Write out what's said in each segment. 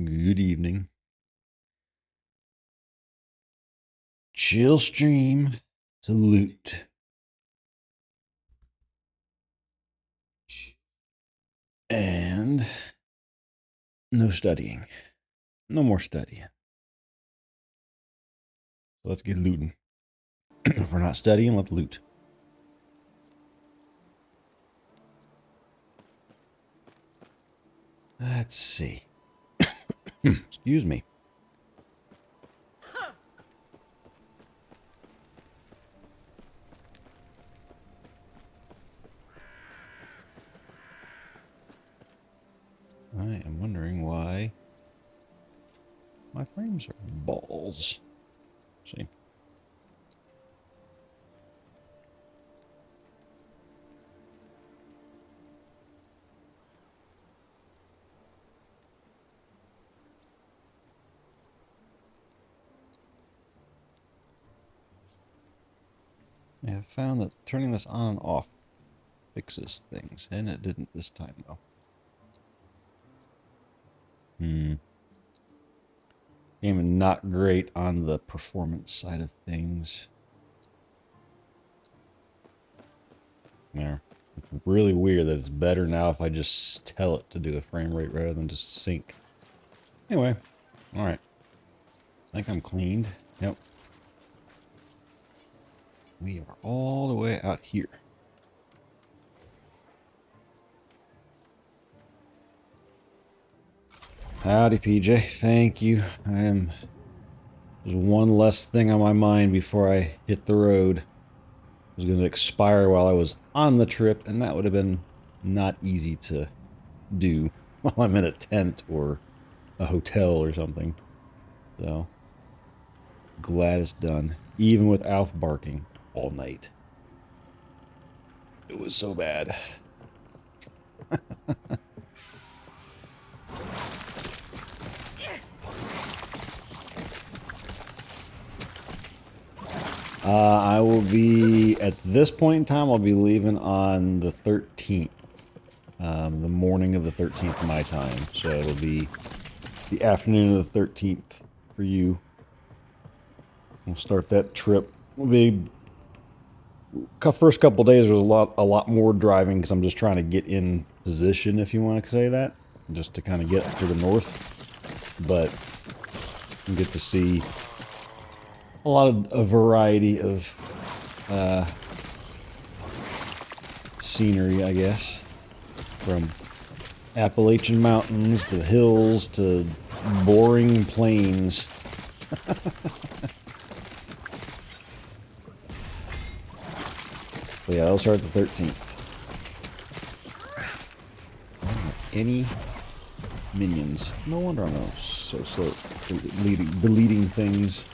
Good evening. Chill stream. Salute. And no studying. No more studying. So let's get looting. If we're not studying, let's loot. Let's see. Excuse me. I am wondering why my frames are balls. Let's see. I have found that turning this on and off fixes things, and it didn't this time though. Game not great on the performance side of things. There. It's really weird that it's better now if I just tell it to do a frame rate rather than just sync. Anyway, alright. I think I'm cleaned. Yep. We are all the way out here. Howdy, PJ. Thank you. There's one less thing on my mind before I hit the road. It was going to expire while I was on the trip, and that would have been not easy to do while I'm in a tent or a hotel or something. So, glad it's done. Even with Alf barking all night. It was so bad. I will be, at this point in time, I'll be leaving on the 13th. The morning of the 13th my time. So it'll be the afternoon of the 13th for you. We'll start that trip. It'll be, first couple days was a lot more driving because I'm just trying to get in position, if you want to say that. Just to kind of get to the north. But you get to see a lot of a variety of scenery, I guess, from Appalachian mountains to hills to boring plains. But yeah, I'll start the 13th. Any minions? No wonder I'm so slow deleting things.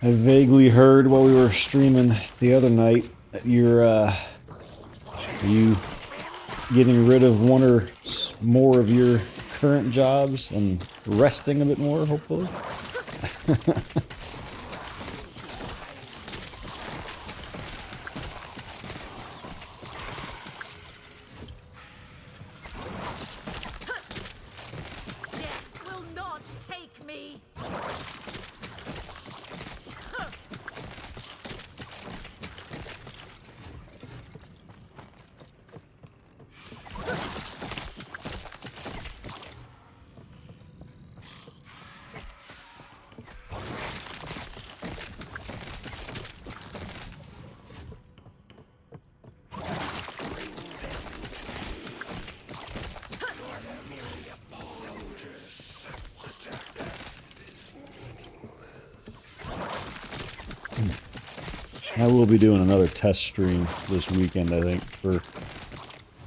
I vaguely heard while we were streaming the other night that you getting rid of one or more of your current jobs and resting a bit more, hopefully. Death will not take me. I will be doing another test stream this weekend, I think, for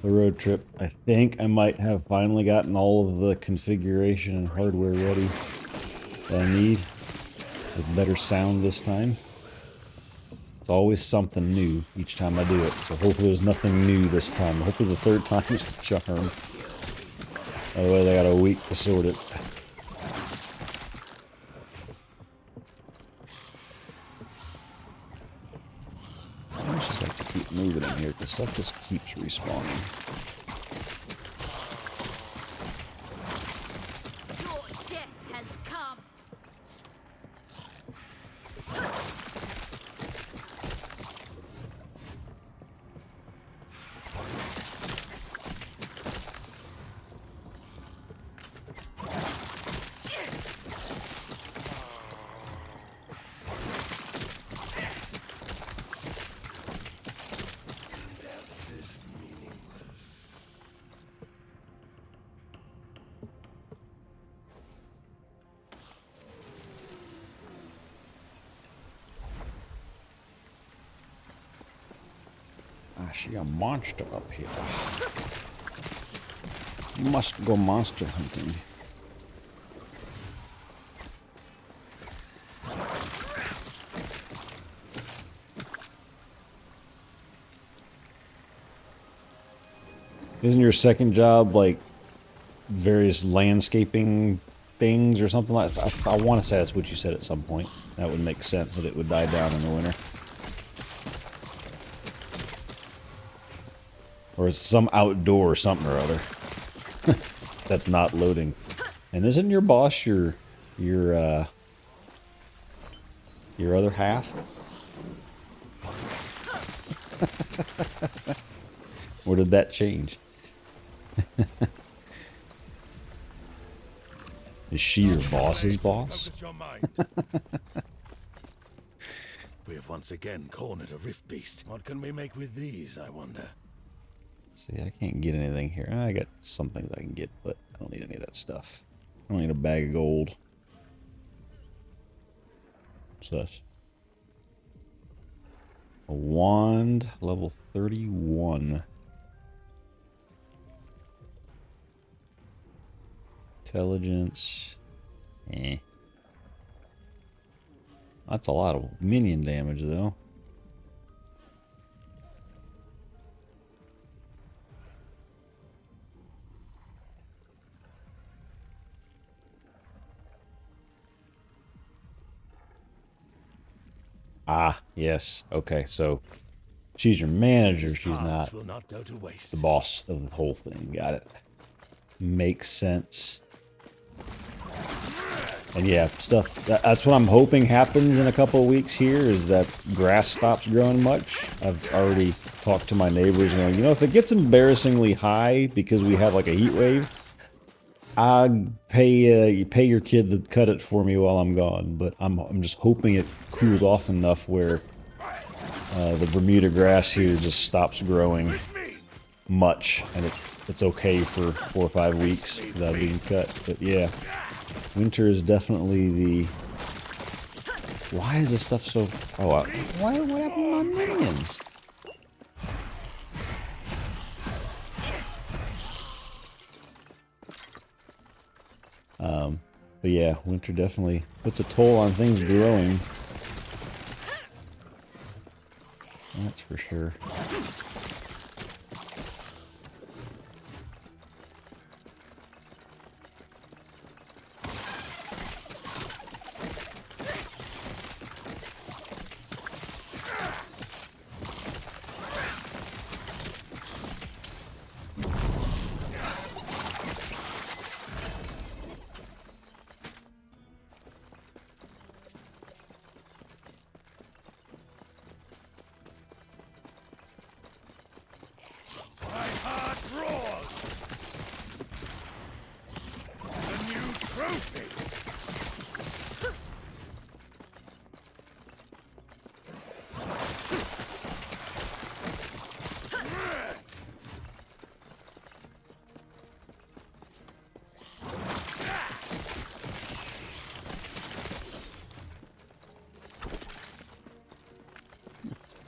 the road trip. I think I might have finally gotten all of the configuration and hardware ready that I need, with better sound this time. It's always something new each time I do it, so hopefully there's nothing new this time. Hopefully the third time is the charm. Otherwise I got a week to sort it. The stuff just keeps respawning. Your death has come. I see a monster up here. Must go monster hunting. Isn't your second job like various landscaping things or something like that? I want to say that's what you said at some point. That would make sense that it would die down in the winter. Or it's some outdoor something or other. That's not loading. And isn't your boss your other half? Or did that change? Is she your boss's boss? We have once again cornered a rift beast. What can we make with these, I wonder? See, I can't get anything here. I got some things I can get, but I don't need any of that stuff. I don't need a bag of gold. What's this? A wand, level 31. Intelligence. Eh. That's a lot of minion damage, though. Ah, yes. Okay, so she's your manager. She's not the boss of the whole thing. Got it. Makes sense. And yeah, stuff. That's what I'm hoping happens in a couple of weeks here, is that grass stops growing much. I've already talked to my neighbors and going, you know, if it gets embarrassingly high because we have like a heat wave, I'd you pay your kid to cut it for me while I'm gone. But I'm just hoping it cools off enough where the Bermuda grass here just stops growing much, and it's okay for 4 or 5 weeks without being cut. But yeah, winter is definitely the. Why is this stuff so? Oh, what happened to my minions? But yeah, winter definitely puts a toll on things growing. That's for sure.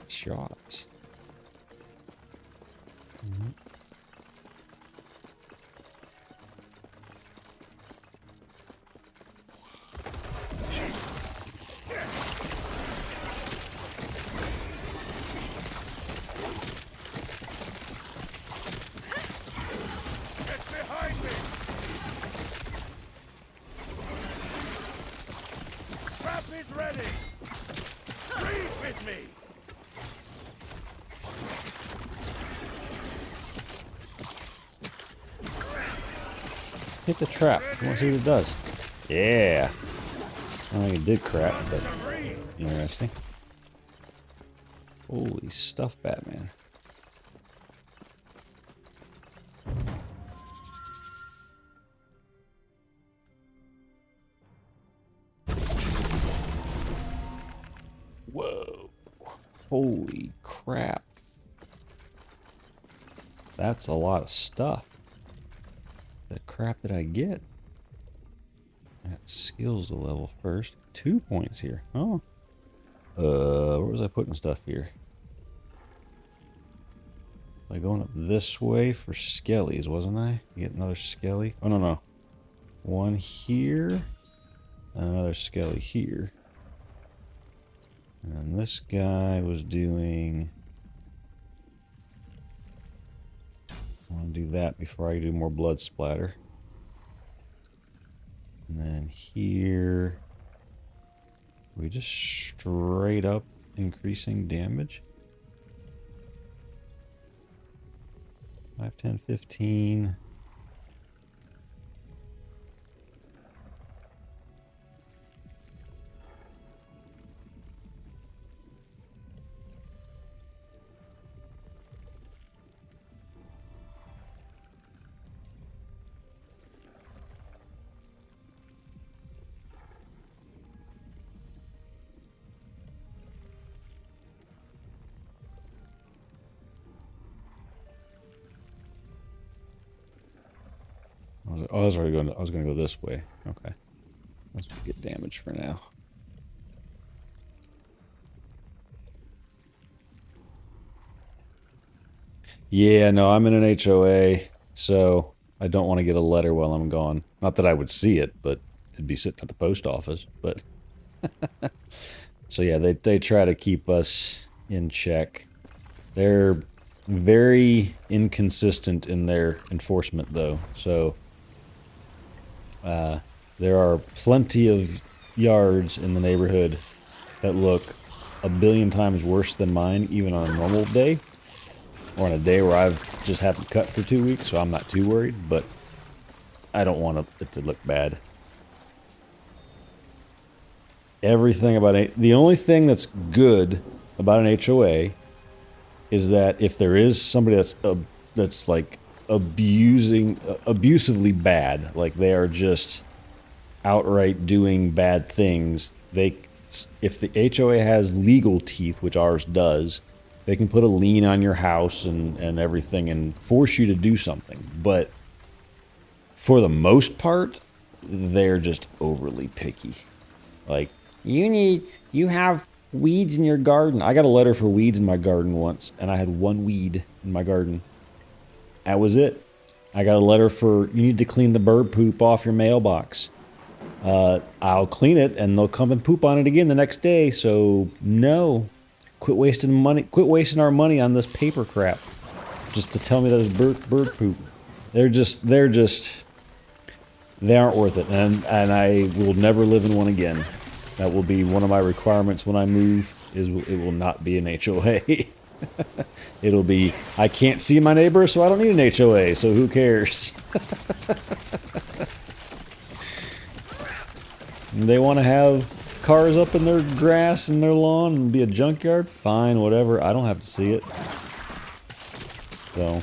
Shot. Hit the trap. I want to see what it does. Yeah. I don't think it did crap, but interesting. Holy stuff, Batman. Whoa. Holy crap. That's a lot of stuff. The crap did I get? That skills the level first. 2 points here. Oh. Where was I putting stuff here? Am I going up this way for skellies, wasn't I? Get another skelly. Oh, no, no. One here. Another skelly here. And this guy was doing... I want to do that before I do more blood splatter. And then here... Are we just straight up increasing damage? 5, 10, 15... I was already going. I was going to go this way. Okay, let's get damage for now. Yeah, no, I'm in an HOA, so I don't want to get a letter while I'm gone. Not that I would see it, but it'd be sitting at the post office. But so yeah, they try to keep us in check. They're very inconsistent in their enforcement, though. So there are plenty of yards in the neighborhood that look a billion times worse than mine, even on a normal day. Or on a day where I've just haven't cut for 2 weeks, so I'm not too worried, but I don't want it to look bad. Everything about it, the only thing that's good about an HOA is that if there is somebody that's like abusively bad, like they are just outright doing bad things, if the HOA has legal teeth, which ours does, they can put a lien on your house and everything and force you to do something. But for the most part, they're just overly picky. Like, you have weeds in your garden. I got a letter for weeds in my garden once, and I had one weed in my garden. That was it. I got a letter for, you need to clean the bird poop off your mailbox. I'll clean it, and they'll come and poop on it again the next day, so no. Quit wasting money. Quit wasting our money on this paper crap, just to tell me that it's bird poop. They aren't worth it, and I will never live in one again. That will be one of my requirements when I move. It will not be an HOA. It'll be, I can't see my neighbor, so I don't need an HOA. So who cares? They want to have cars up in their grass and their lawn and be a junkyard, fine, whatever. I don't have to see it. So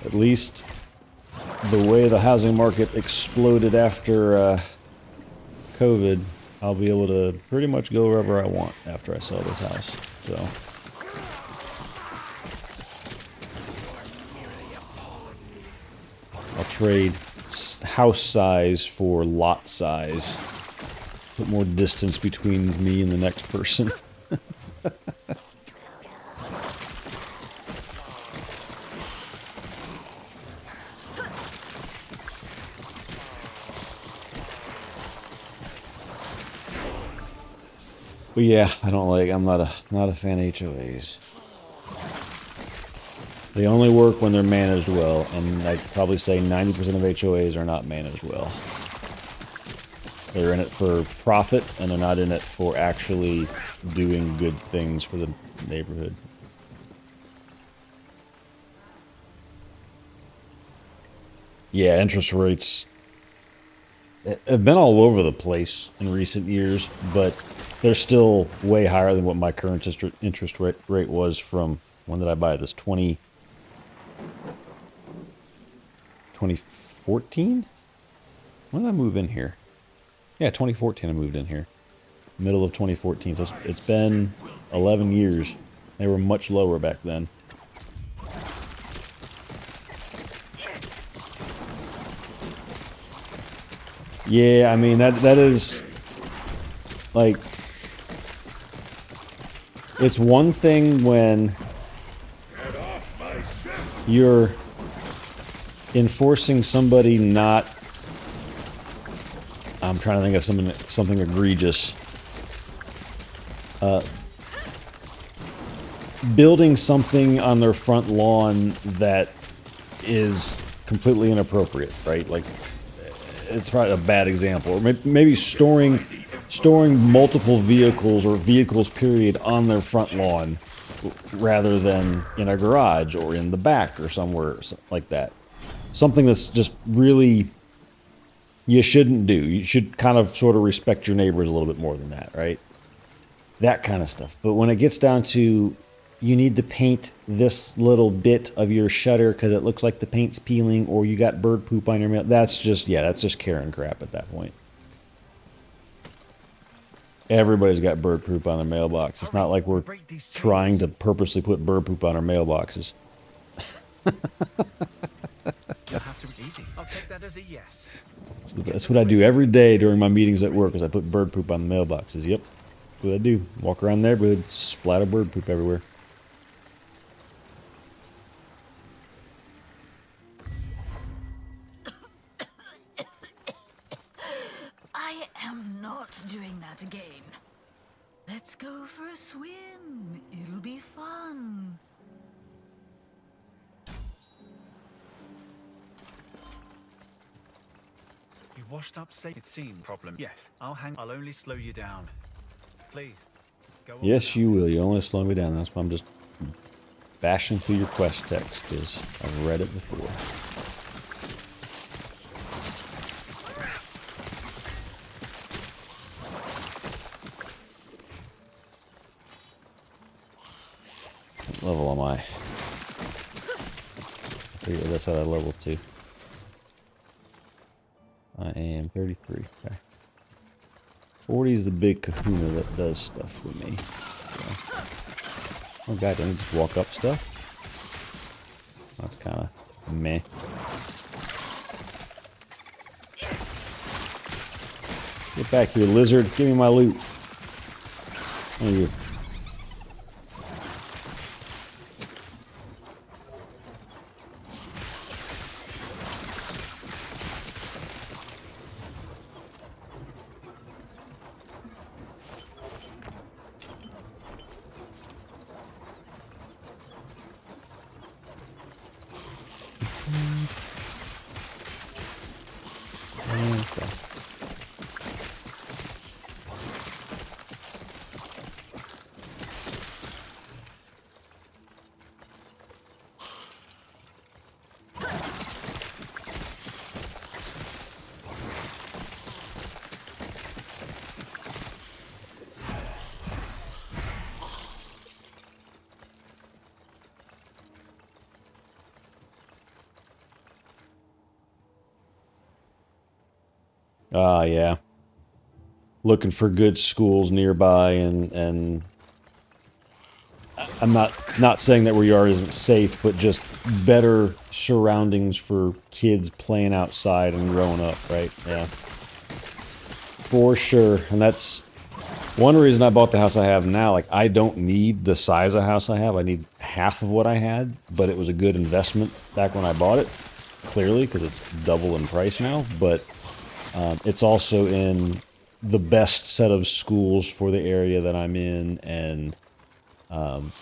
at least the way the housing market exploded after COVID, I'll be able to pretty much go wherever I want after I sell this house. So I'll trade house size for lot size. Put more distance between me and the next person. But yeah, I'm not a fan of HOAs. They only work when they're managed well, and I'd probably say 90% of HOAs are not managed well. They're in it for profit, and they're not in it for actually doing good things for the neighborhood. Yeah, interest rates have been all over the place in recent years, but they're still way higher than what my current interest rate was from, when did I buy this? 2014? When did I move in here? Yeah, 2014 I moved in here. Middle of 2014. So it's been 11 years. They were much lower back then. Yeah, I mean, that is, like, it's one thing when you're enforcing somebody not, I'm trying to think of something egregious. Building something on their front lawn that is completely inappropriate, right? Like, it's probably a bad example. Or maybe storing multiple vehicles or vehicles period on their front lawn rather than in a garage or in the back or somewhere like that. Something that's just really, you shouldn't do. You should kind of sort of respect your neighbors a little bit more than that, right? That kind of stuff. But when it gets down to, you need to paint this little bit of your shutter because it looks like the paint's peeling, or you got bird poop on your mail. That's just, yeah, that's just Karen crap at that point. Everybody's got bird poop on their mailbox. It's not like we're trying to purposely put bird poop on our mailboxes. You'll have to be easy. I'll take that as a yes. That's what I do every day during my meetings at work, is I put bird poop on the mailboxes. Yep, that's what I do. Walk around the neighborhood, splatter bird poop everywhere. I am not doing that again. Let's go for a swim. It'll be fun. You washed up safe. It seemed problem. Yes, I'll only slow you down. Please. Go on. Yes, you will. You only slow me down. That's why I'm just bashing through your quest text, because I've read it before. What level am I? I figure that's at a level 2. I am 33. Okay. 40 is the big kahuna that does stuff for me. So. Oh god, don't I just walk up stuff? That's kind of meh. Get back here, lizard. Give me my loot. Thank you. Okay. Yeah. Looking for good schools nearby, and I'm not saying that where you are isn't safe, but just better surroundings for kids playing outside and growing up, right? Yeah. For sure. And that's one reason I bought the house I have now. Like, I don't need the size of house I have. I need half of what I had, but it was a good investment back when I bought it, clearly, because it's double in price now. But it's also in the best set of schools for the area that I'm in, and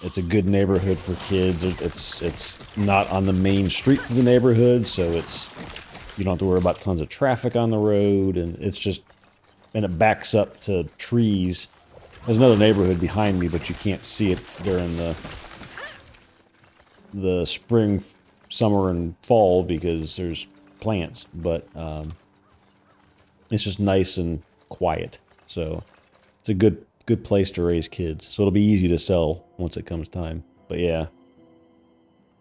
it's a good neighborhood for kids. It's not on the main street of the neighborhood, so you don't have to worry about tons of traffic on the road, and and it backs up to trees. There's another neighborhood behind me, but you can't see it during the spring, summer, and fall because there's plants, but it's just nice and quiet. So it's a good place to raise kids. So it'll be easy to sell once it comes time. But yeah.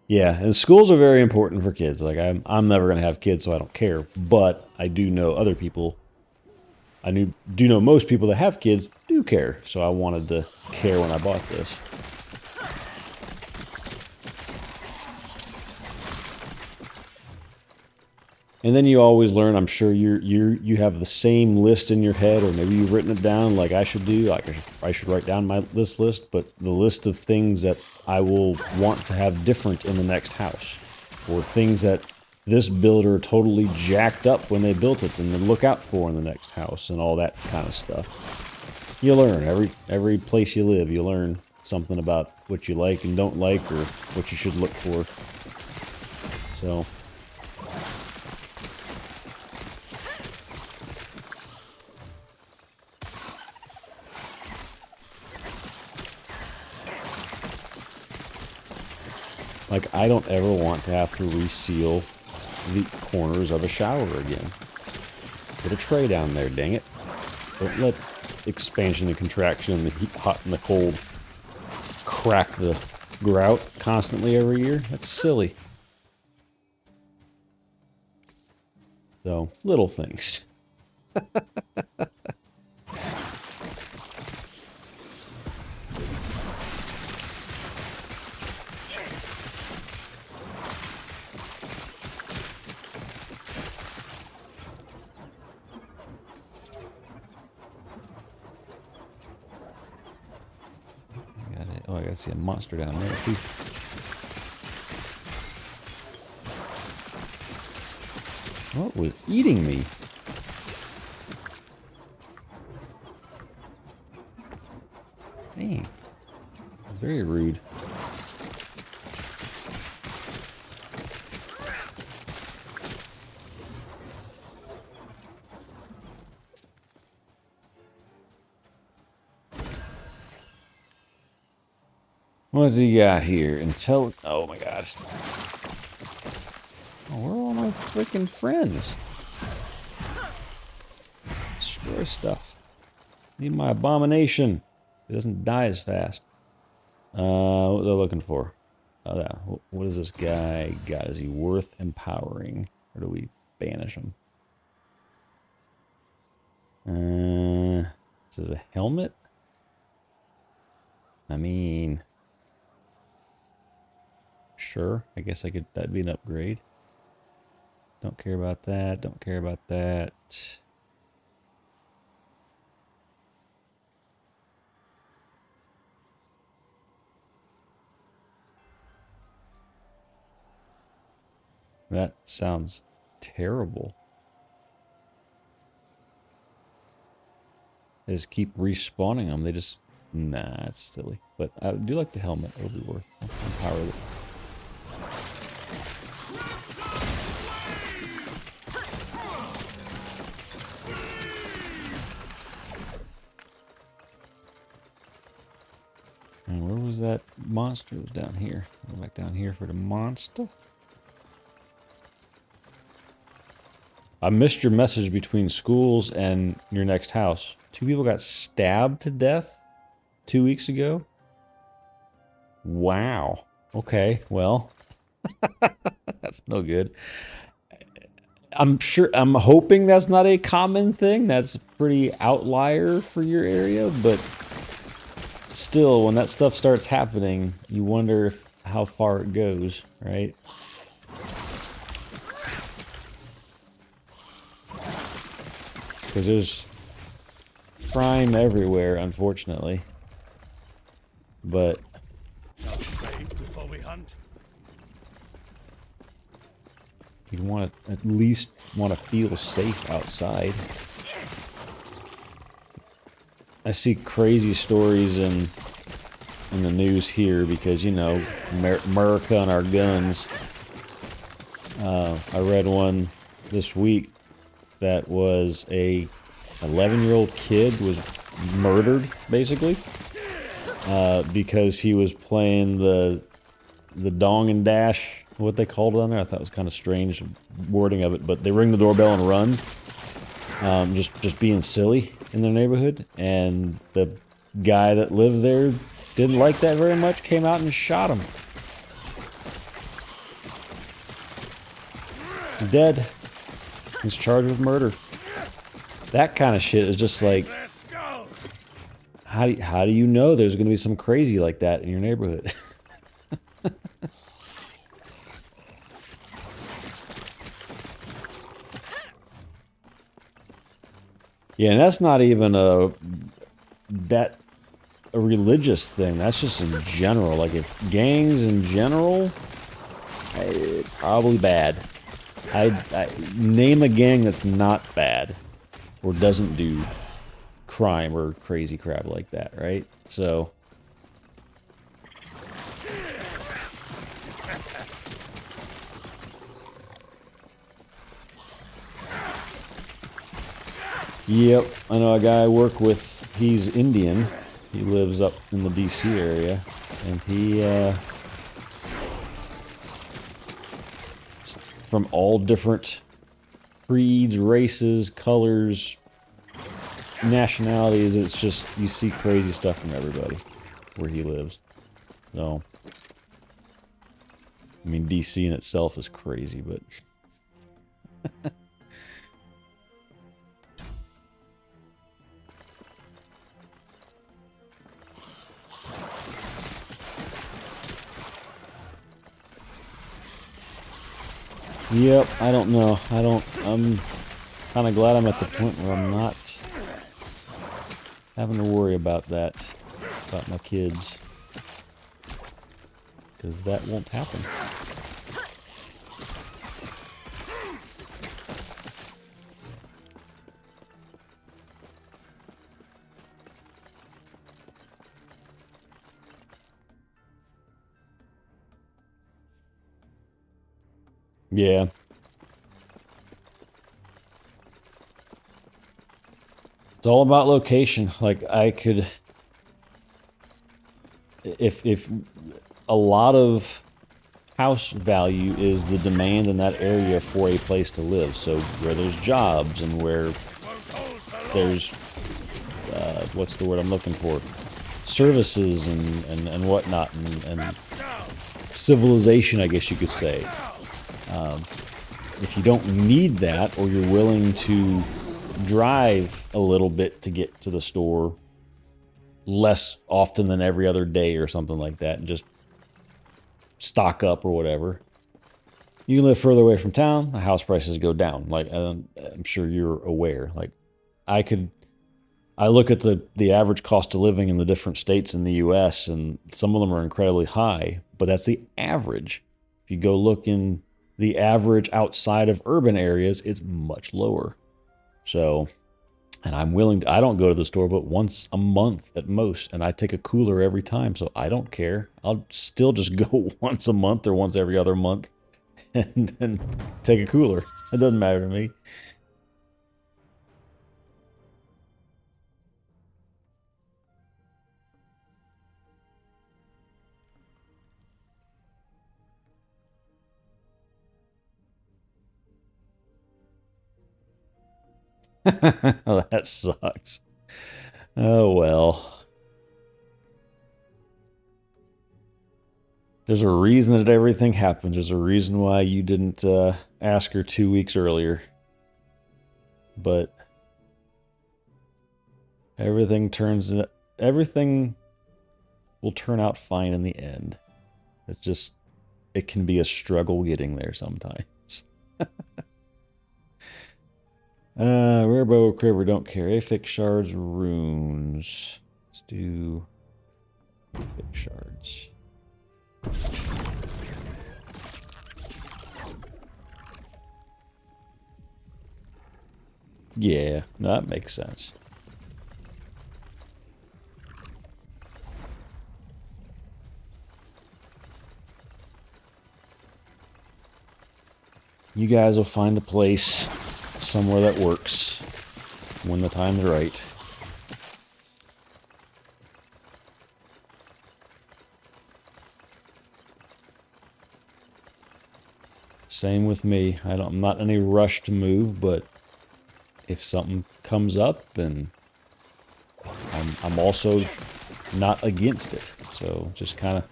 Yeah, and schools are very important for kids. Like I'm never gonna have kids, so I don't care. But I do know other people. Do know most people that have kids do care. So I wanted to care when I bought this. And then you always learn. I'm sure you have the same list in your head, or maybe you've written it down like I should do. Like I should write down this list, but the list of things that I will want to have different in the next house, or things that this builder totally jacked up when they built it, and to look out for in the next house, and all that kind of stuff. You learn every place you live. You learn something about what you like and don't like, or what you should look for. So. Like, I don't ever want to have to reseal the corners of a shower again. Put a tray down there, dang it. Don't let expansion and contraction and the heat, hot and the cold crack the grout constantly every year. That's silly. So, little things. Oh, I gotta see a monster down there, too. What was eating me? Dang. Very rude. What's he got here? Oh my gosh. Oh, where are all my freaking friends? Destroy stuff. Need my abomination. It doesn't die as fast. What was I looking for? Oh, yeah. What is this guy got? Is he worth empowering? Or do we banish him? This is a helmet? I mean... Sure, I guess that'd be an upgrade. Don't care about that, don't care about that. That sounds terrible. They just keep respawning them. They just... Nah, it's silly. But I do like the helmet. It'll be worth it. Empower it. And where was that monster? It was down here. Go back down here for the monster. I missed your message between schools and your next house. 2 people got stabbed to death 2 weeks ago? Wow. Okay, well. That's no good. I'm hoping that's not a common thing. That's a pretty outlier for your area, but still, when that stuff starts happening, you wonder how far it goes, right? Because there's crime everywhere, unfortunately. But before we hunt. you'd want to at least want to feel safe outside. I see crazy stories in the news here because, you know, America and our guns. I read one this week that was a 11-year-old kid was murdered, basically, because he was playing the the dong and dash, what they called it on there. I thought it was kind of strange wording of it, but they ring the doorbell and run. Just being silly in their neighborhood, and the guy that lived there didn't like that very much, came out and shot him. Dead. He's charged with murder. That kind of shit is just like, how do you know there's going to be some crazy like that in your neighborhood? Yeah, and that's not even a religious thing. That's just in general. Like, if gangs in general, probably bad. I name a gang that's not bad or doesn't do crime or crazy crap like that, right? So yep, I know a guy I work with, he's Indian. He lives up in the DC area, and he from all different creeds, races, colors, nationalities. It's just, you see crazy stuff from everybody where he lives. So, I mean, DC in itself is crazy, but yep, I don't know. I'm kind of glad I'm at the point where I'm not having to worry about that, about my kids. Because that won't happen. Yeah. It's all about location. Like, I could, if a lot of house value is the demand in that area for a place to live, so where there's jobs and where there's what's the word I'm looking for, services and whatnot, and civilization, I guess you could say. If you don't need that, or you're willing to drive a little bit to get to the store less often than every other day or something like that, and just stock up or whatever, you live further away from town, the house prices go down. Like, I'm sure you're aware. Like, I look at the average cost of living in the different states in the U.S., and some of them are incredibly high, but that's the average. If you go look in the average outside of urban areas, it's much lower. So, and I'm willing to, I don't go to the store but once a month at most, and I take a cooler every time, so I don't care. I'll still just go once a month or once every other month and then take a cooler. It doesn't matter to me. Oh, that sucks. Oh, well. There's a reason that everything happens. There's a reason why you didn't ask her 2 weeks earlier. But everything will turn out fine in the end. It's just, it can be a struggle getting there sometimes. Rare bow or quiver, don't care. Aphic shards, runes. Let's do Aphic shards. Yeah, that makes sense. You guys will find a place somewhere that works when the time's right. Same with me. I'm not in a rush to move, but if something comes up, and I'm also not against it. So just kind of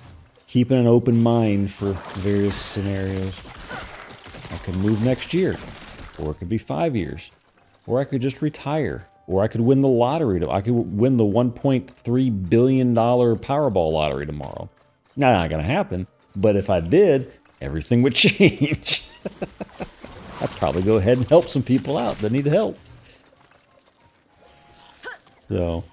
keeping an open mind for various scenarios. I could move next year, or it could be 5 years, or I could just retire, or I could win the lottery. I could win the $1.3 billion Powerball lottery tomorrow. Not gonna happen, but if I did, everything would change. I'd probably go ahead and help some people out that need help. So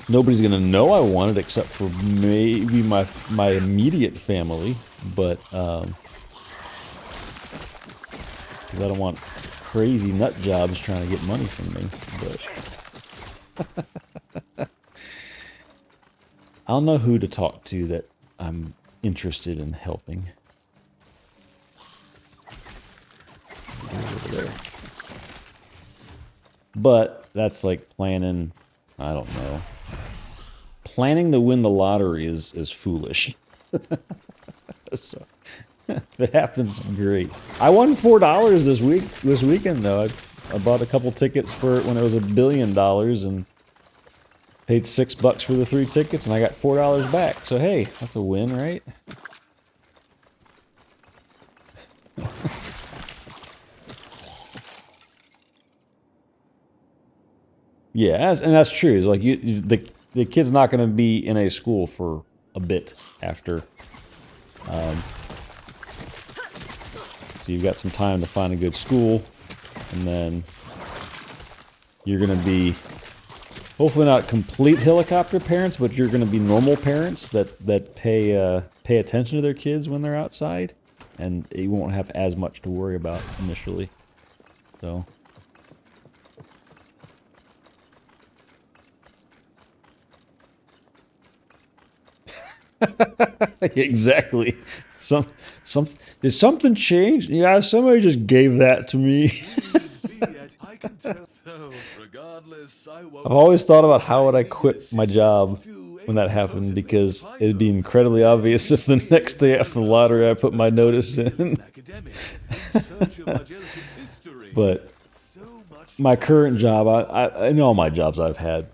nobody's gonna know I won it except for maybe my immediate family, but 'cause I don't want crazy nut jobs trying to get money from me. But I'll know who to talk to that I'm interested in helping. Over there. But that's like planning, I don't know. Planning to win the lottery is foolish. So if it happens, great. I won $4 this weekend though. I bought a couple tickets for it when it was $1 billion and paid $6 for the 3 tickets, and I got $4 back. So hey, that's a win, right? Yeah, and that's true. It's like the kid's not going to be in a school for a bit after. So you've got some time to find a good school, and then you're going to be hopefully not complete helicopter parents, but you're going to be normal parents that pay attention to their kids when they're outside, and you won't have as much to worry about initially. So. Exactly. Did something change? Yeah, somebody just gave that to me. I've always thought about how would I quit my job when that happened, because it'd be incredibly obvious if the next day after the lottery I put my notice in. But my current job, I know all my jobs I've had,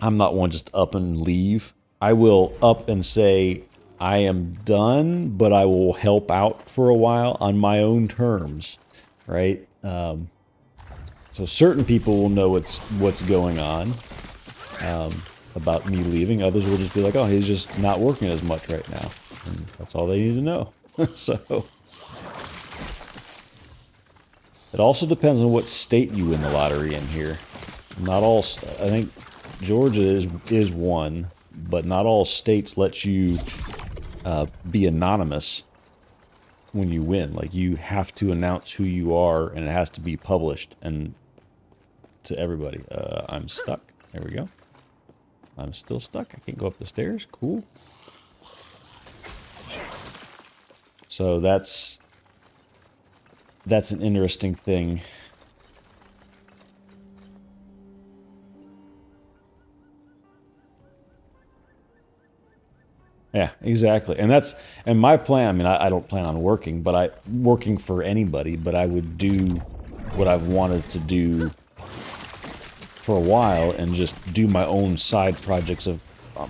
I'm not one just up and leave. I will up and say, I am done, but I will help out for a while on my own terms, right? So certain people will know what's going on about me leaving. Others will just be like, oh, he's just not working as much right now. And that's all they need to know. So it also depends on what state you win the lottery in here. Not all, I think Georgia is one, but not all states let you be anonymous when you win. Like, you have to announce who you are, and it has to be published and to everybody. I'm stuck. There we go. I'm still stuck. I can't go up the stairs. Cool. So that's an interesting thing. Yeah, exactly. And my plan, I mean, I don't plan on working for anybody, but I would do what I've wanted to do for a while and just do my own side projects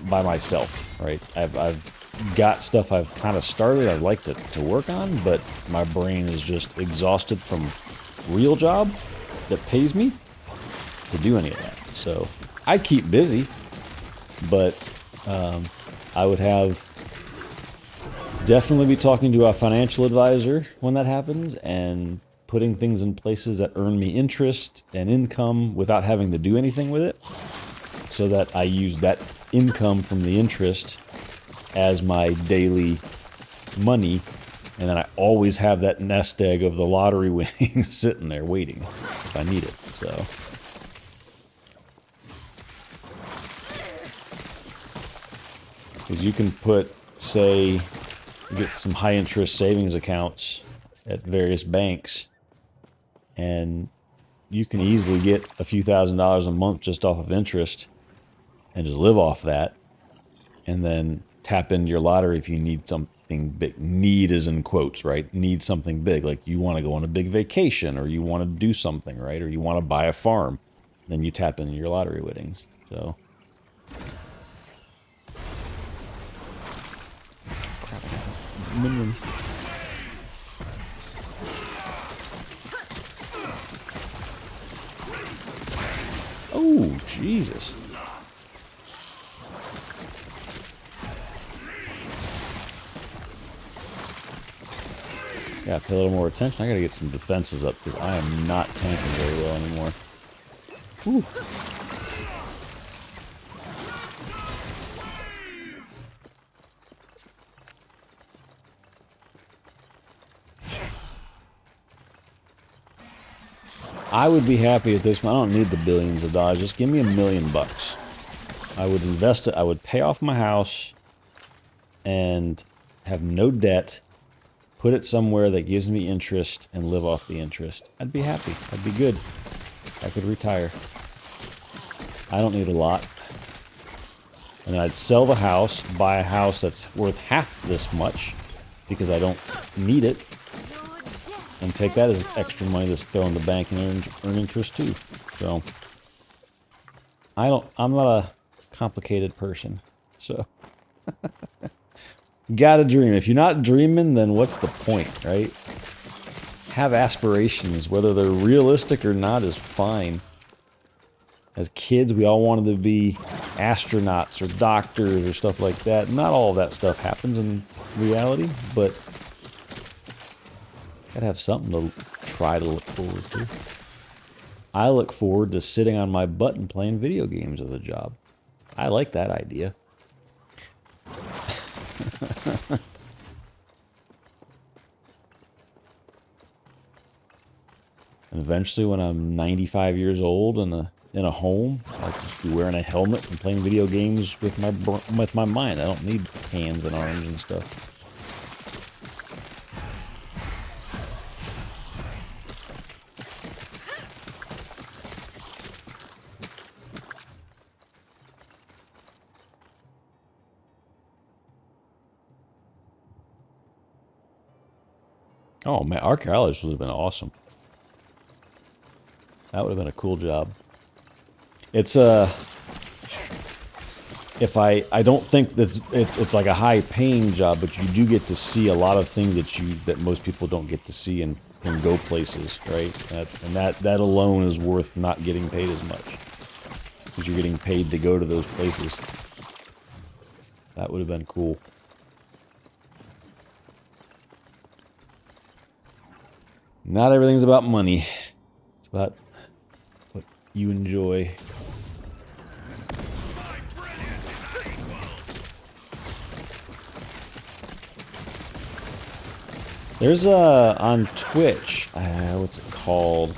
by myself, right? I've got stuff I've kind of started I'd like to work on, but my brain is just exhausted from real job that pays me to do any of that. So I keep busy, but I would definitely be talking to a financial advisor when that happens and putting things in places that earn me interest and income without having to do anything with it, so that I use that income from the interest as my daily money, and then I always have that nest egg of the lottery winnings sitting there waiting if I need it. So because you can put, say, get some high interest savings accounts at various banks, and you can easily get a few $1,000s a month just off of interest and just live off that, and then tap into your lottery if you need something big. Need is in quotes, right? Need something big. Like you want to go on a big vacation, or you want to do something, right? Or you want to buy a farm. Then you tap into your lottery winnings. So. Crap, I got minions. Oh, Jesus. Gotta pay a little more attention. I gotta get some defenses up because I am not tanking very well anymore. Whew. I would be happy at this point. I don't need the billions of dollars. Just give me $1 million. I would invest it. I would pay off my house and have no debt. Put it somewhere that gives me interest and live off the interest. I'd be happy. I'd be good. I could retire. I don't need a lot. And I'd sell the house, buy a house that's worth half this much because I don't need it. And take that as extra money that's thrown in the bank and earn interest too. So I'm not a complicated person. So gotta dream. If you're not dreaming, then what's the point, right? Have aspirations, whether they're realistic or not is fine. As kids, we all wanted to be astronauts or doctors or stuff like that. Not all of that stuff happens in reality, but gotta have something to try to look forward to. I look forward to sitting on my butt and playing video games as a job. I like that idea. And eventually, when I'm 95 years old and in a home, I'll just be wearing a helmet and playing video games with my mind. I don't need hands and arms and stuff. Oh man, archaeologist would have been awesome. That would have been a cool job. It's if I don't think that it's like a high paying job, but you do get to see a lot of things that most people don't get to see and go places, right? That alone is worth not getting paid as much because you're getting paid to go to those places. That would have been cool. Not everything's about money. It's about what you enjoy. There's on Twitch, what's it called?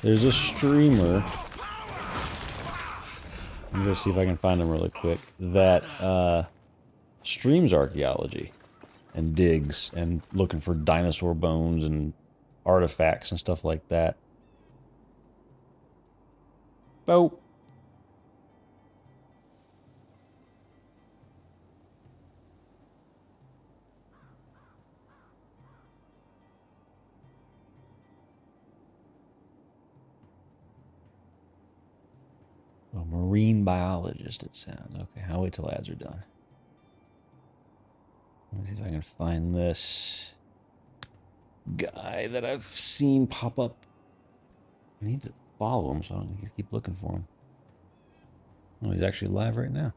There's a streamer. I'm gonna see if I can find him really quick. That streams archaeology and digs and looking for dinosaur bones and artifacts and stuff like that. Oh. A marine biologist, it sounds. Okay, I'll wait till ads are done. Let me see if I can find this guy that I've seen pop up. I need to follow him, so I don't need to keep looking for him. Oh, he's actually live right now.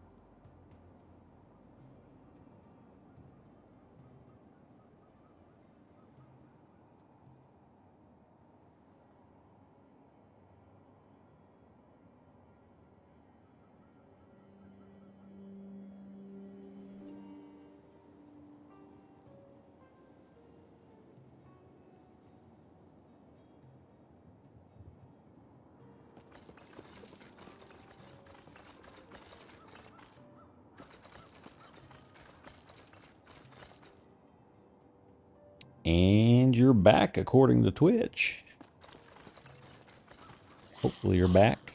And you're back, according to Twitch. Hopefully you're back.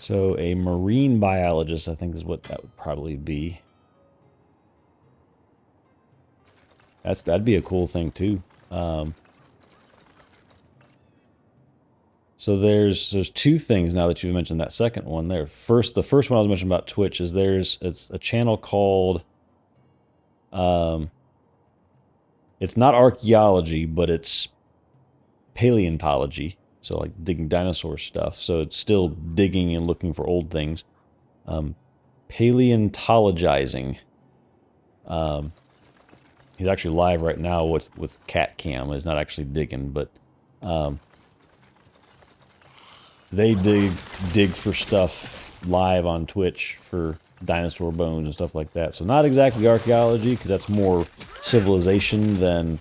So a marine biologist, I think, is what that would probably be. That'd be a cool thing too. So there's two things now that you mentioned that second one there. First, the first one I was mentioning about Twitch is it's a channel called it's not archaeology, but it's paleontology. So like digging dinosaur stuff. So it's still digging and looking for old things. Paleontologizing. He's actually live right now with cat cam. He's not actually digging, but they dig for stuff live on Twitch for dinosaur bones and stuff like that. So not exactly archaeology, because that's more civilization than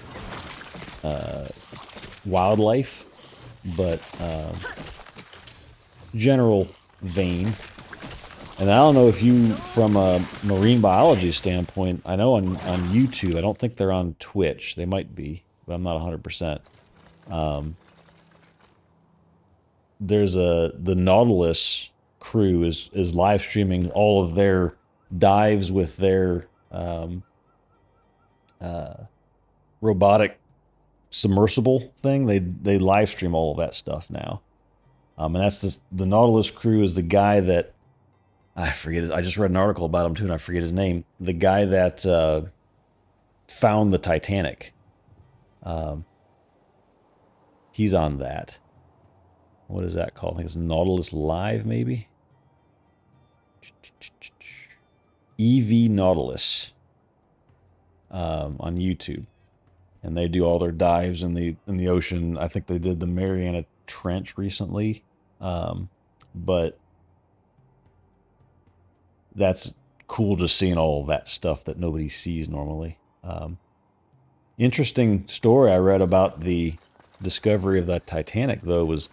wildlife, but general vein. And I don't know if you, from a marine biology standpoint, I know on YouTube, I don't think they're on Twitch. They might be, but I'm not 100%. There's the Nautilus crew is live streaming all of their dives with their robotic submersible thing. They live stream all of that stuff now. And that's the Nautilus crew is the guy that I forget. I just read an article about him too, and I forget his name. The guy that found the Titanic. He's on that. What is that called? I think it's Nautilus Live, maybe? EV Nautilus on YouTube. And they do all their dives in the ocean. I think they did the Mariana Trench recently. But that's cool just seeing all that stuff that nobody sees normally. Interesting story I read about the discovery of that Titanic, though, was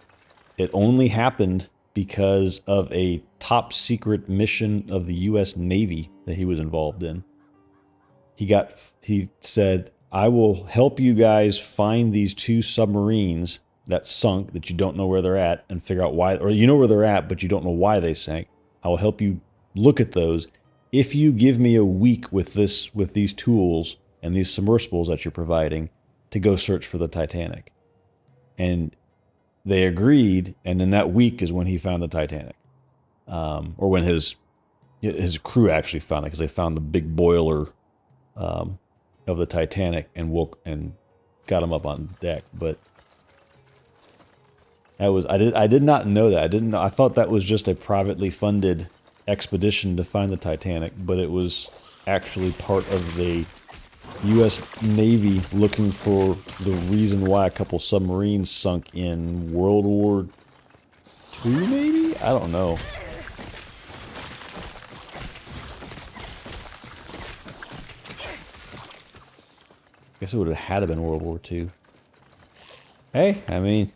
it only happened because of a top secret mission of the U.S. Navy that he was involved in. He said, I will help you guys find these two submarines that sunk, that you don't know where they're at, and figure out why, or you know where they're at, but you don't know why they sank. I will help you look at those if you give me a week with these tools and these submersibles that you're providing to go search for the Titanic. And they agreed, and then that week is when he found the Titanic. Or when his crew actually found it, because they found the big boiler of the Titanic and got him up on deck. But that was I did not know that. I thought that was just a privately funded expedition to find the Titanic, but it was actually part of the U.S. Navy looking for the reason why a couple submarines sunk in World War II, maybe? I don't know. Guess it would have had to been World War II. Hey, I mean,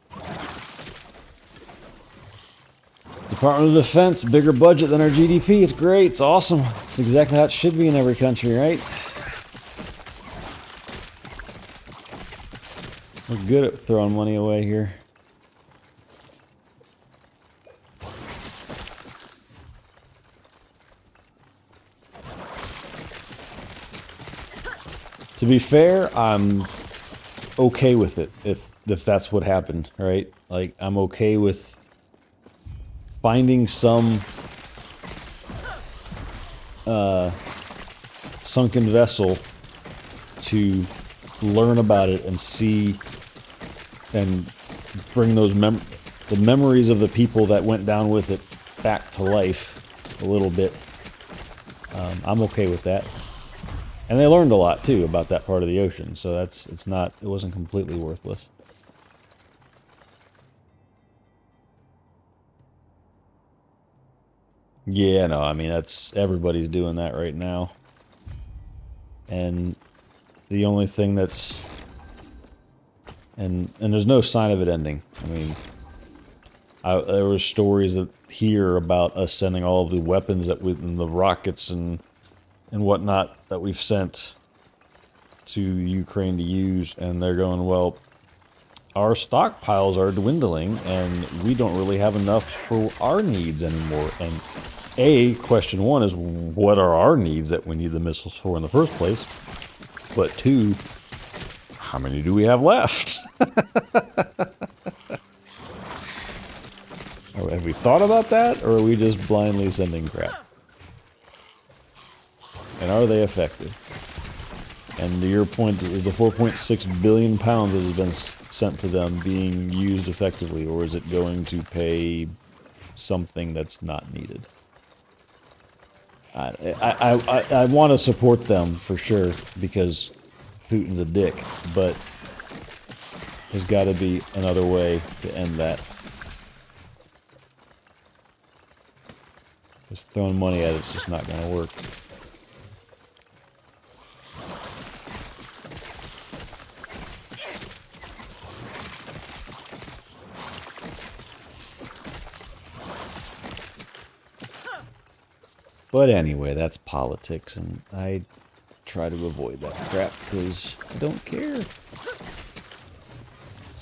Department of Defense, bigger budget than our GDP. It's great. It's awesome. It's exactly how it should be in every country, right? We're good at throwing money away here. To be fair, I'm okay with it if that's what happened, right? Like, I'm okay with finding some sunken vessel to learn about it and see and bring those the memories of the people that went down with it back to life a little bit. I'm okay with that. And they learned a lot too about that part of the ocean, so it wasn't completely worthless. Yeah, no, I mean, everybody's doing that right now. And the only thing and there's no sign of it ending. I mean, there were stories here about us sending all of the weapons and the rockets and whatnot that we've sent to Ukraine to use, and they're going, well, our stockpiles are dwindling, and we don't really have enough for our needs anymore. And question one is, what are our needs that we need the missiles for in the first place? But two, how many do we have left? Have we thought about that, or are we just blindly sending crap? And are they effective? And to your point, is the 4.6 billion pounds that has been sent to them being used effectively, or is it going to pay something that's not needed? I want to support them for sure, because Putin's a dick, but there's got to be another way to end that. Just throwing money at it's just not going to work. But anyway, that's politics, and I try to avoid that crap because I don't care.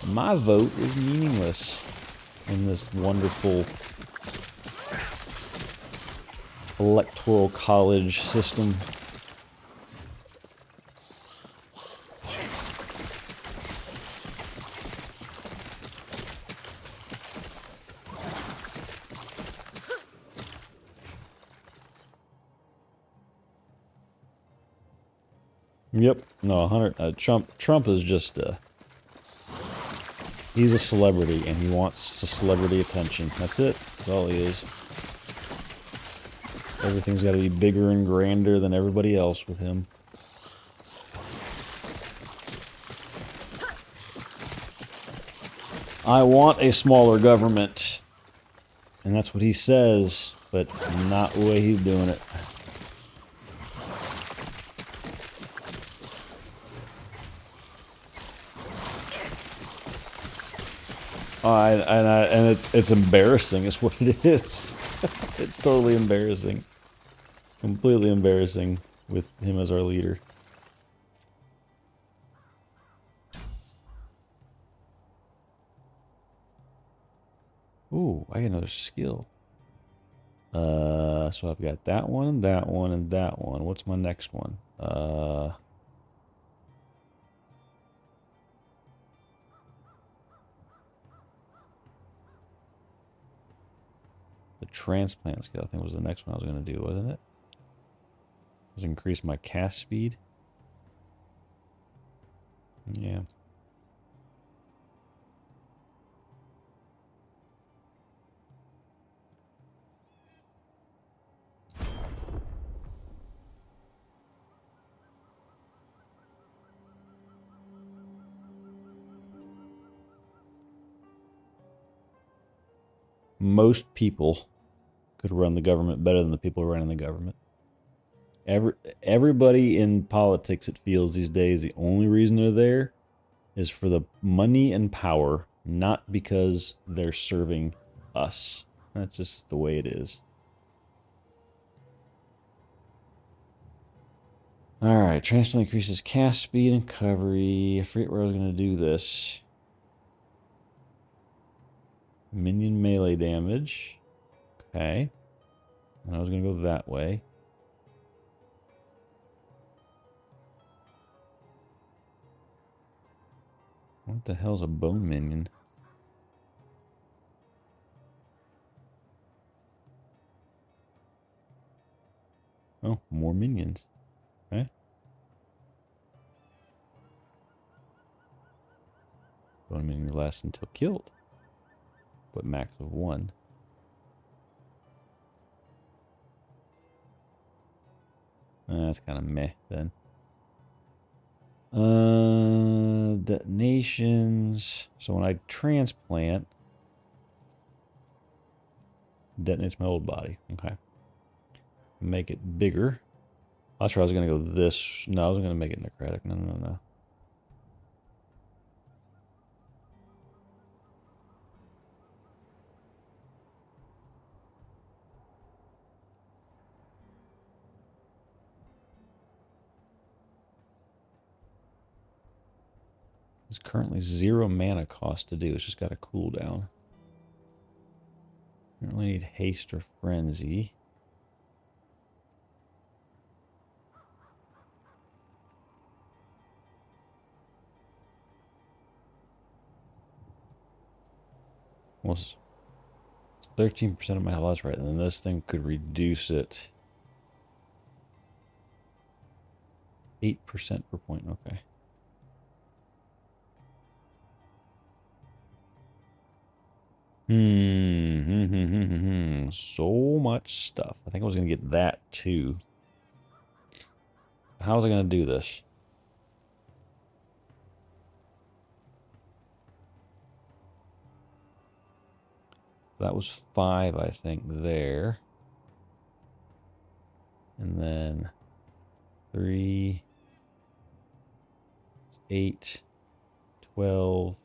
My vote is meaningless in this wonderful electoral college system. Yep. No, 100. Trump is just he's a celebrity, and he wants celebrity attention. That's it. That's all he is. Everything's got to be bigger and grander than everybody else with him. I want a smaller government. And that's what he says, but not the way he's doing it. It's embarrassing is what it is. It's totally embarrassing. Completely embarrassing with him as our leader. Ooh, I get another skill. So I've got that one, and that one, and that one. What's my next one? The transplant skill, I think, was the next one I was going to do, wasn't it? Does increase my cast speed? Yeah. Most people could run the government better than the people running the government. Everybody in politics, it feels these days, the only reason they're there is for the money and power, not because they're serving us. That's just the way it is. Alright, transplant increases cast speed and recovery. I forget where I was going to do this. Minion melee damage. Okay. And I was going to go that way. What the hell's a bone minion? Oh, more minions. Okay. Bone minions last until killed. But max of 1. That's kind of meh then. Detonations. So when I transplant, detonates my old body. Okay. Make it bigger. That's where I was going to go this. No, I was going to make it necrotic. No. It's currently 0 mana cost to do. It's just got a cooldown. I don't really need haste or frenzy. Well, it's 13% of my health, that's right. And then this thing could reduce it 8% per point. Okay. So much stuff. I think I was going to get that too. How was I going to do this? That was 5, I think, there. And then 3, 8, 12,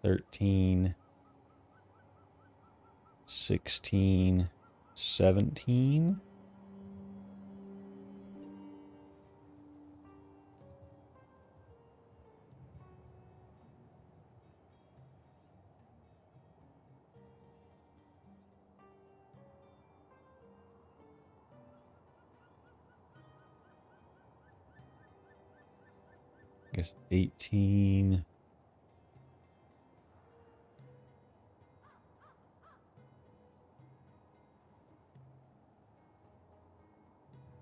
13, 16, 17. I guess 18.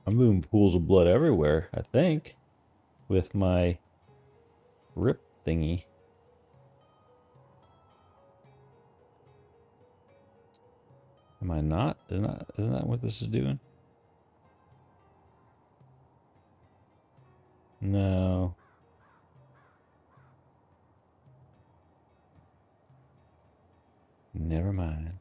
I'm moving pools of blood everywhere, I think, with my rip thingy. Am I not? Isn't that what this is doing? No. Never mind.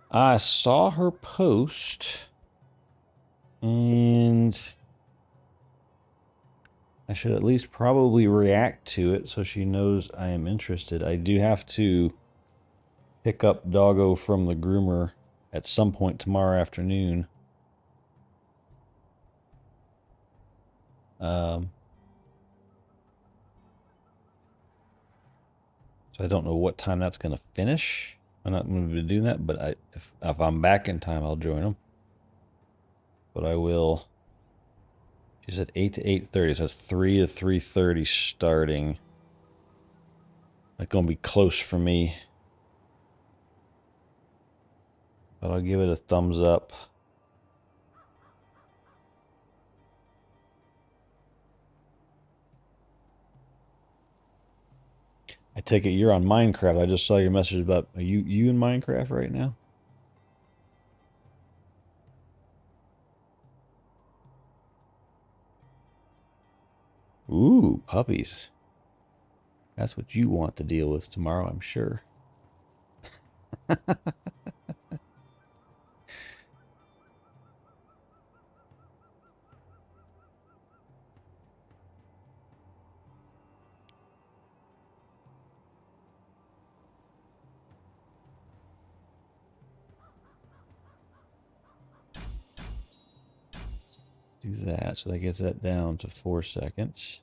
I saw her post, and I should at least probably react to it so she knows I am interested. I do have to pick up Doggo from the groomer at some point tomorrow afternoon. So I don't know what time that's going to finish. I'm not going to be doing that, but if I'm back in time, I'll join them. But I will. She said 8 to 8:30, so that's 3 to 3:30 starting. That's going to be close for me. But I'll give it a thumbs up. I take it you're on Minecraft. I just saw your message about, are you in Minecraft right now? Ooh, puppies. That's what you want to deal with tomorrow, I'm sure. Do that, so that gets that down to 4 seconds.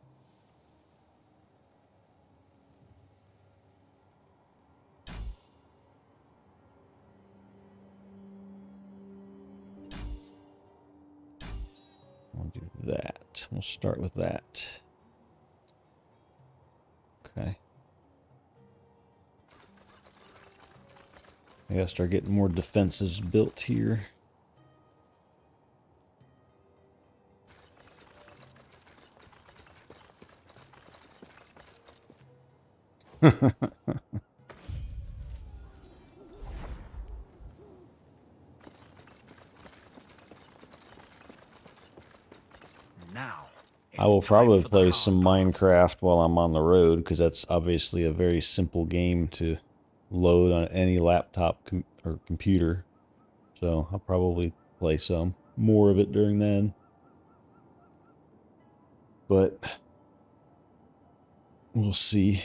We'll do that. We'll start with that. Okay. I gotta start getting more defenses built here. Now, I will it's time probably for the play hard some part. Minecraft while I'm on the road, because that's obviously a very simple game to load on any laptop or computer. So I'll probably play some more of it during then. But We'll see.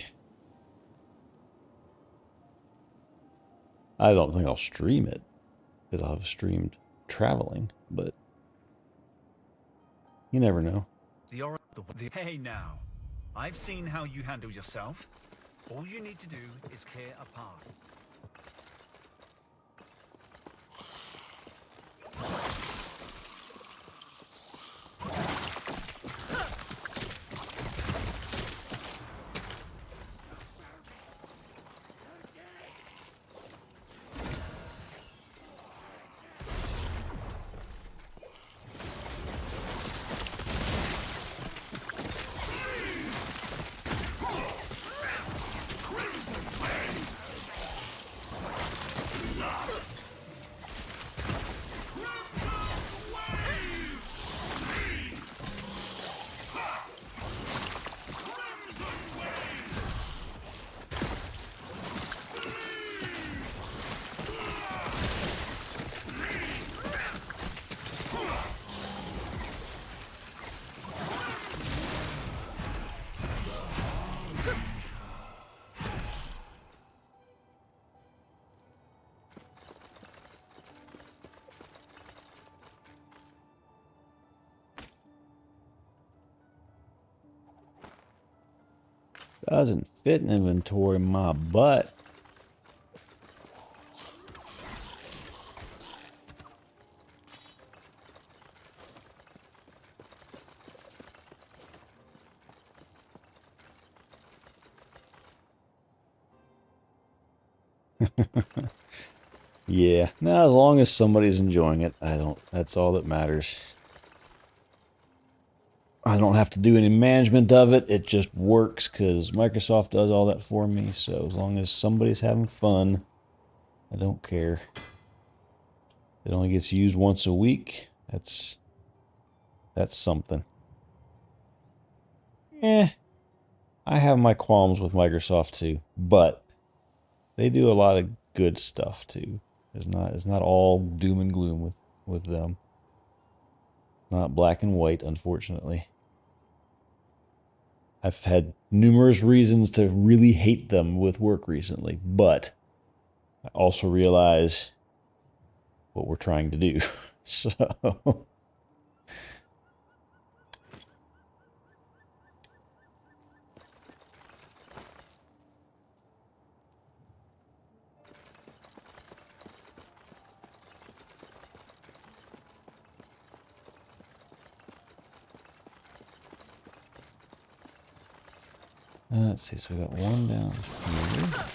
I don't think I'll stream it because I'll have streamed traveling, but you never know. Hey now, I've seen how you handle yourself. All you need to do is clear a path. Doesn't fit in inventory, my butt. Yeah, no, as long as somebody's enjoying it, that's all that matters. I don't have to do any management of it. It just works because Microsoft does all that for me. So as long as somebody's having fun, I don't care. It only gets used once a week. That's something. I have my qualms with Microsoft too, but they do a lot of good stuff too. It's not all doom and gloom with them. Not black and white, unfortunately. I've had numerous reasons to really hate them with work recently, but I also realize what we're trying to do. So let's see, so we got one down here.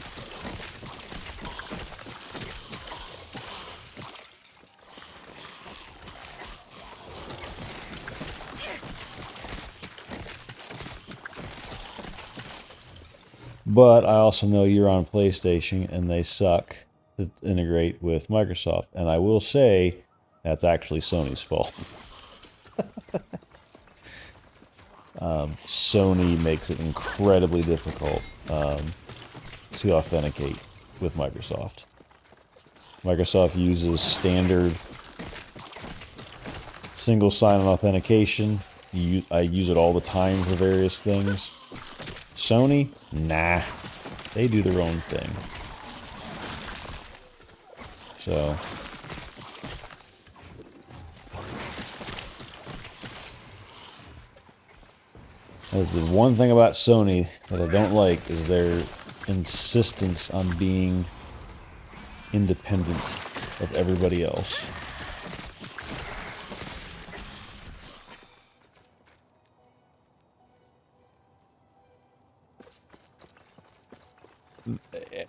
But I also know you're on PlayStation and they suck to integrate with Microsoft. And I will say that's actually Sony's fault. Sony makes it incredibly difficult to authenticate with Microsoft. Microsoft uses standard single sign-on authentication. I use it all the time for various things. Sony, nah, they do their own thing. So that's the one thing about Sony that I don't like is their insistence on being independent of everybody else.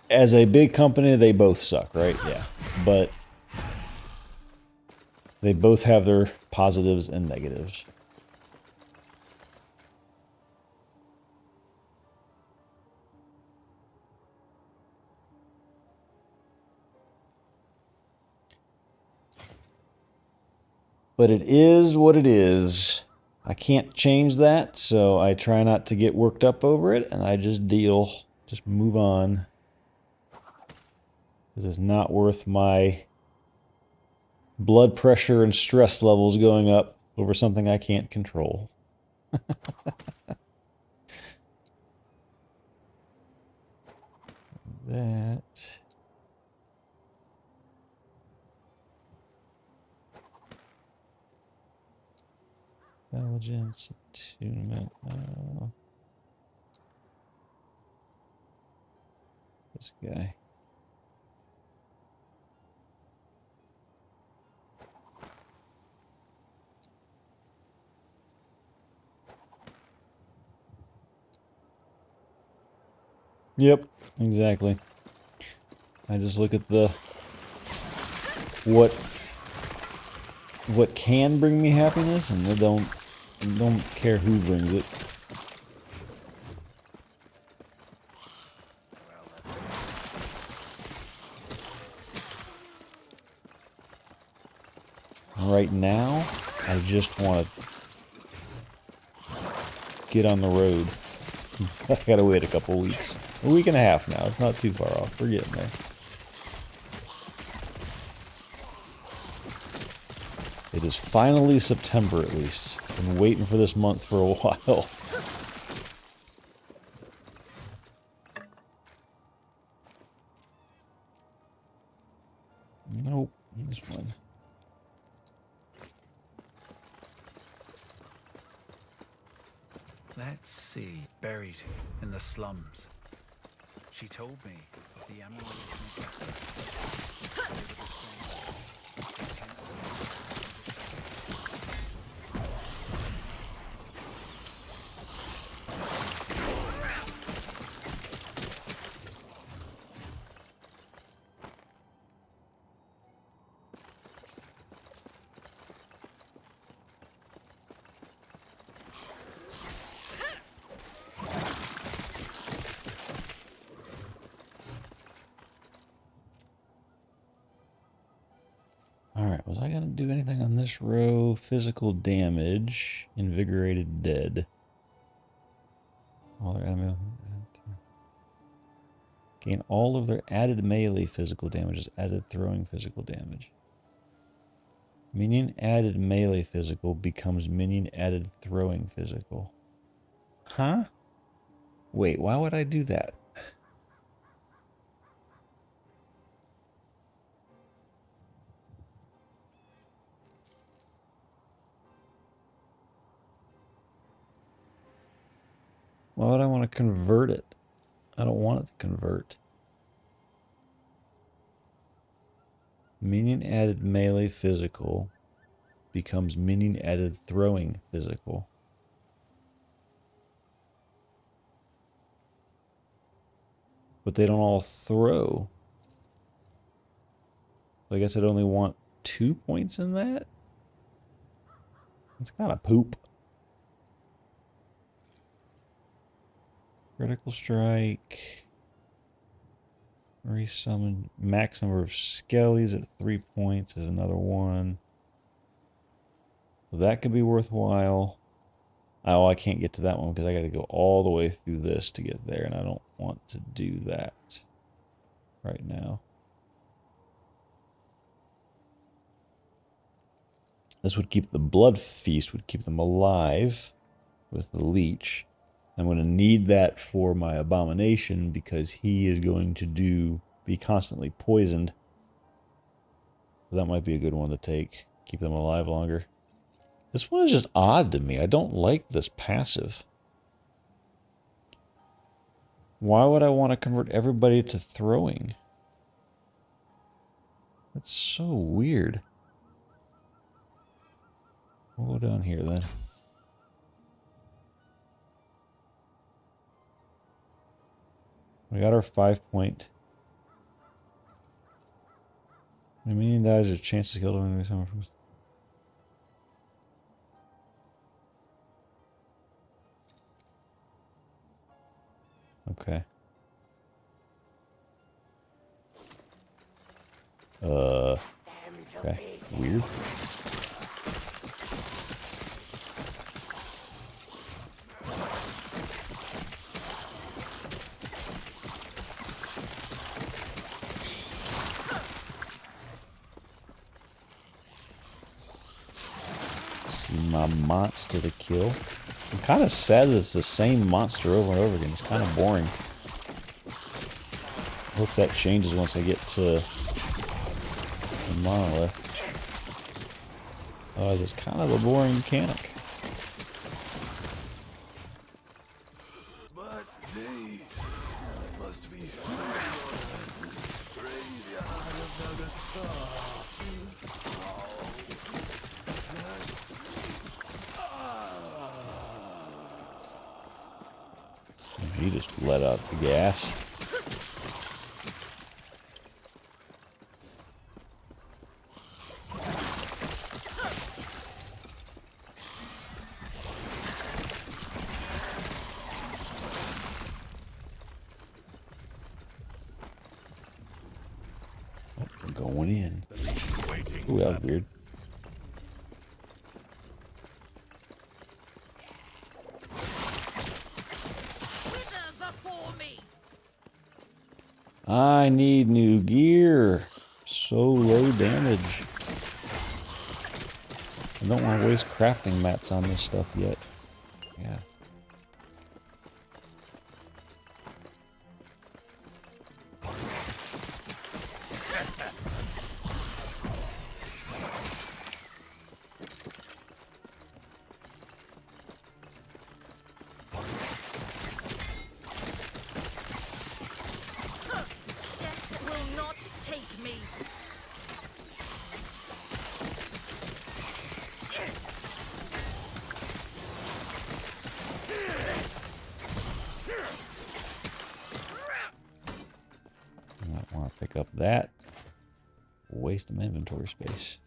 As a big company, they both suck, right? Yeah. But they both have their positives and negatives. But it is what it is. I can't change that, so I try not to get worked up over it, and I just deal. Just move on. This is not worth my blood pressure and stress levels going up over something I can't control. that. Intelligence, attunement. This guy. Yep, exactly. I just look at the what can bring me happiness, and I don't care who brings it. Right now, I just want to get on the road. I gotta wait a couple weeks. A week and a half now. It's not too far off. We're getting there. It is finally September, at least. Been waiting for this month for a while. Nope. This one. Let's see. Buried in the slums. She told me of the Emerald necklace. Alright, was I going to do anything on this row? Physical damage. Invigorated dead. Gain all of their added melee physical damage as added throwing physical damage. Minion added melee physical becomes minion added throwing physical. Huh? Wait, why would I do that? Why would I want to convert it? I don't want it to convert. Minion added melee physical becomes minion added throwing physical. But they don't all throw. So I guess I'd only want 2 points in that? That's kind of poop. Critical strike. Resummon. Max number of skellies at 3 points is another one. So that could be worthwhile. Oh, I can't get to that one because I got to go all the way through this to get there, and I don't want to do that right now. This would keep the blood feast, would keep them alive with the leech. I'm going to need that for my abomination because he is going to be constantly poisoned. So that might be a good one to take. Keep them alive longer. This one is just odd to me. I don't like this passive. Why would I want to convert everybody to throwing? That's so weird. We'll go down here then. We got our 5 point. When a minion dies, there's a chance to kill them. Okay. Okay. Weird. See my monster to kill. I'm kind of sad that it's the same monster over and over again. It's kind of boring. Hope that changes once I get to the monolith. Otherwise, it's kind of a boring mechanic. But they must be graveyard of the star. He just let out the gas. Oh, we're going in. Ooh, that was weird. I need new gear. So low damage. I don't want to waste crafting mats on this stuff yet. Yeah. Might want to pick up that. Waste of inventory space.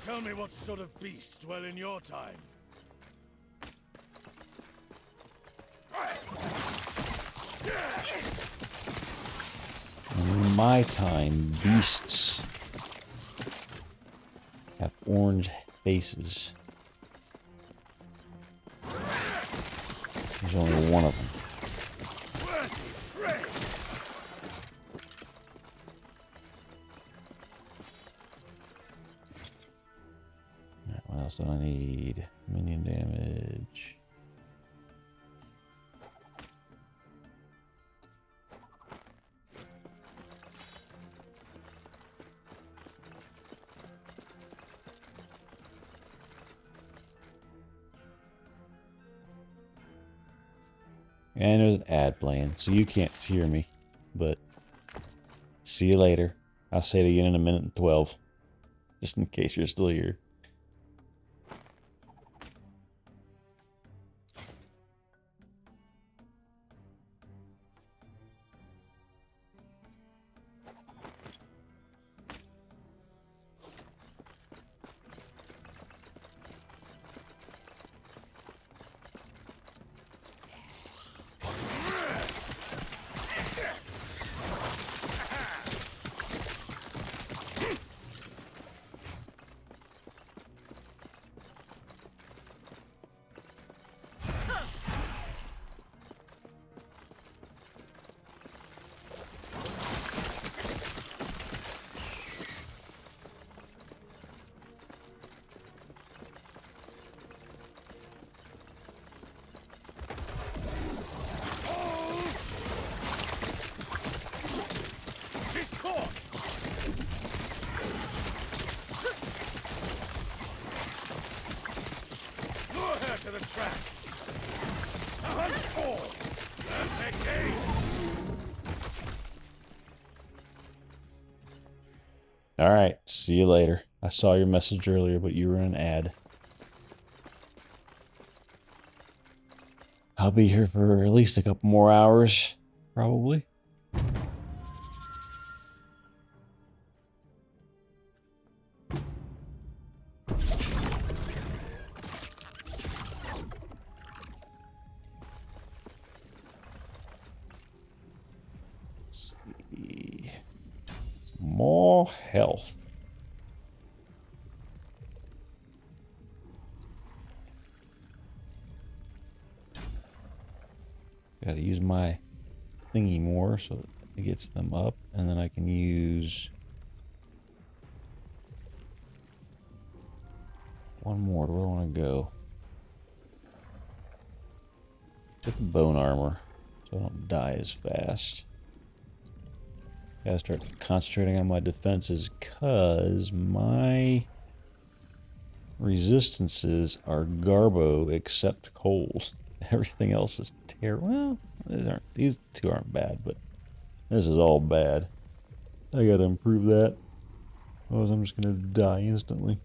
Tell me what sort of beasts dwell in your time. In my time, beasts have orange faces. There's only one of them. What else do I need? Minion damage. And there's an ad playing, so you can't hear me. But see you later. I'll say it again in a minute and 12. Just in case you're still here. To the track. All right, see you later. I saw your message earlier, but you were in an ad. I'll be here for at least a couple more hours, probably. raw health. Gotta use my thingy more so that it gets them up, and then I can use one more. Where do I want to go? Get the bone armor so I don't die as fast. Gotta start concentrating on my defenses because my resistances are garbo except cold. Everything else is terrible. Well, these two aren't bad, but this is all bad. I gotta improve that. Otherwise I'm just gonna die instantly.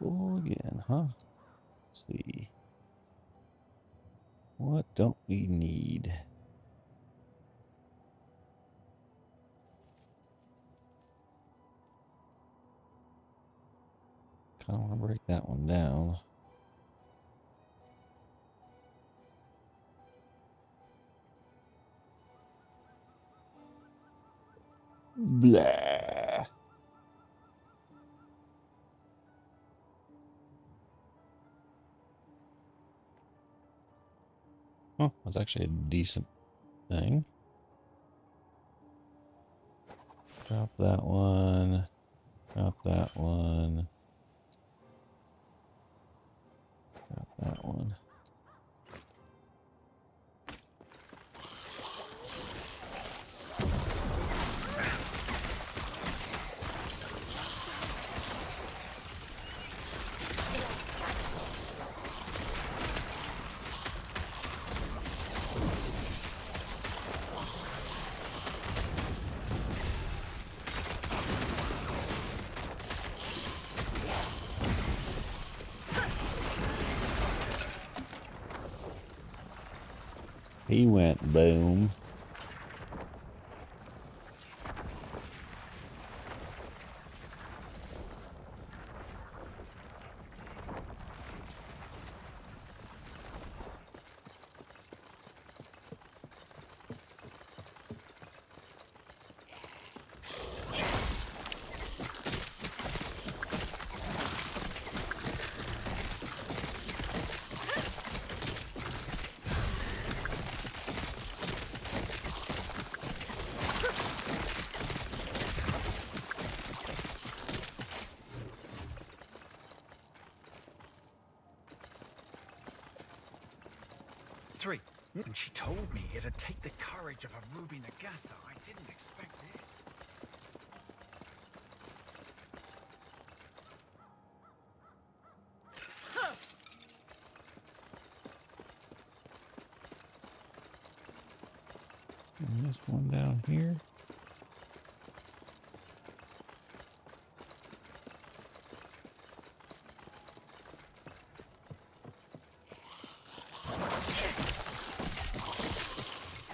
Oh, again, huh? Let's see. What don't we need? Kind of want to break that one down. Blah. Oh, that's actually a decent thing. Drop that one. Drop that one. Drop that one. He went boom. Three. And she told me it'd take the courage of a Ruby Nagasa. I didn't expect this. And this one down here.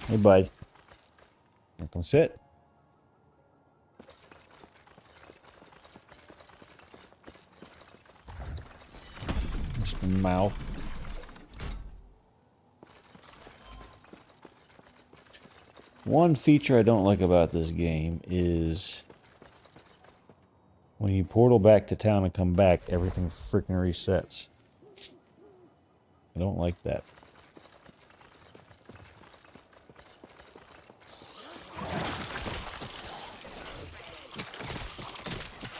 Hey, bud. Come sit. mouth. One feature I don't like about this game is when you portal back to town and come back, everything freaking resets. I don't like that.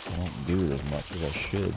I don't do it as much as I should.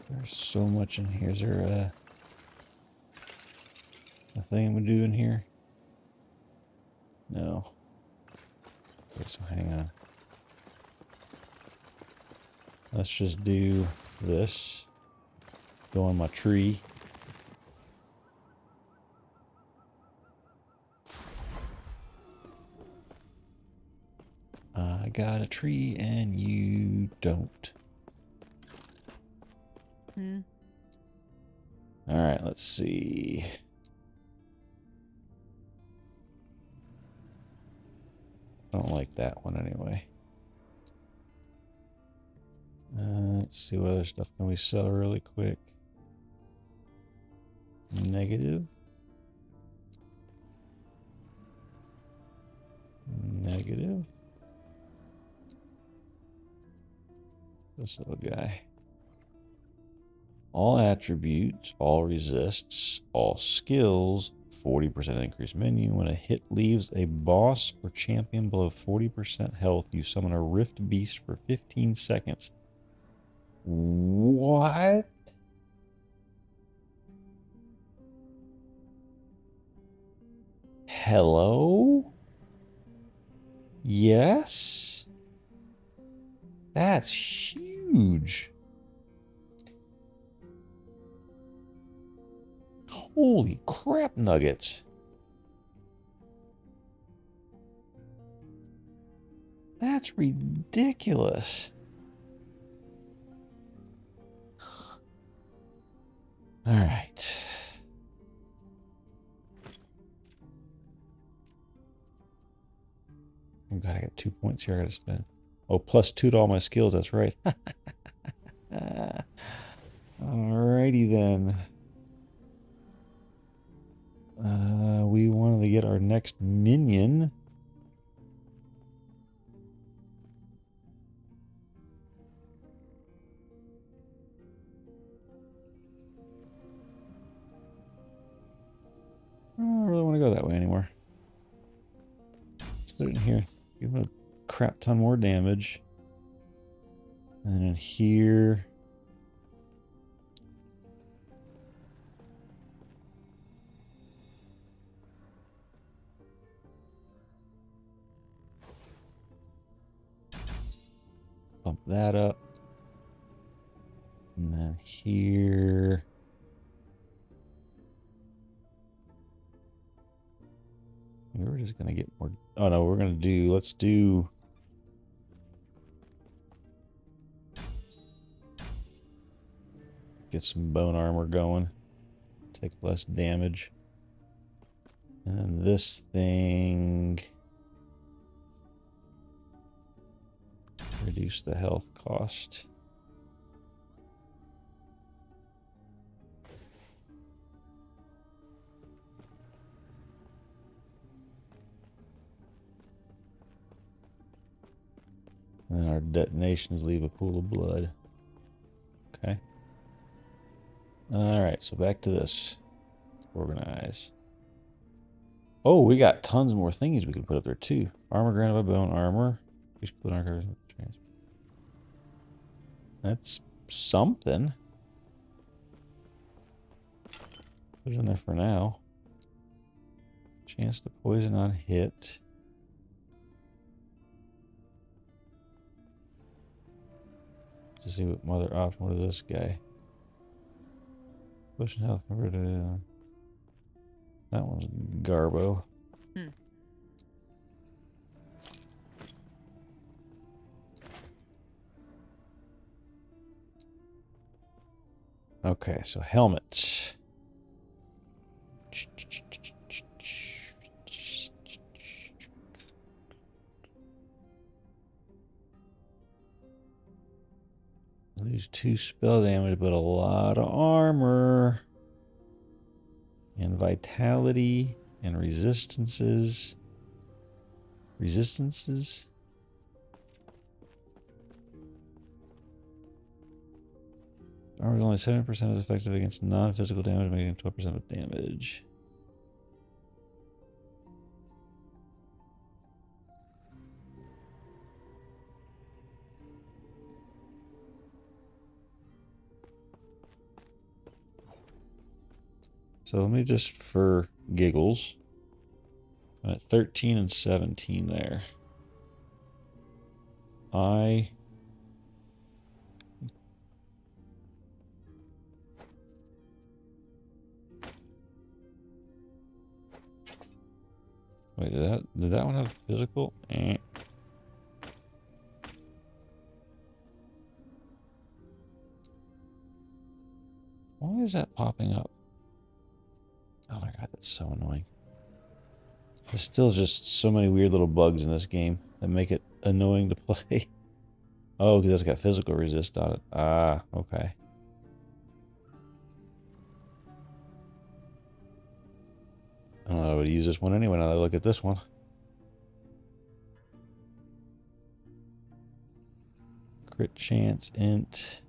There's so much in here. Is there a thing we do in here? No. Okay, so hang on. Let's just do this. Go on my tree. I got a tree and you don't. All right, let's see. I don't like that one anyway. Let's see what other stuff can we sell really quick. Negative. Negative. This little guy. All attributes, all resists, all skills, 40% increased menu. When a hit leaves a boss or champion below 40% health, you summon a Rift Beast for 15 seconds. What? Hello? Yes? That's huge. Holy crap nuggets. That's ridiculous. All right. Oh God, I got 2 points here I gotta spend. Oh, +2 to all my skills, that's right. Alrighty then. We wanted to get our next minion. I don't really want to go that way anymore. Let's put it in here. Give it a crap ton more damage. And in here. Bump that up. And then here. We're just going to get more. Oh no, we're going to do. Let's do. Get some bone armor going. Take less damage. And this thing. Reduce the health cost. And then our detonations leave a pool of blood. Okay. Alright, so back to this. Organize. Oh, we got tons more thingies we can put up there too. Armor granted by bone armor. We should put our cars. That's something. Put it in there for now. Chance to poison on hit. To see what mother option. What is this guy? Potion health converted. That one's Garbo. Okay, so helmet. Lose 2 spell damage, but a lot of armor. And vitality and resistances. Resistances? Armor is only 7% is effective against non-physical damage, making 12% of damage. So let me just, for giggles, I'm at 13 and 17 there. Wait, did that one have physical? Why is that popping up? Oh my god, that's so annoying. There's still just so many weird little bugs in this game that make it annoying to play. Oh, because that's got physical resist on it. Ah, okay. I don't know how I would use this one anyway now that I look at this one. Crit chance, int.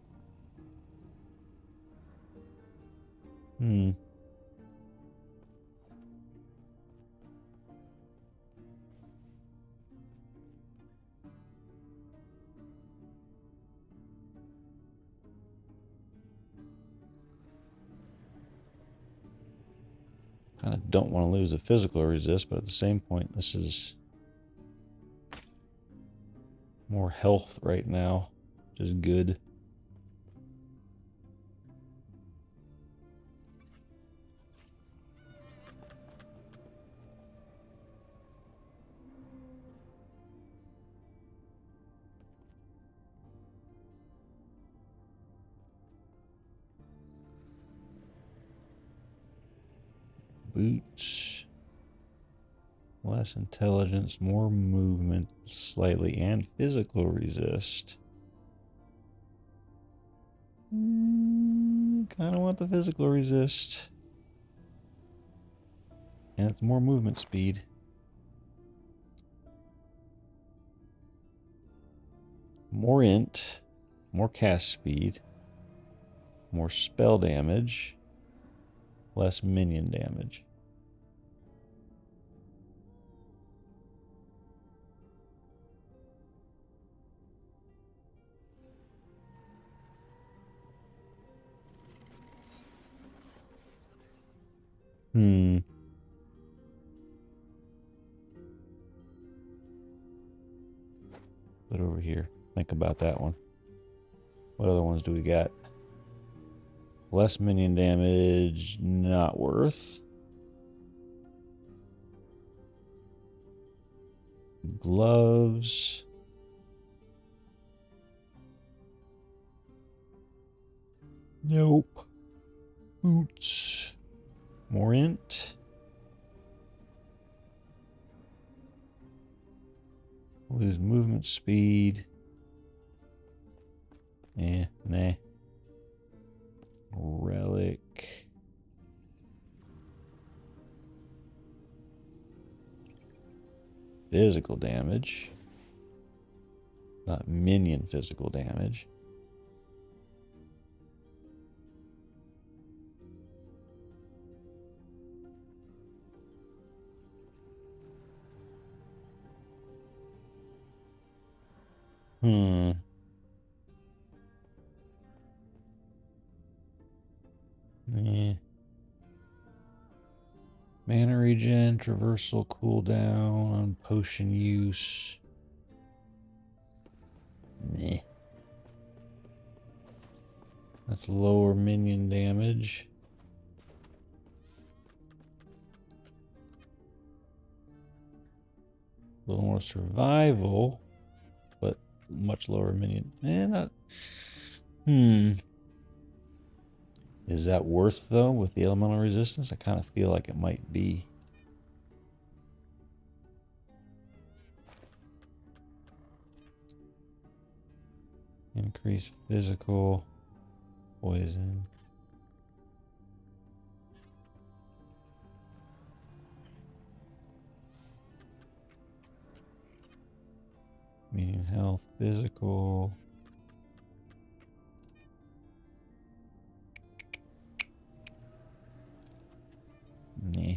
Kind of don't want to lose the physical resist, but at the same point, this is more health right now, which is good. Boots. Less intelligence, more movement slightly, and physical resist. Kind of want the physical resist. And it's more movement speed. More int. More cast speed. More spell damage. Less minion damage. Put it over here. Think about that one. What other ones do we got? Less minion damage, not worth. Gloves. Nope. Boots. More int. Lose movement speed. Nah. Relic. Physical damage. Not minion physical damage. Hmm. Eh. Mana regen, traversal cooldown on potion use. Meh. That's lower minion damage. A little more survival, but much lower minion. Not. Is that worth, though, with the elemental resistance? I kind of feel like it might be. Increase physical poison. Medium health, physical. Nah.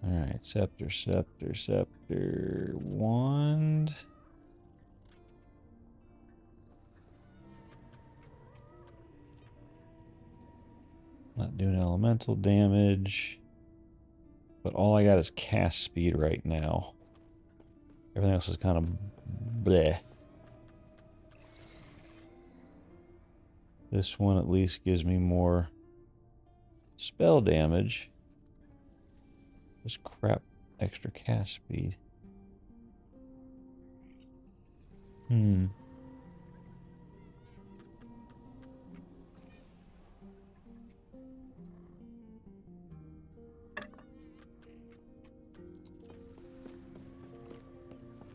Alright, scepter, scepter, scepter, wand. Not doing elemental damage. But all I got is cast speed right now. Everything else is kind of bleh. This one at least gives me more spell damage. Just crap extra cast speed.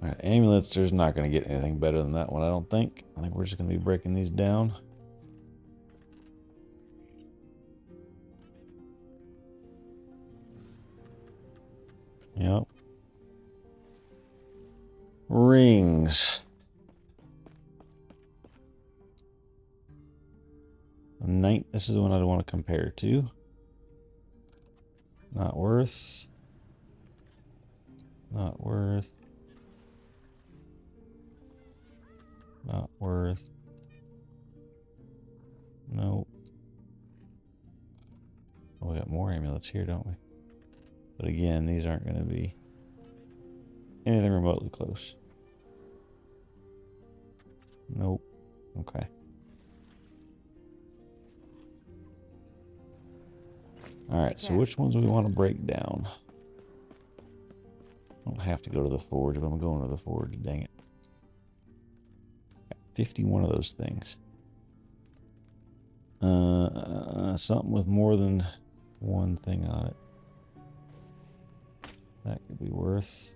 Alright, amulets, there's not going to get anything better than that one, I don't think. I think we're just going to be breaking these down. Yep. Rings. This is the one I want to compare to. Not worth. Not worth. Not worth. Nope. Oh, we got more amulets here, don't we? But again, these aren't going to be anything remotely close. Nope. Okay. Alright, so which ones do we want to break down? I don't have to go to the forge, but I'm going to the forge, dang it. 51 of those things. Something with more than one thing on it. That could be worth.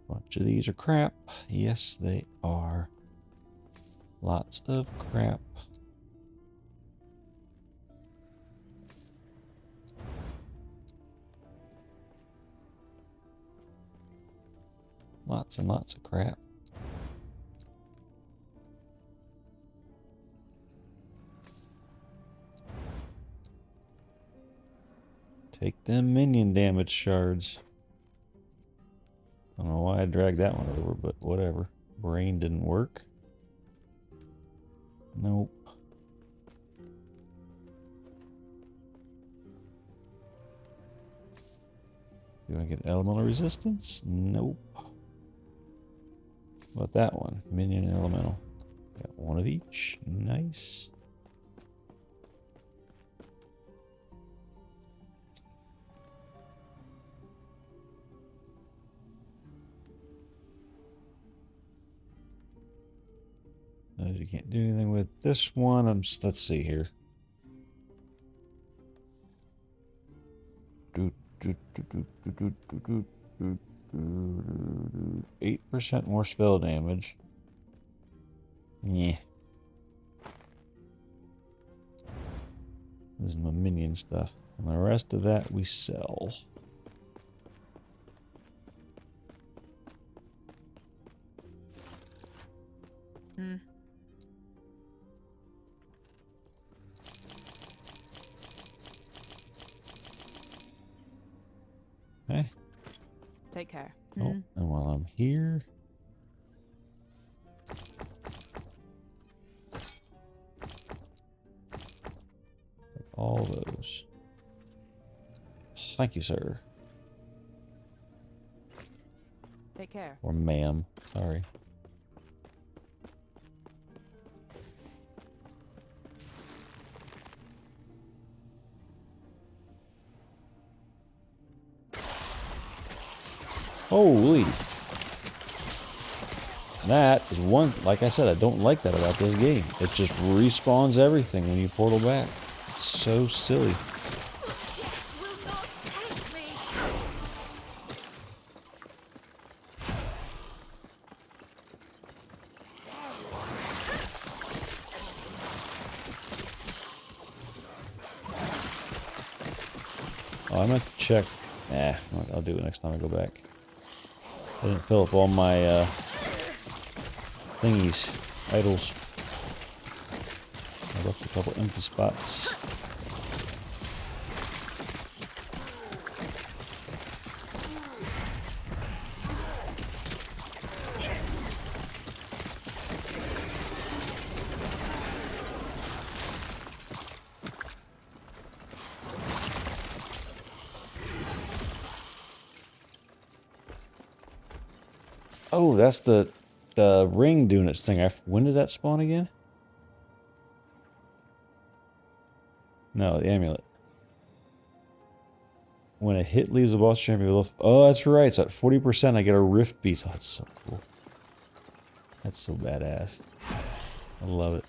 Bunch of these are crap. Yes, they are. Lots of crap. Lots and lots of crap. Take them minion damage shards. I don't know why I dragged that one over, but whatever. Brain didn't work. Nope. Do I get elemental resistance? Nope. What about that one? Minion and elemental. Got one of each. Nice. You can't do anything with this one. Let's see here. 8% more spell damage. Yeah. This is my minion stuff. And the rest of that we sell. Okay. Take care. Oh, and while I'm here, take all those. Thank you, sir. Take care. Or ma'am. Sorry. Holy. That is one, like I said, I don't like that about this game. It just respawns everything when you portal back. It's so silly. Will not take me. Oh, I meant to check. Nah, I'll do it next time I go back. I didn't fill up all my thingies, idols. I left a couple empty spots. Oh, that's the ring doing its thing. When does that spawn again? No, the amulet. When a hit leaves the boss champion, oh, that's right. So at 40%, I get a rift beast. Oh, that's so cool. That's so badass. I love it.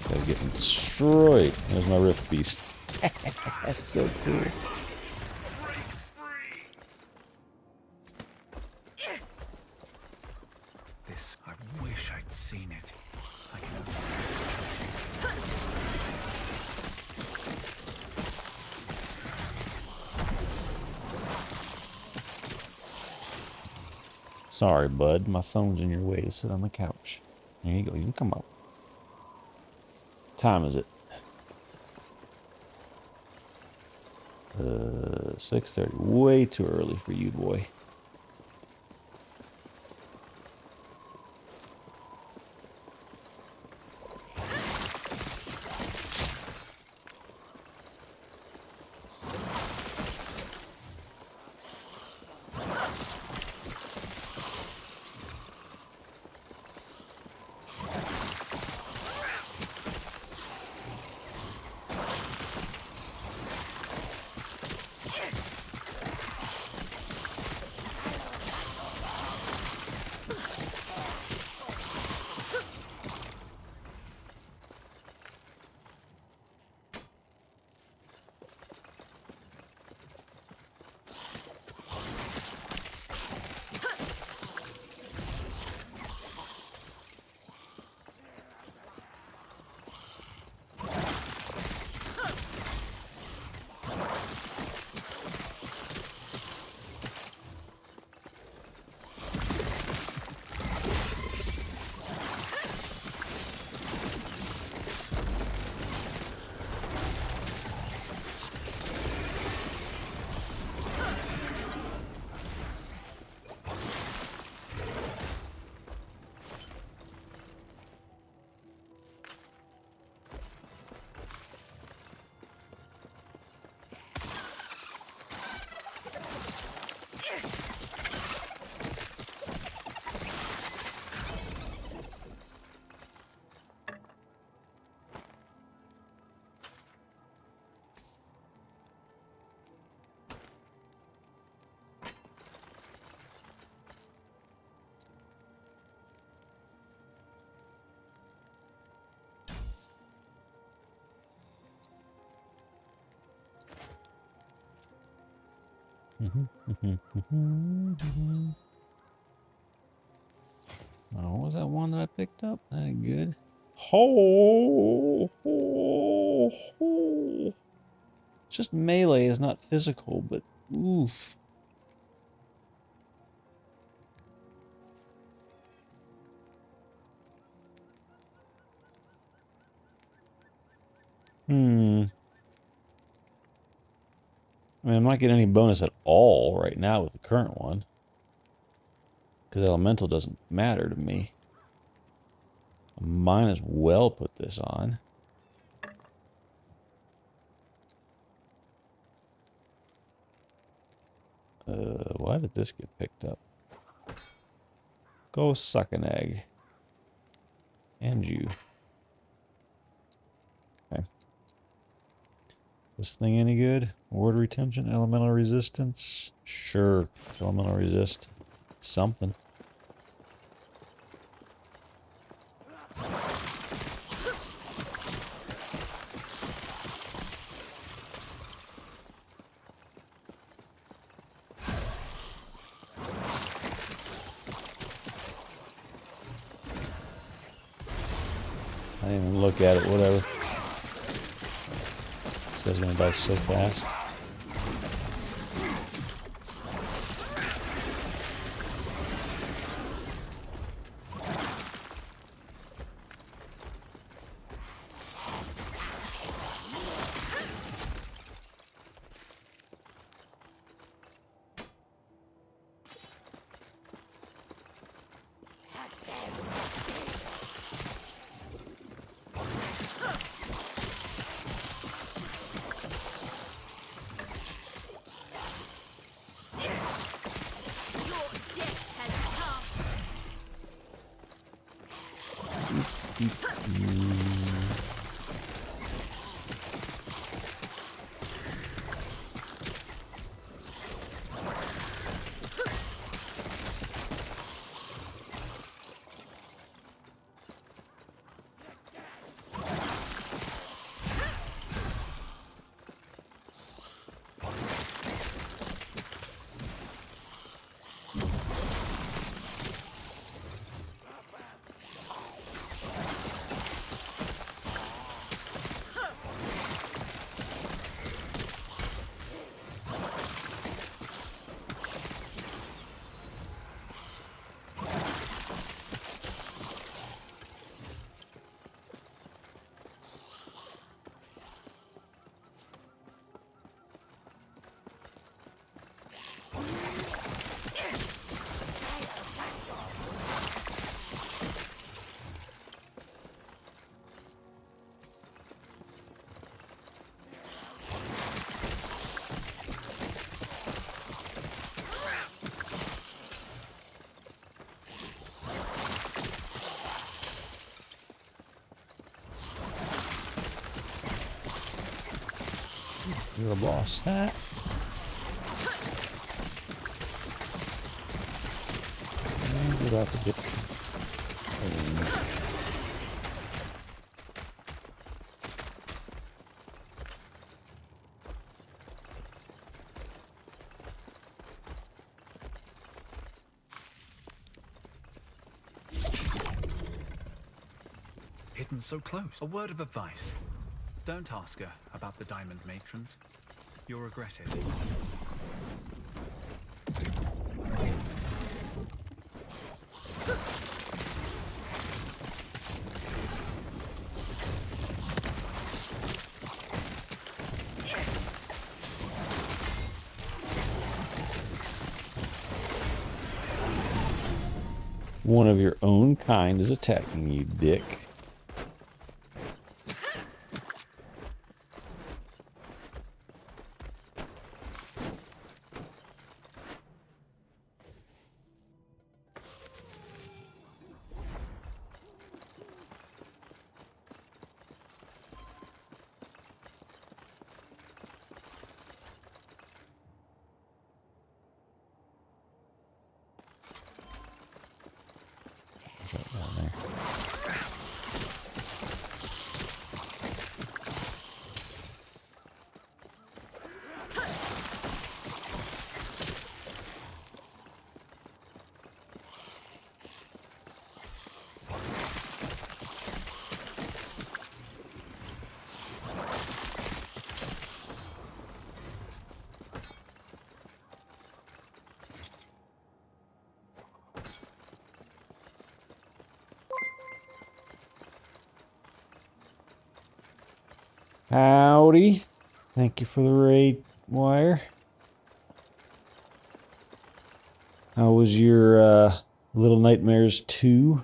They're getting destroyed. There's my rift beast. That's so cool. This, I wish I'd seen it. I can Sorry, bud. My phone's in your way to sit on the couch. There you go. You can come up. What time is it? 6:30. Way too early for you, boy. Oh, what was that one that I picked up? That ain't good. Ho, ho, ho. Just melee is not physical, but oof. Hmm. I mean, I'm not getting any bonus at all right now with the current one. Because elemental doesn't matter to me. I might as well put this on. Why did this get picked up? Go suck an egg. And you. Okay. This thing any good? Ward retention, elemental resistance? Sure. Elemental resist. Something. I didn't even look at it, whatever. This guy's gonna die so fast. You're a boss. That. And we're about to get. Hidden so close. A word of advice. Don't ask her about the diamond matrons. You'll regret it. One of your own kind is attacking you, dick. Down there. Howdy. Thank you for the raid, Wire. How was your Little Nightmares 2?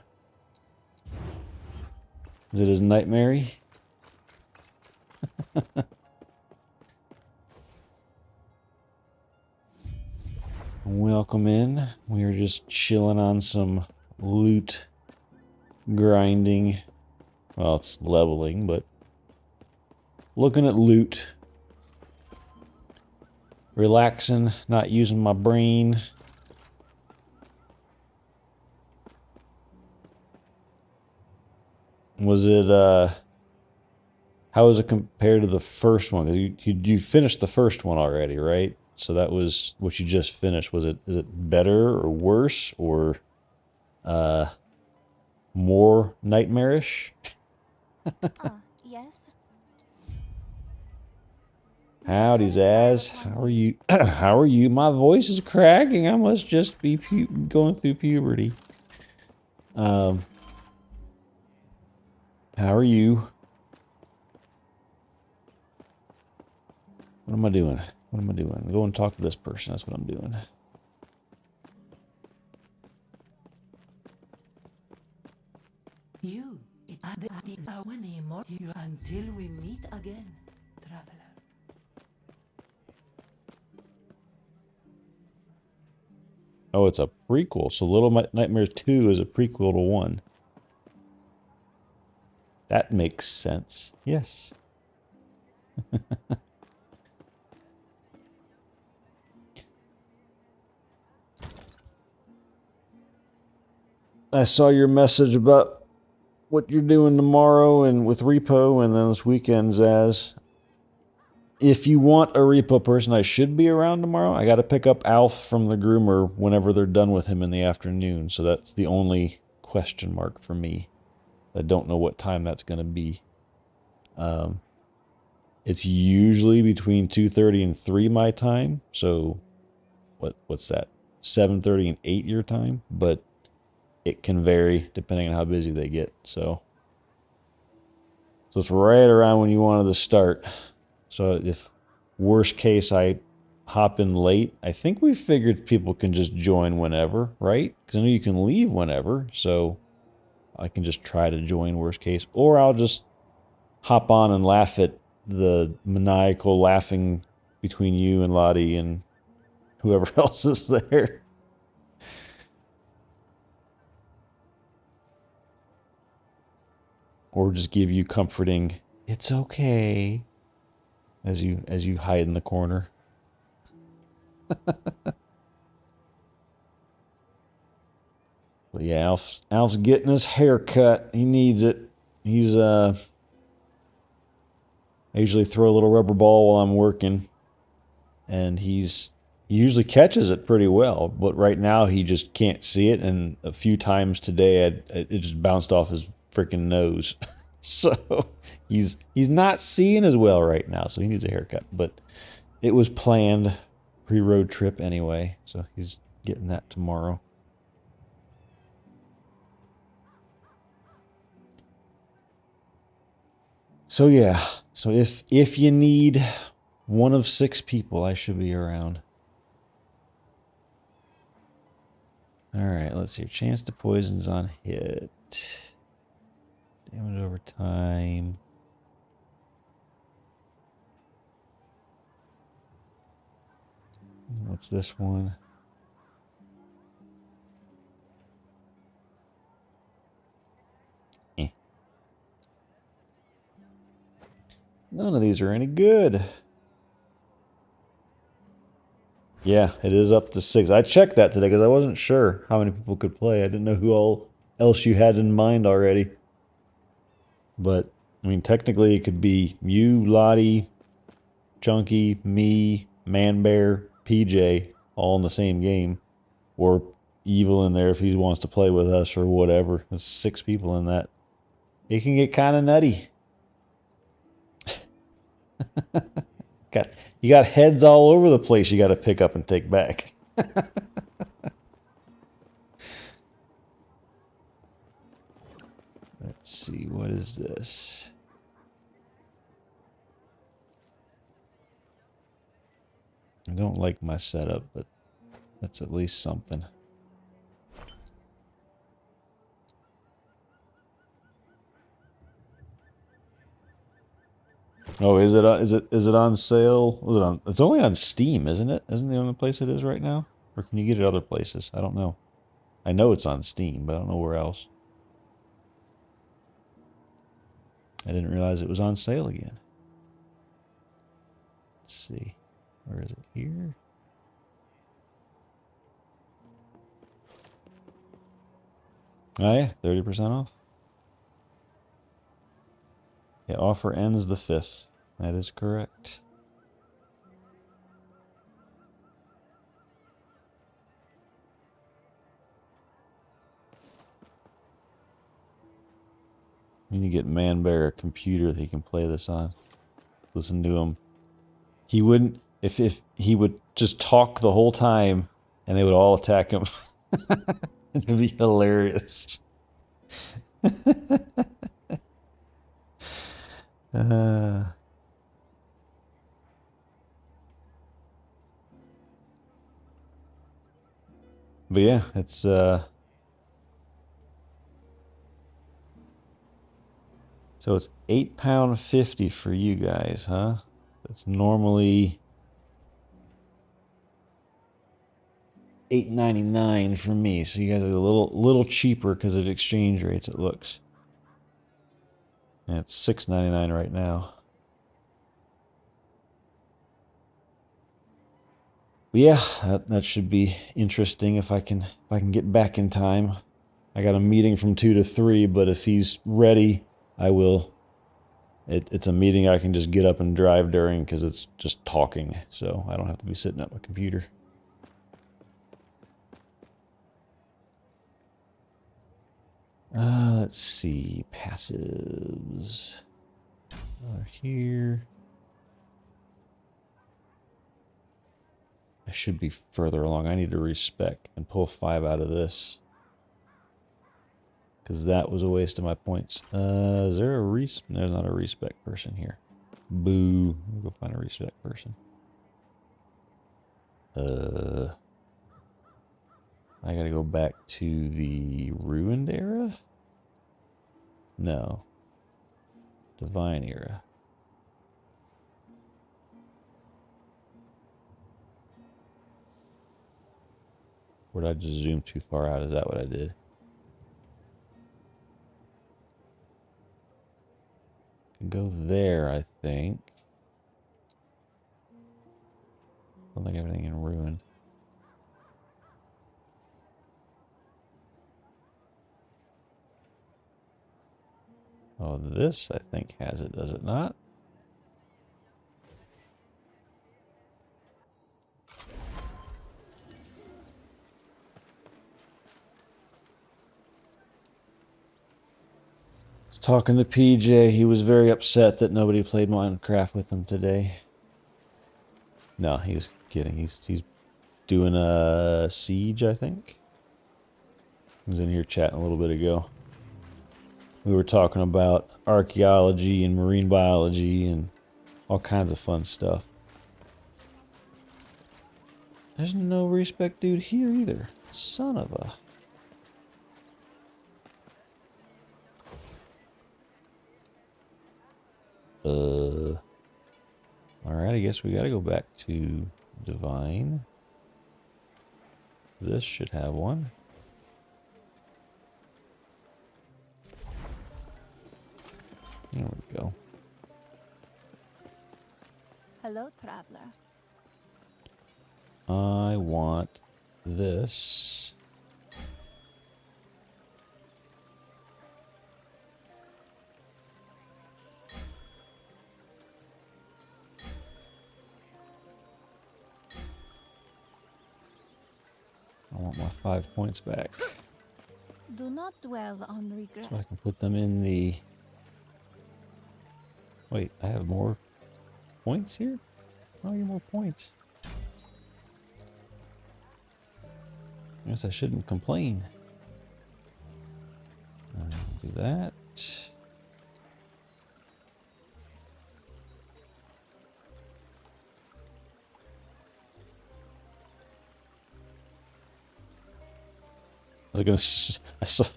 Is it as nightmare-y? Welcome in. We are just chilling on some loot grinding. Well, it's leveling, but looking at loot. Relaxing, not using my brain. Was it, how was it compared to the first one? 'Cause you finished the first one already, right? So that was what you just finished. Is it better or worse or, more nightmarish? Yes. Howdy, Zaz. How are you? How are you? My voice is cracking. I must just be going through puberty. How are you? What am I doing? What am I doing? Go and talk to this person. That's what I'm doing. You, more you until we meet again, traveler. Oh, it's a prequel. So Little Nightmares 2 is a prequel to 1. That makes sense. Yes. I saw your message about what you're doing tomorrow and with repo and then this weekend, Zaz. If you want a repo person, I should be around tomorrow. I got to pick up Alf from the groomer whenever they're done with him in the afternoon. So that's the only question mark for me. I don't know what time that's going to be. It's usually between 2:30 and 3 my time. So what's that? 7:30 and 8 your time, but it can vary depending on how busy they get. So it's right around when you wanted to start. So if worst case I hop in late, I think we figured people can just join whenever, right? Because I know you can leave whenever, so I can just try to join worst case. Or I'll just hop on and laugh at the maniacal laughing between you and Lottie and whoever else is there. Or just give you comforting, it's okay, as you hide in the corner. But yeah, Alf's getting his hair cut. He needs it. He's I usually throw a little rubber ball while I'm working, and he usually catches it pretty well. But right now he just can't see it, and a few times today it just bounced off his freaking nose. So he's not seeing as well right now. So he needs a haircut. But it was planned pre-road trip anyway, so he's getting that tomorrow. So yeah, so if you need one of 6 people, I should be around. All right, let's see. Chance to poison's on hit. Damage over time. What's this one? None of these are any good. Yeah, it is up to 6. I checked that today because I wasn't sure how many people could play. I didn't know who else you had in mind already. But, I mean, technically it could be you, Lottie, Chunky, me, Man Bear, PJ, all in the same game. Or Evil in there if he wants to play with us or whatever. There's 6 people in that. It can get kind of nutty. You got heads all over the place you got to pick up and take back. Let's see, what is this? I don't like my setup, but that's at least something. Oh, is it on sale? Was it on? It's only on Steam, isn't it? Isn't the only place it is right now? Or can you get it other places? I don't know. I know it's on Steam, but I don't know where else. I didn't realize it was on sale again. Let's see. Where is it? Here? Oh yeah, 30% off. Yeah, offer ends the 5th. That is correct. We need to get Man Bear a computer that he can play this on. Listen to him. He wouldn't, if he would just talk the whole time and they would all attack him. It'd be hilarious. uh, but yeah, it's so it's £8.50 for you guys, huh? It's normally $8.99 for me. So you guys are a little cheaper because of exchange rates, it looks. And it's $6.99 right now. But yeah, that should be interesting if I can get back in time. I got a meeting from 2 to 3, but if he's ready, I will. It's a meeting I can just get up and drive during because it's just talking, so I don't have to be sitting at my computer. Let's see. Passives are here. I should be further along. I need to respec and pull 5 out of this. Because that was a waste of my points. Is there a res... There's not a respec person here. Boo. I'll go find a respec person. I gotta go back to the Ruined era? No. Divine era. Or did I just zoom too far out? Is that what I did? Can go there, I think. Don't think everything in ruin. Oh, this, I think, has it, does it not? Talking to PJ, he was very upset that nobody played Minecraft with him today. No, he was kidding. He's doing a siege, I think. He was in here chatting a little bit ago. We were talking about archaeology and marine biology and all kinds of fun stuff. There's no respect dude here either. Son of a... Alright, I guess we gotta go back to Divine. This should have one. There we go. Hello, traveler. I want this. I want my 5 points back. Do not dwell on regret. So I can put them in the... Wait, I have more points here? Oh, you more points. I guess I shouldn't complain. Do that. was gonna.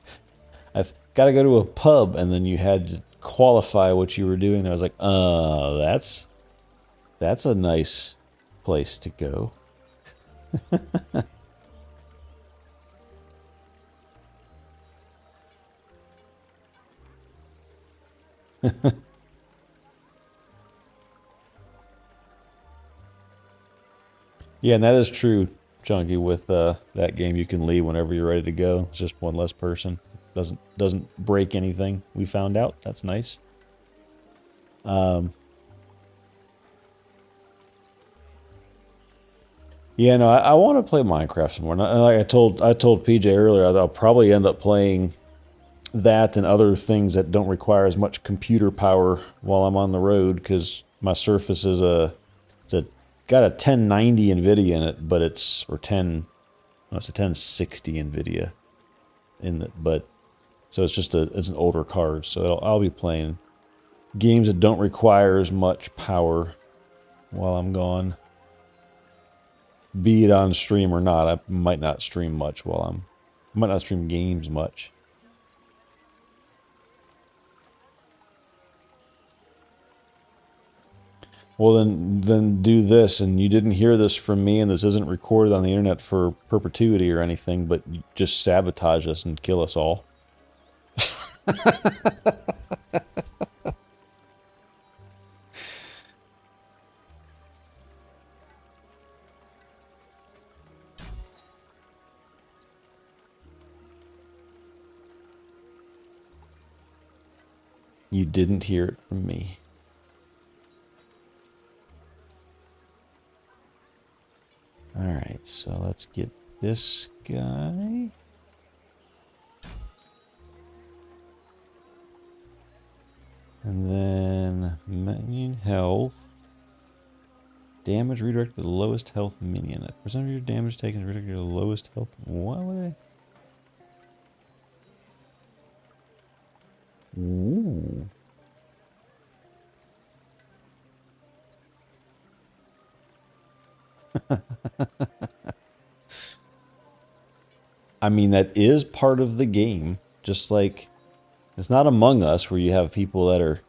I've got to go to a pub, and then you had to qualify what you were doing. I was like, that's a nice place to go. Yeah, and that is true, Chunky. With that game, you can leave whenever you're ready to go. It's just one less person. Doesn't break anything. We found out. That's nice. Yeah, no, I want to play Minecraft some more. And like I told PJ earlier, I'll probably end up playing that and other things that don't require as much computer power while I'm on the road, because my Surface is got a 1090 NVIDIA in it, but it's a 1060 NVIDIA in it, but so it's an older card. So I'll be playing games that don't require as much power while I'm gone, be it on stream or not. I might not stream much might not stream games much. Well, then do this, and you didn't hear this from me, and this isn't recorded on the internet for perpetuity or anything, but you just sabotage us and kill us all. You didn't hear it from me. Alright, so let's get this guy. And then minion health. Damage redirect to the lowest health minion. A percentage of your damage taken is redirected to the lowest health. What would I? Ooh. I mean, that is part of the game. Just like, it's not Among Us where you have people that are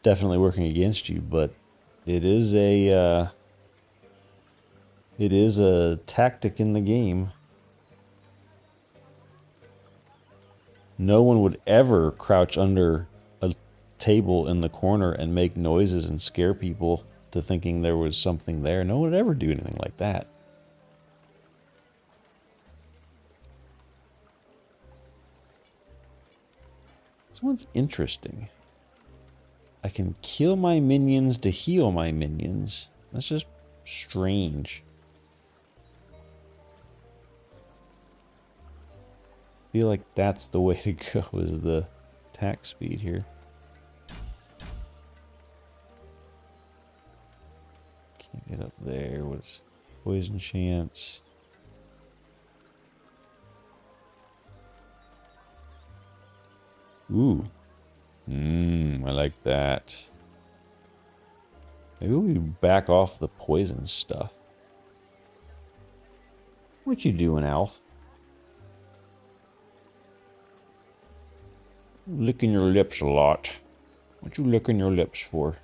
definitely working against you, but it is a tactic in the game. No one would ever crouch under a table in the corner and make noises and scare people to thinking there was something there. No one would ever do anything like that. This one's interesting. I can kill my minions to heal my minions. That's just strange. I feel like that's the way to go, is the attack speed here. Can't get up there. What's poison chance? Ooh. I like that. Maybe we back off the poison stuff. What you doing, Alf? Licking your lips a lot. What you licking your lips for?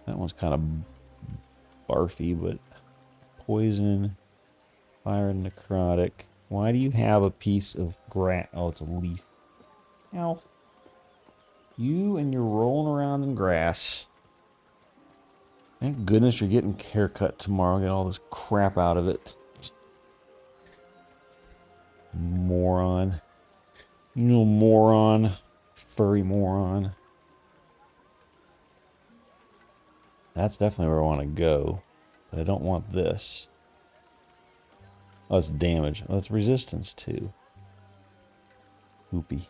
That one's kind of barfy, but poison, fire, and necrotic. Why do you have a piece of grass? Oh, it's a leaf. Ow. You and you're rolling around in grass. Thank goodness you're getting a haircut tomorrow. Get all this crap out of it. Moron. You know, moron. Furry moron. That's definitely where I want to go. But I don't want this. Oh, it's damage. Oh, it's resistance too. Hoopy.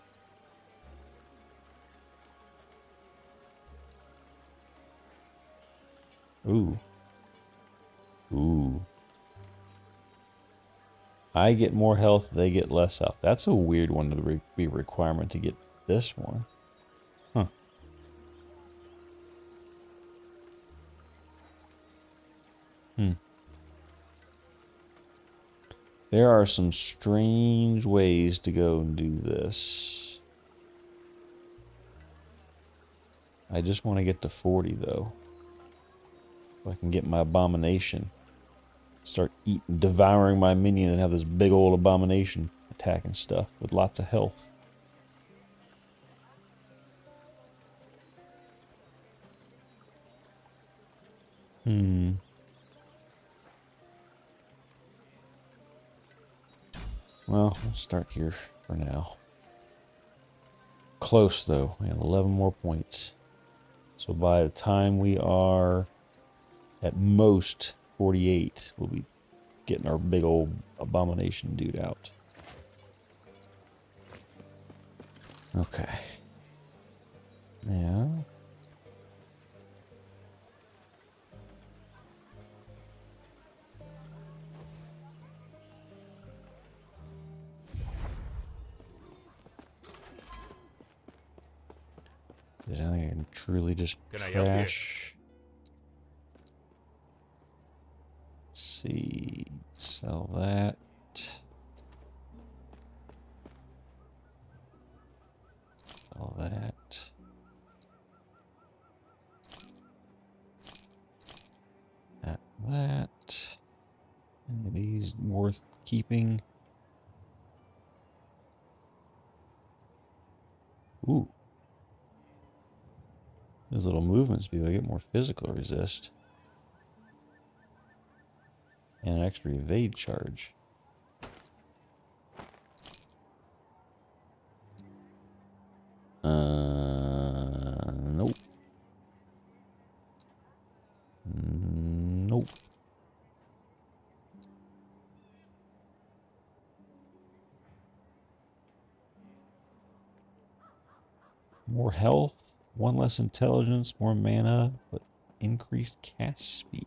Ooh. Ooh. I get more health, they get less health. That's a weird one to be a requirement to get this one. Huh. There are some strange ways to go and do this. I just want to get to 40 though. So I can get my abomination. Start eating, devouring my minion and have this big old abomination attacking stuff with lots of health. Well, we'll start here for now. Close though. We have 11 more points. So by the time we are at most 48, we'll be getting our big old abomination dude out. Okay. Yeah. There's anything I can truly just trash. Let's see. Sell that. Sell that. That. Any of these worth keeping? Ooh. Those little movements be able to get more physical resist. And an extra evade charge. Nope. Nope. More health, one less intelligence, more mana, but increased cast speed.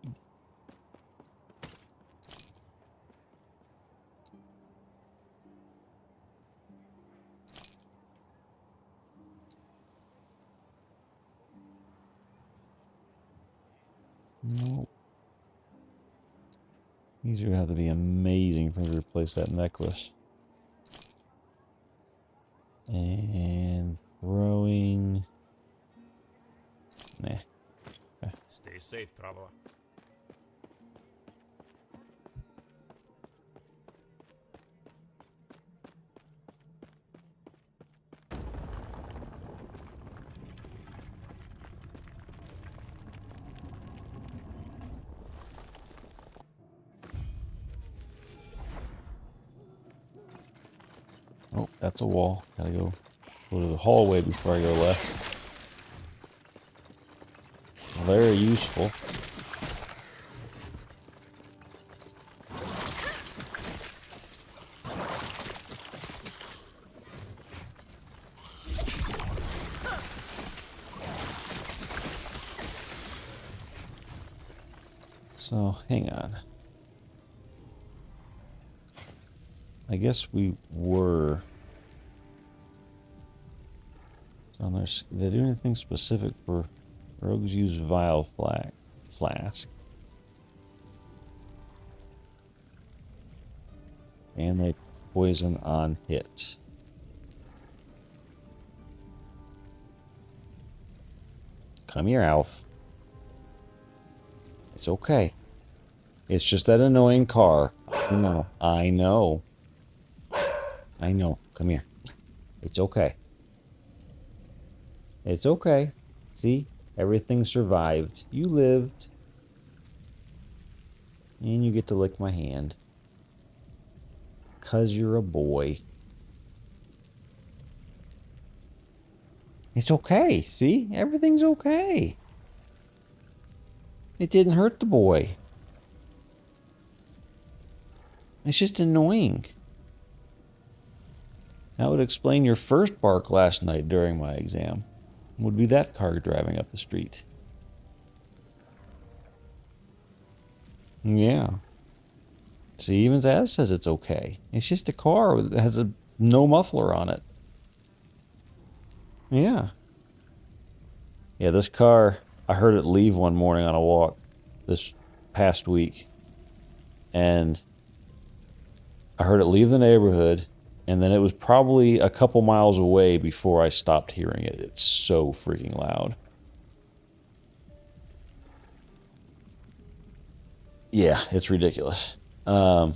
Nope. These are going to have to be amazing for me to replace that necklace. And throwing... Nah. Stay safe, traveler. Oh, that's a wall. Gotta go to the hallway before I go left. Very useful. So, hang on. I guess we were... So there's, did they do anything specific for rogues use vial flask? And they poison on hit. Come here, Alf. It's okay. It's just that annoying car. No, I know. I know. Come here. It's okay. It's okay. See? Everything survived. You lived. And you get to lick my hand. 'Cause you're a boy. It's okay. See? Everything's okay. It didn't hurt the boy. It's just annoying. That would explain your first bark last night during my exam. Would be that car driving up the street. Yeah. See, even Zaz says it's okay. It's just a car that has no muffler on it. Yeah. Yeah, this car, I heard it leave one morning on a walk this past week. And I heard it leave the neighborhood, and then it was probably a couple miles away before I stopped hearing it. It's so freaking loud. Yeah, it's ridiculous. I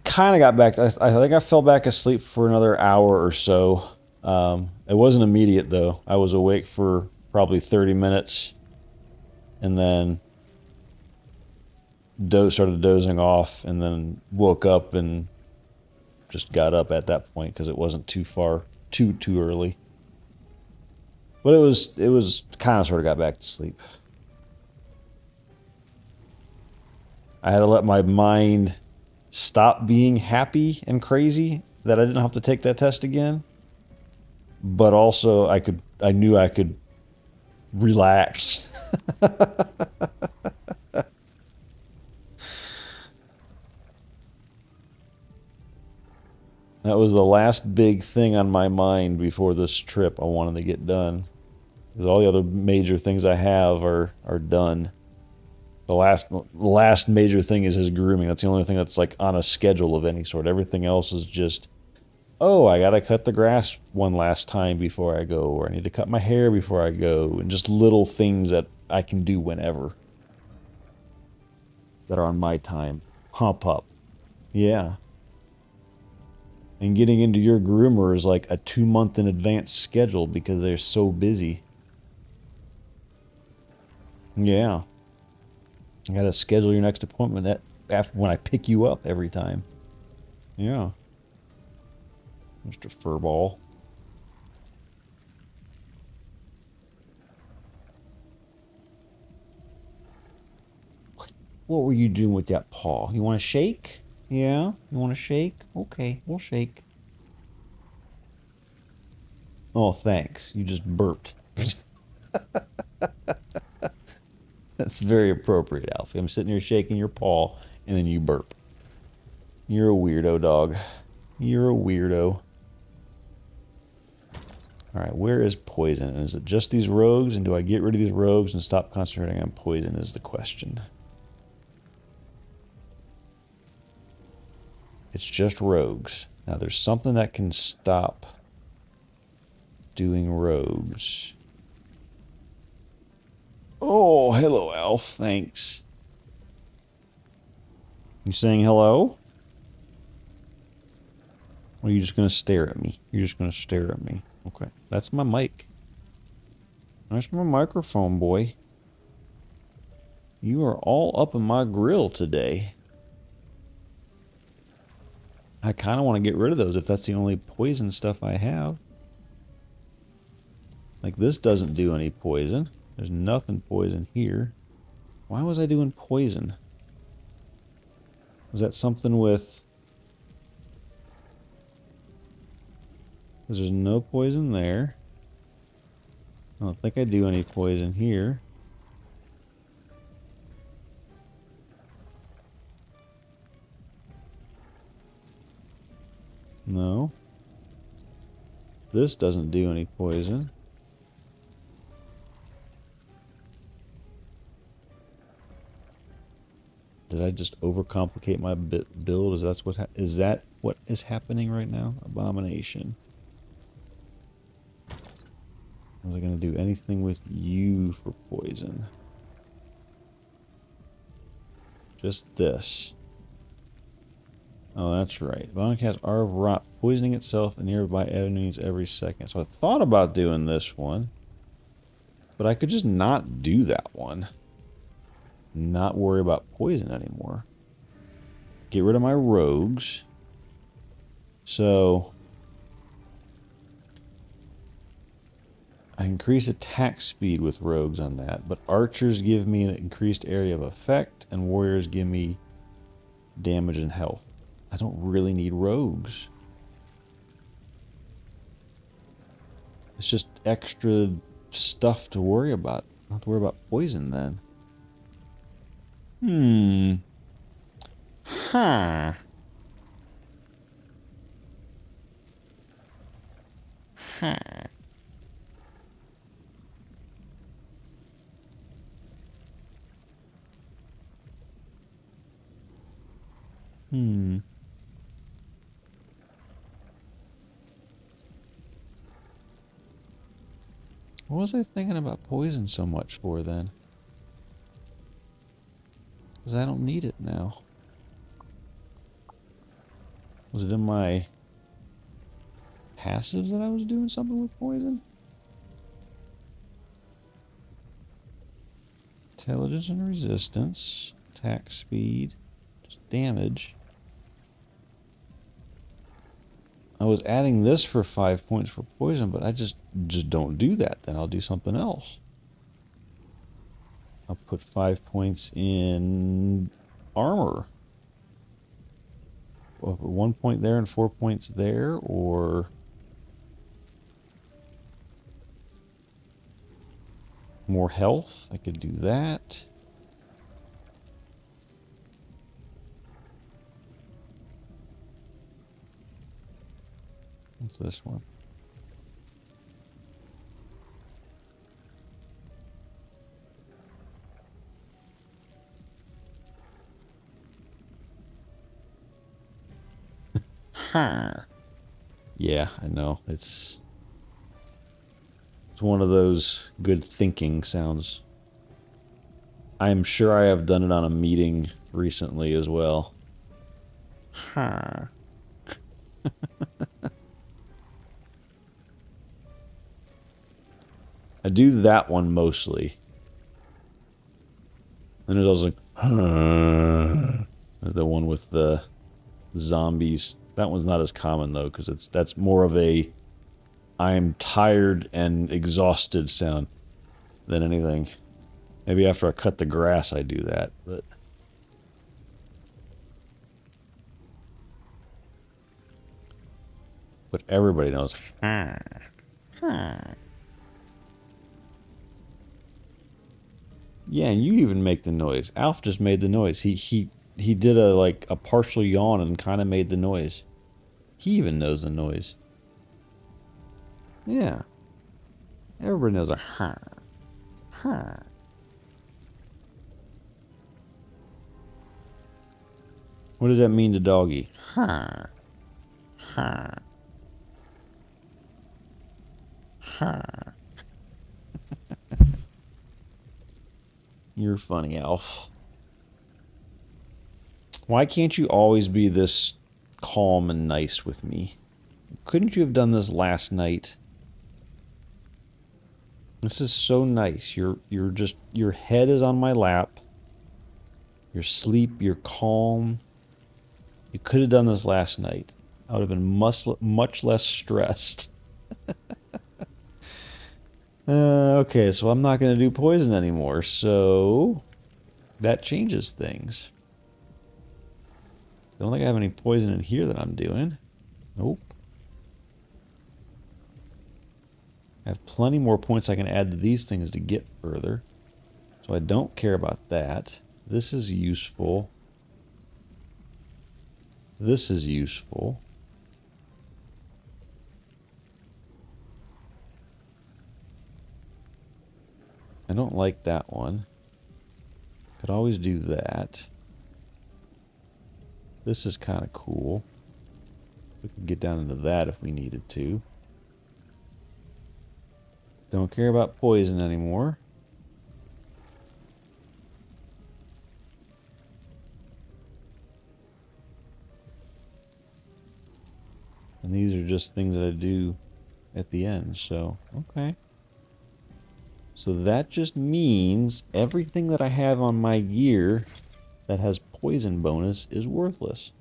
kind of got back. I think I fell back asleep for another hour or so. It wasn't immediate, though. I was awake for probably 30 minutes, and then started dozing off, and then woke up and just got up at that point because it wasn't too early. But it was kind of sort of got back to sleep. I had to let my mind stop being happy and crazy that I didn't have to take that test again. But also I knew I could relax. That was the last big thing on my mind before this trip I wanted to get done. Because all the other major things I have are done. The last major thing is his grooming. That's the only thing that's like on a schedule of any sort. Everything else is just, oh, I gotta cut the grass one last time before I go, or I need to cut my hair before I go, and just little things that I can do whenever that are on my time. Hump up. Yeah. And getting into your groomer is like a 2-month in advance schedule because they're so busy. Yeah. I gotta schedule your next appointment after when I pick you up every time. Yeah. Mr. Furball. What were you doing with that paw? You want to shake? Yeah? You want to shake? Okay, we'll shake. Oh, thanks. You just burped. That's very appropriate, Alfie. I'm sitting here shaking your paw, and then you burp. You're a weirdo, dog. You're a weirdo. Alright, where is poison? Is it just these rogues, and do I get rid of these rogues and stop concentrating on poison is the question. It's just rogues. Now, there's something that can stop doing rogues. Oh, hello, Alf. Thanks. You saying hello? Or are you just going to stare at me? You're just going to stare at me. Okay. That's my mic. That's my microphone, boy. You are all up in my grill today. I kind of want to get rid of those if that's the only poison stuff I have. Like, this doesn't do any poison. There's nothing poison here. Why was I doing poison? Was that something with... Because there's no poison there. I don't think I do any poison here. No. This doesn't do any poison. Did I just overcomplicate my build? Is that what is happening right now? Abomination. Was I going to do anything with you for poison? Just this. Oh, that's right. Abomination has R of Rot, poisoning itself and nearby enemies every second. So I thought about doing this one. But I could just not do that one. Not worry about poison anymore. Get rid of my rogues. So I increase attack speed with rogues on that, but archers give me an increased area of effect, and warriors give me damage and health. I don't really need rogues. It's just extra stuff to worry about. I don't have to worry about poison then. Huh. Huh. What was I thinking about poison so much for then? Because I don't need it now. Was it in my passives that I was doing something with poison? Intelligence and resistance. Attack speed. Just damage. I was adding this for 5 points for poison, but I just don't do that. Then I'll do something else. I'll put 5 points in armor. Well, 1 point there and 4 points there, or more health. I could do that. What's this one? Huh. Yeah, I know. It's one of those good thinking sounds. I'm sure I have done it on a meeting recently as well. Huh. I do that one mostly. And there's also like, huh. There's the one with the zombies. That one's not as common though, because that's more of a I am tired and exhausted sound than anything. Maybe after I cut the grass I do that, but everybody knows. Huh. Huh. Yeah, and you even make the noise. Alf just made the noise. He did a partial yawn and kind of made the noise. He even knows the noise. Yeah. Everybody knows a huh. Huh. What does that mean to doggy? Huh. Huh. Huh. You're funny, Alf. Why can't you always be this calm and nice with me? Couldn't you have done this last night? This is so nice. You're just your head is on my lap. You're asleep, you're calm. You could have done this last night. I would have been much less stressed. Okay, so I'm not going to do poison anymore, so that changes things. I don't think I have any poison in here that I'm doing. Nope. I have plenty more points I can add to these things to get further. So I don't care about that. This is useful. This is useful. I don't like that one. Could always do that. This is kind of cool. We could get down into that if we needed to. Don't care about poison anymore. And these are just things that I do at the end, so okay. So that just means everything that I have on my gear that has poison bonus is worthless.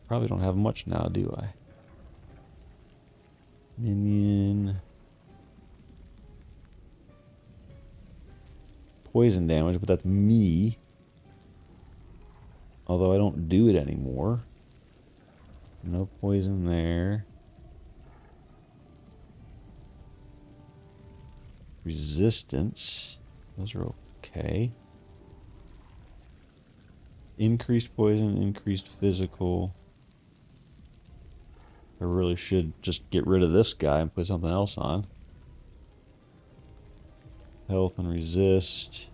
Probably don't have much now, do I? Minion. Poison damage, but that's me. Although I don't do it anymore. No poison there. Resistance. Those are okay. Increased poison, increased physical. I really should just get rid of this guy and put something else on. Health and resist.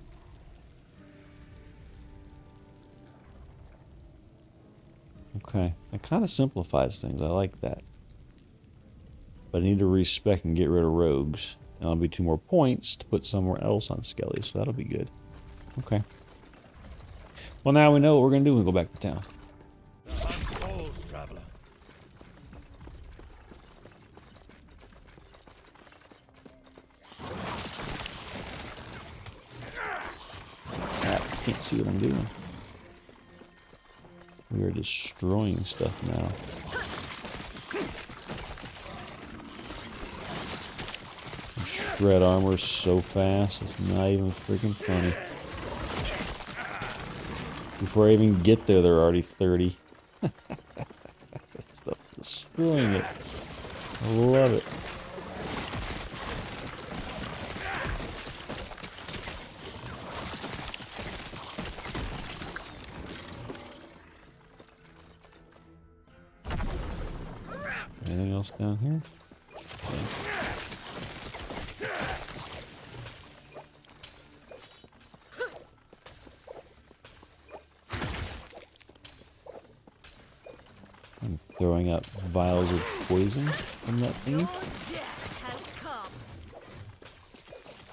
Okay, it kind of simplifies things. I like that. But I need to respec and get rid of rogues. And that'll be 2 more points to put somewhere else on Skelly, so that'll be good. Okay. Well, now we know what we're going to do when we go back to town. The hunt calls, traveler. I can't see what I'm doing. We are destroying stuff now. Shred armor so fast, it's not even freaking funny. Before I even get there, they're already 30. That stuff is destroying it. I love it. Anything else down here? Okay. I'm throwing out vials of poison from that thing. Death has come.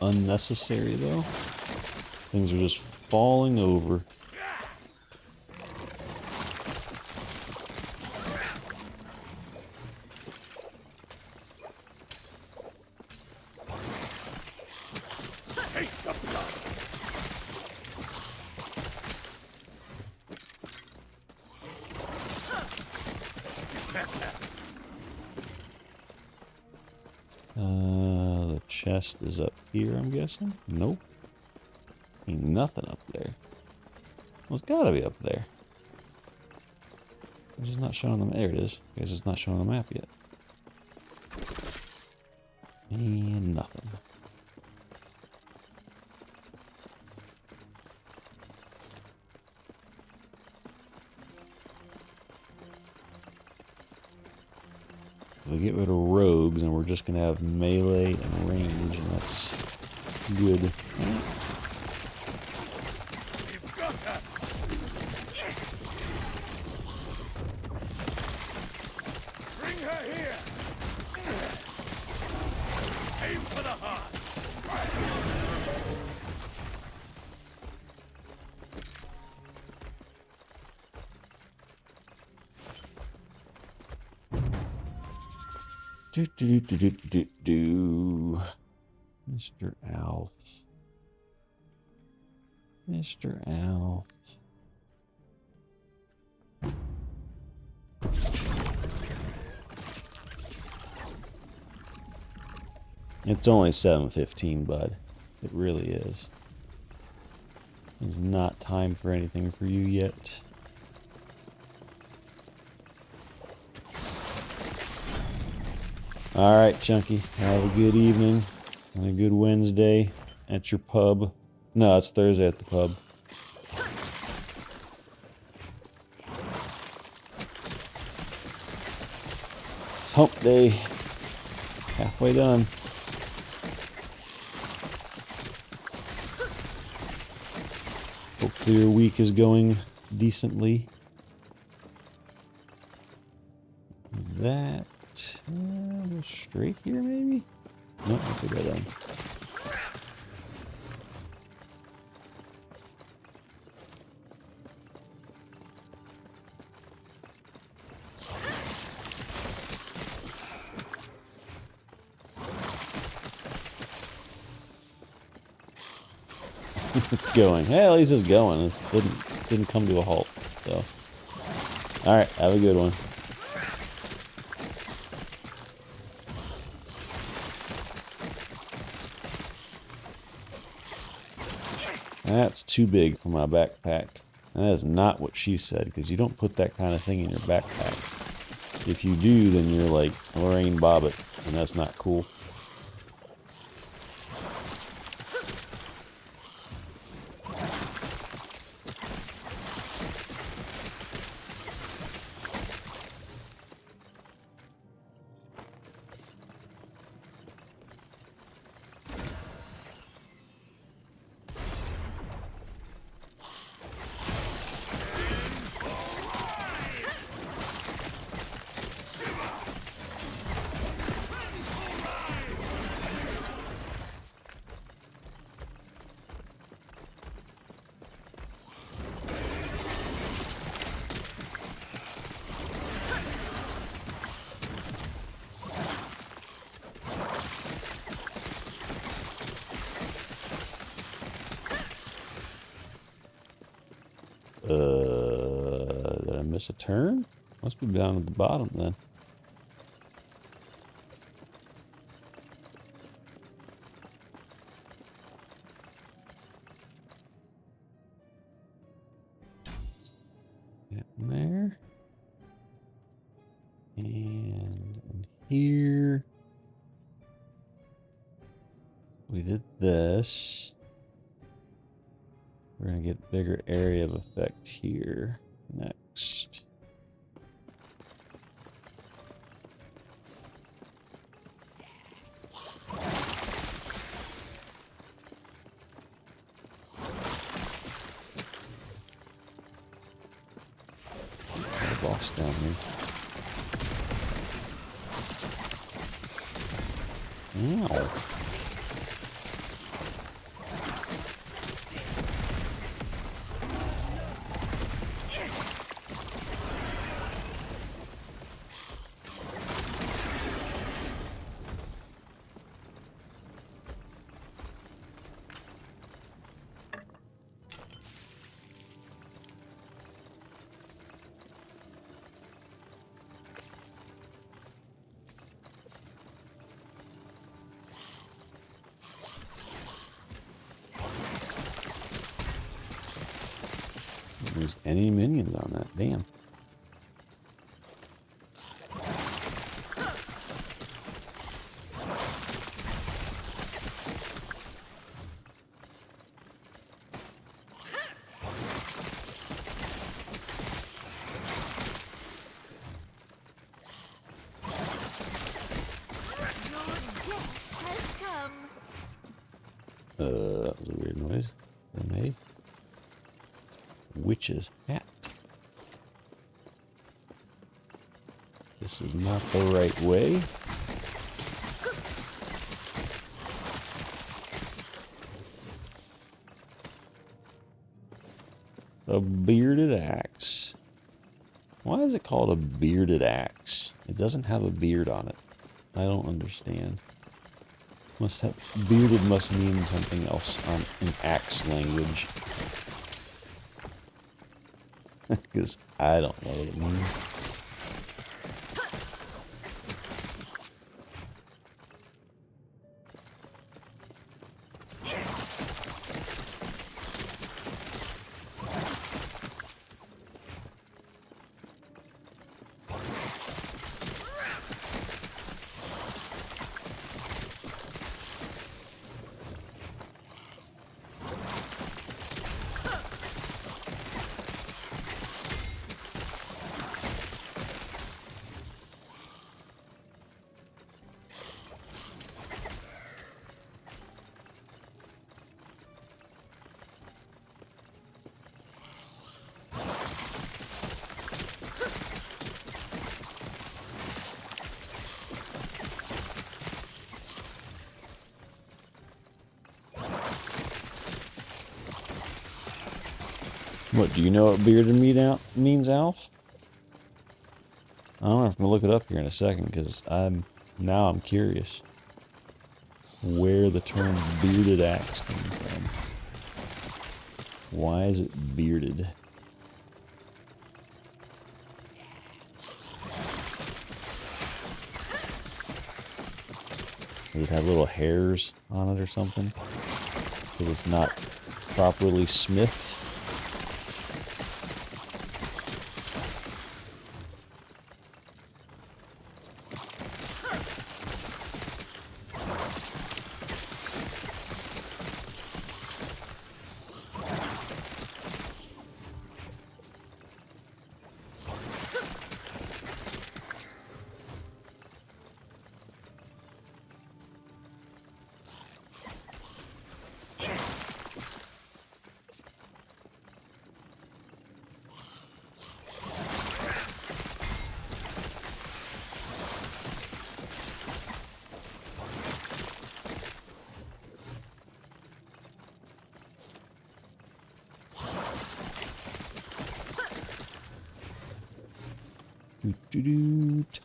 Unnecessary though. Things are just falling over. Taste the blood. The chest is up here, I'm guessing. Nope. Ain't nothing up there. Well, it's gotta be up there. It's just not showing them. There it is. I guess it's not showing the map yet. And nothing. We'll get rid of rogues, and we're just gonna have melee and range, and that's good. You've got her. Bring her here. Aim for the heart. Mr. Alf. Mr. Alf. It's only 7:15, bud. It really is. It's not time for anything for you yet. Alright, Chunky. Have a good evening and a good Wednesday at your pub. No, it's Thursday at the pub. It's hump day. Halfway done. Hopefully your week is going decently. That... go straight here, maybe? No, I think I done. It's going. Hey, at least it's going. It didn't come to a halt. So, all right, have a good one. That's too big for my backpack. And that is not what she said, because you don't put that kind of thing in your backpack. If you do, then you're like Lorraine Bobbitt, and that's not cool. Did I miss a turn? Must be down at the bottom then. Get in there. And in here. We did this. We're going to get bigger area of effect here next. Boss down here. Ow. There's any minions on that. Damn. Has come. That was a weird noise they made. Witch's hat. This is not the right way. A bearded axe. Why is it called a bearded axe? It doesn't have a beard on it. I don't understand. Must have bearded must mean something else in axe language. Because I don't know what it means. What, do you know what bearded means, Alf? I don't know if I'm gonna look it up here in a second because I'm curious where the term bearded axe came from. Why is it bearded? Does it have little hairs on it or something? Because it's not properly smithed?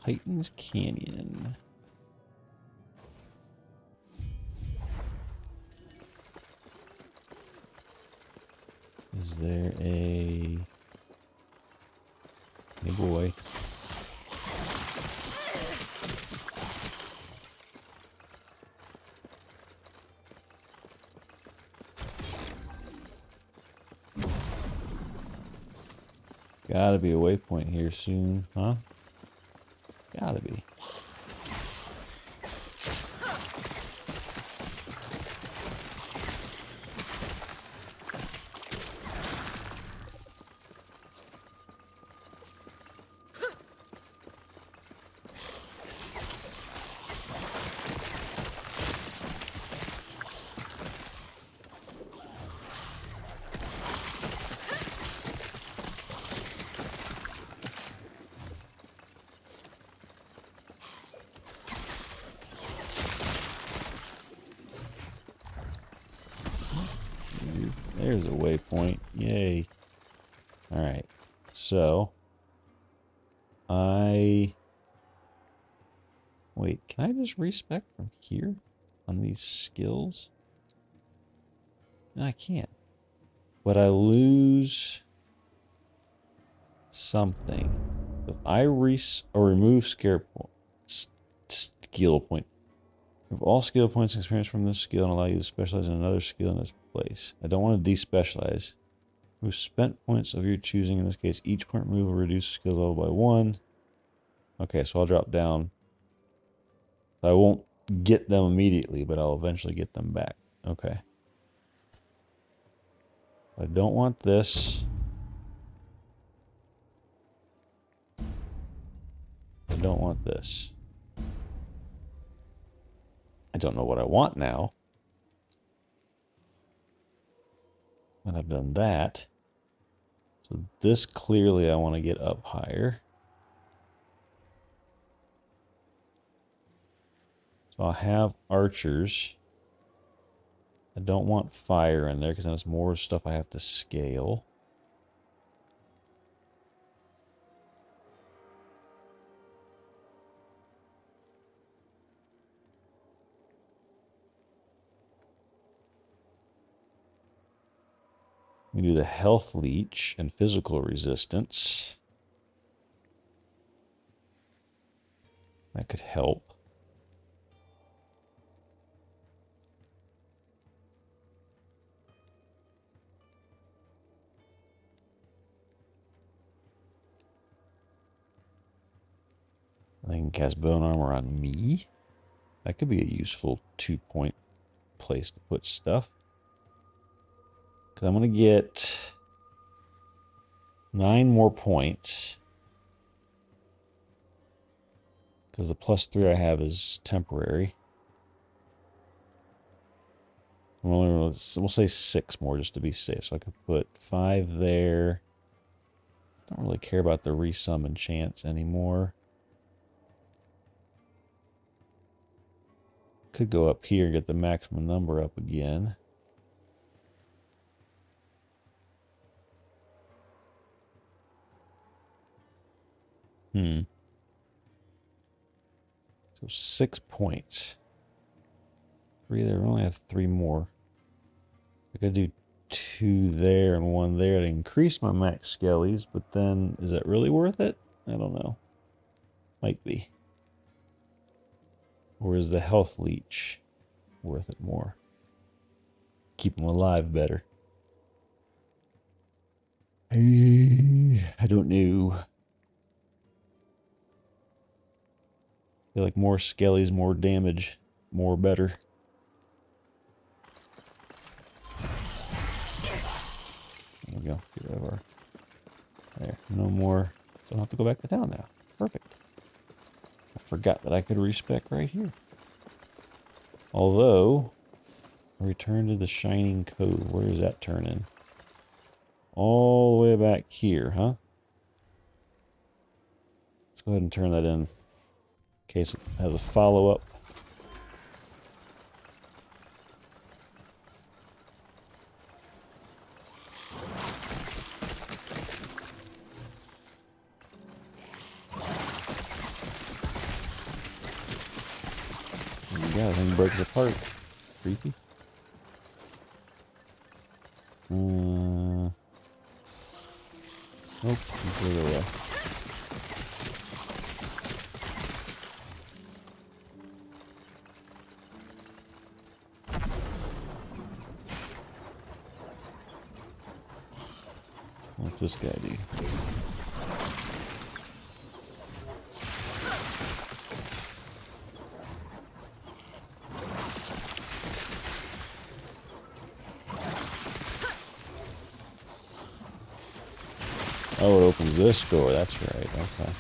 Titans Canyon. Is there a Hey boy. Gotta be a waypoint here soon, huh? Gotta be. There's a waypoint. Yay. Alright. So. Wait, can I just respec from here? On these skills? No, I can't. But I lose something. If I remove skill point. Remove all skill points experienced from this skill and allow you to specialize in another skill in its place. I don't want to despecialize. Remove spent points of your choosing. In this case, each point removed will reduce skill level by 1. Okay, so I'll drop down. I won't get them immediately, but I'll eventually get them back. Okay. I don't want this. I don't want this. I don't know what I want now. And I've done that. So this clearly I want to get up higher. So I'll have archers. I don't want fire in there because that's more stuff I have to scale. We do the health leech and physical resistance. That could help. I can cast bone armor on me. That could be a useful 2-point place to put stuff. Because I'm going to get 9 more points. Because the +3 I have is temporary. We'll say 6 more just to be safe. So I could put 5 there. Don't really care about the resummon chance anymore. Could go up here and get the maximum number up again. So 6 points. 3 there. We only have 3 more. I could do 2 there and 1 there to increase my max skellies, but then is that really worth it? I don't know. Might be. Or is the health leech worth it more? Keep them alive better. I don't know. I feel like more skellies, more damage, more better. There we go. Get rid of our... There. No more. Don't have to go back to town now. Perfect. I forgot that I could respec right here. Although, return to the Shining Cove. Where does that turn in? All the way back here, huh? Let's go ahead and turn that in case it has a follow-up. Yeah, the thing breaks apart. Creepy. Nope, completely away. What's this guy do? Oh, it opens this door. That's right. Okay.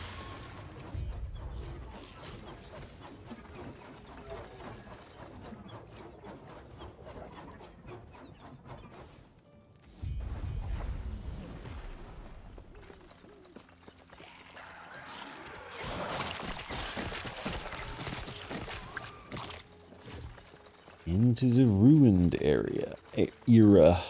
Into the ruined area. Era.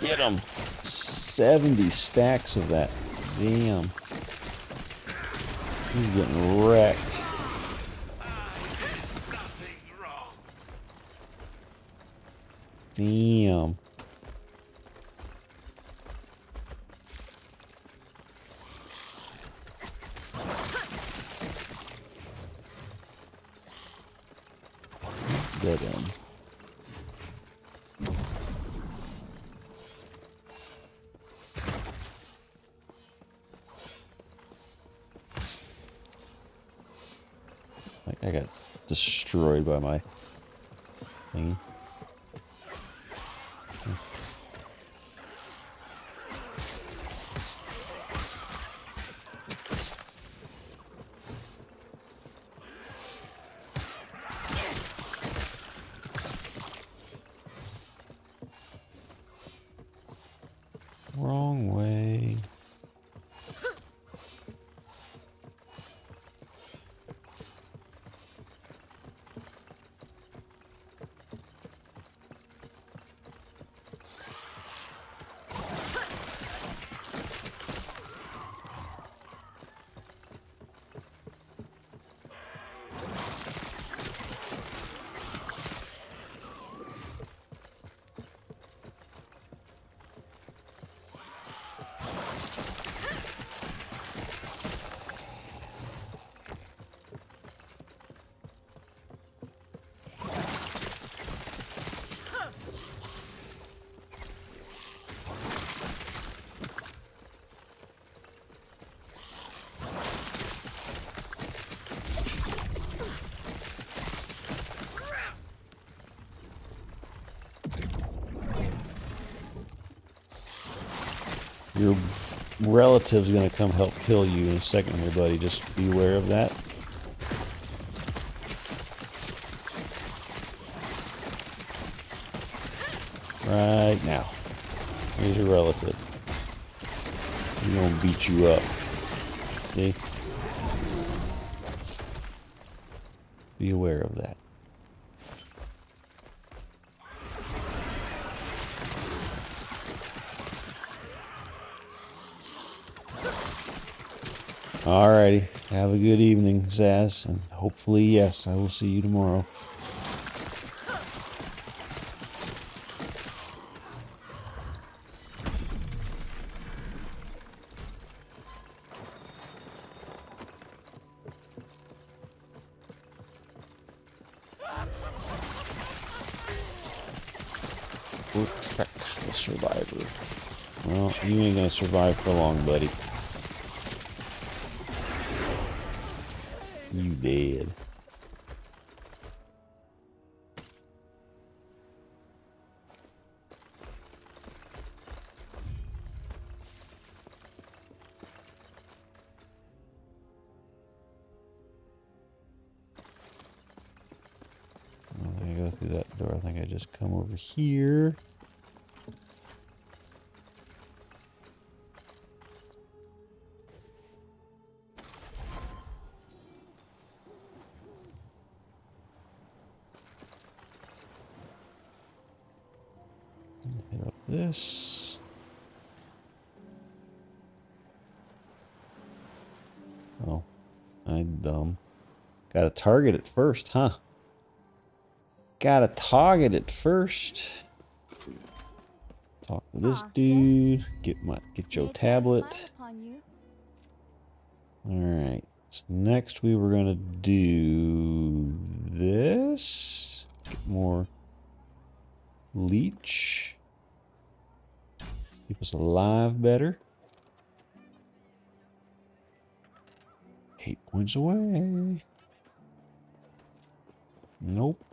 Get him. 70 stacks of that. Damn. He's getting wrecked. Damn. Dead end. I got destroyed by my thingy. Wrong way. Your relative's gonna come help kill you in a second here, buddy. Just be aware of that. Right now. Here's your relative. He's gonna beat you up. See? Be aware of that. Alrighty. Have a good evening, Zaz. And hopefully, yes, I will see you tomorrow. Trek the survivor. Well, you ain't gonna survive for long, buddy. You dead. I don't think I go through that door. I think I just come over here. Hit up this. dumb. Gotta target it first, huh? Gotta target it first. Talk to this Ah, dude. yes. Get your Nature tablet. smile upon you. Alright. So next we were gonna do this. Get more leech. Keep us alive better. 8 points away. Nope.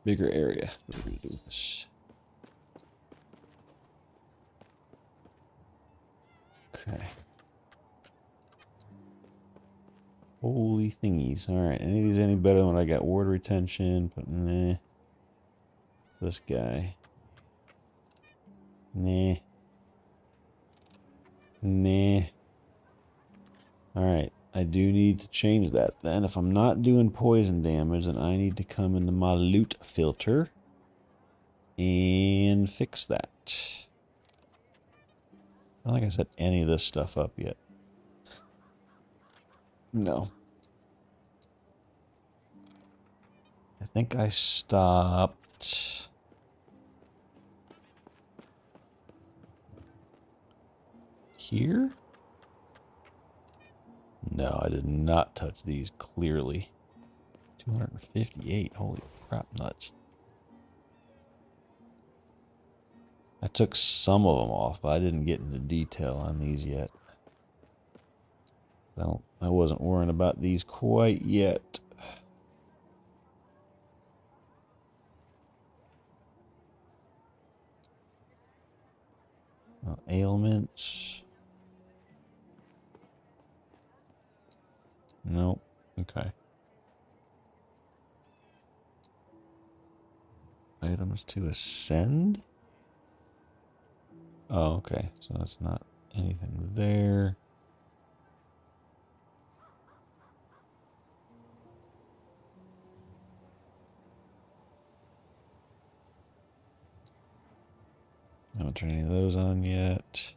Bigger area. What are we gonna do with this? Okay. Holy thingies. Alright, any of these any better than what I got? Ward retention, but nah. This guy. Nah. Nah. Alright, I do need to change that then. If I'm not doing poison damage, then I need to come into my loot filter and fix that. I don't think I set any of this stuff up yet. No. I think I stopped here? No, I did not touch these clearly. 258. Holy crap nuts. I took some of them off, but I didn't get into detail on these yet. I wasn't worrying about these quite yet. Ailments. Nope. Okay. Items to ascend? Oh, okay. So that's not anything there. I haven't turned any of those on yet.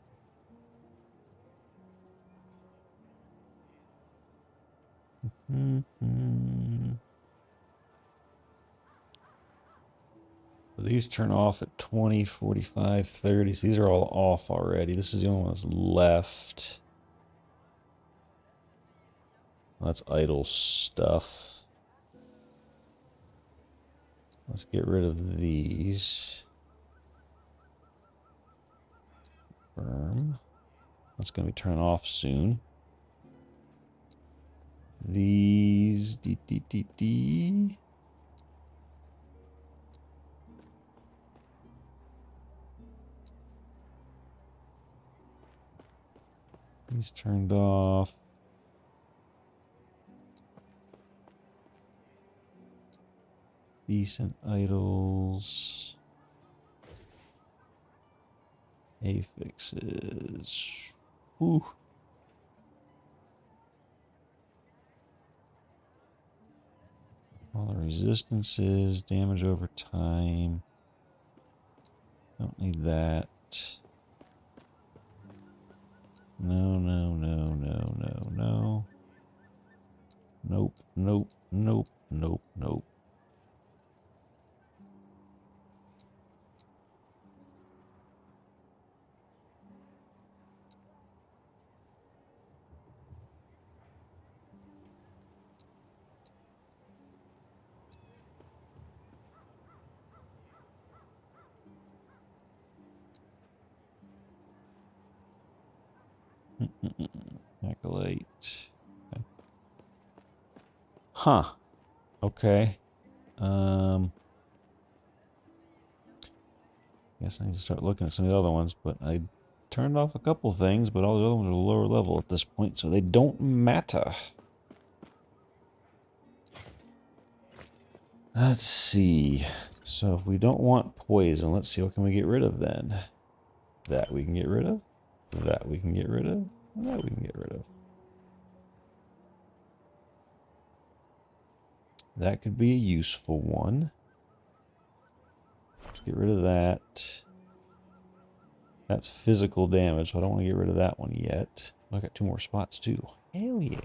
So these turn off at 20, 45, 30. So these are all off already. This is the only one that's left. That's idle stuff. Let's get rid of these. Firm. That's going to be turned off soon. These. These turned off. Decent idols. Affixes. Whew. All the resistances, damage over time. Don't need that. No, no, no, no, no, no. Nope, nope, nope, nope, nope. Acolyte. Okay. Huh. Okay. Guess I need to start looking at some of the other ones, but I turned off a couple things, but all the other ones are lower level at this point, so they don't matter. Let's see. So if we don't want poison, let's see, what can we get rid of then? That we can get rid of. That we can get rid of. That we can get rid of. That could be a useful one. Let's get rid of that. That's physical damage, so I don't want to get rid of that one yet. I got 2 more spots too. Hell yeah.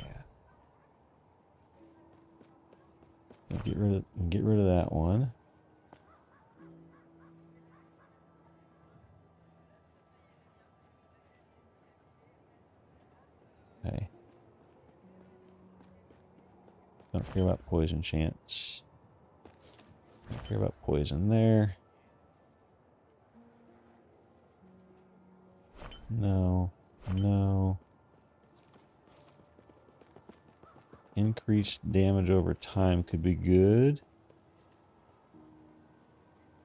Get rid of that one. Okay. Don't care about poison chance. Don't care about poison there. No. No. Increased damage over time could be good.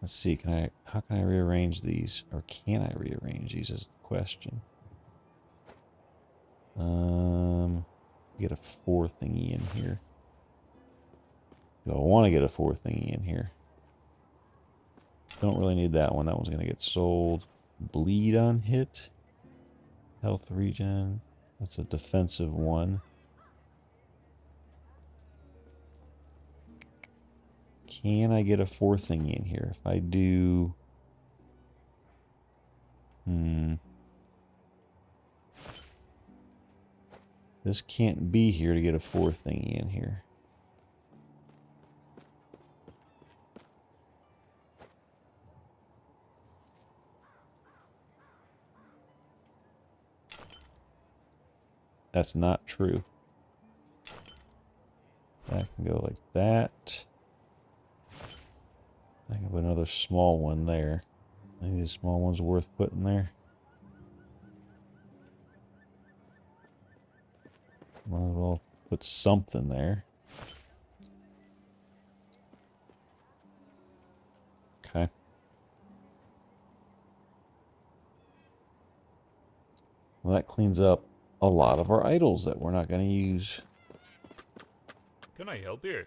Let's see, how can I rearrange these? Or can I rearrange these is the question. Get a 4 thingy in here. Do I want to get a 4 thingy in here? Don't really need that one. That one's going to get sold. Bleed on hit. Health regen. That's a defensive one. Can I get a 4 thingy in here? If I do... This can't be here to get a 4 thingy in here. That's not true. That can go like that. I can put another small one there. I think this small one's worth putting there. Might as well put something there. Okay. Well, that cleans up a lot of our idols that we're not going to use. Can I help you?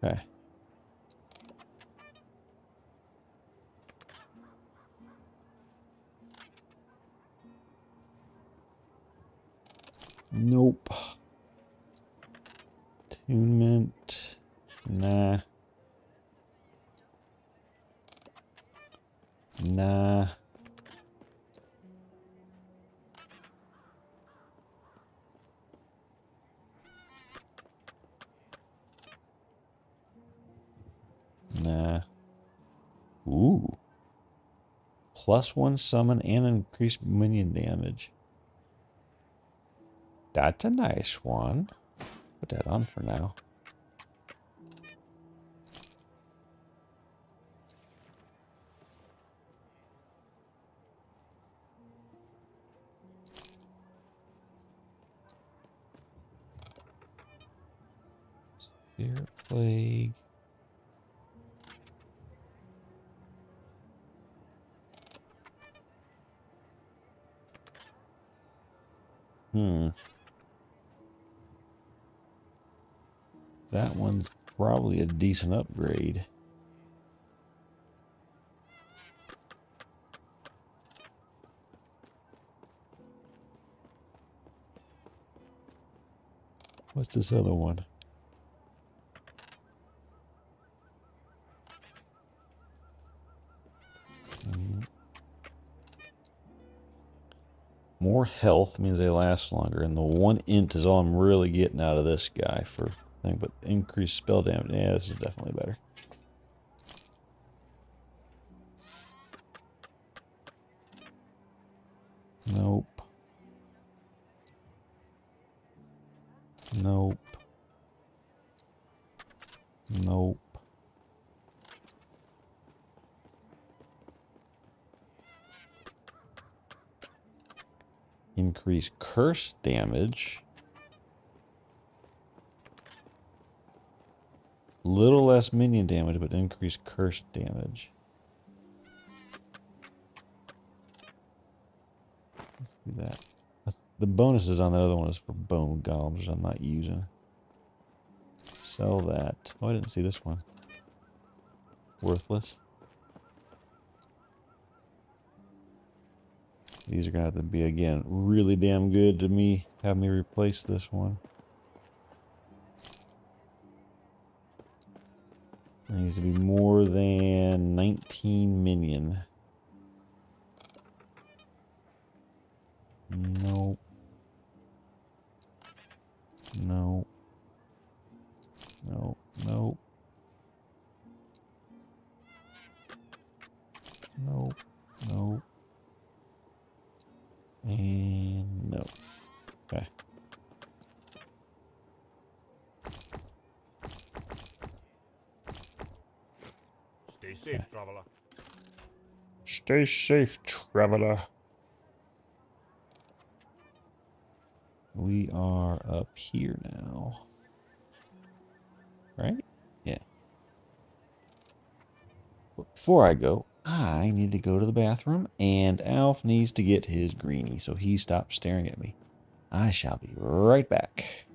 Okay. Nope. Attunement. Nah. Nah. Nah. Ooh. +1 summon and increased minion damage. That's a nice one. Put that on for now. Spirit Plague. That one's probably a decent upgrade. What's this other one? More health means they last longer, and the 1 int is all I'm really getting out of this guy for thing, but increased spell damage. Yeah, this is definitely better. Nope. Nope. Nope. Increase curse damage. Little less minion damage, but increase curse damage. Let's do that. The bonuses on that other one is for bone golems, which I'm not using. Sell that. Oh, I didn't see this one. Worthless. These are gonna have to be, again, really damn good to me. Have me replace this one. It needs to be more than 19 minion. Nope. Nope. Nope. Nope. Nope. Nope. And nope. Okay. Stay safe, traveler. Stay safe, traveler. We are up here now. Right? Yeah. But before I go, I need to go to the bathroom, and Alf needs to get his greenie, so he stops staring at me. I shall be right back.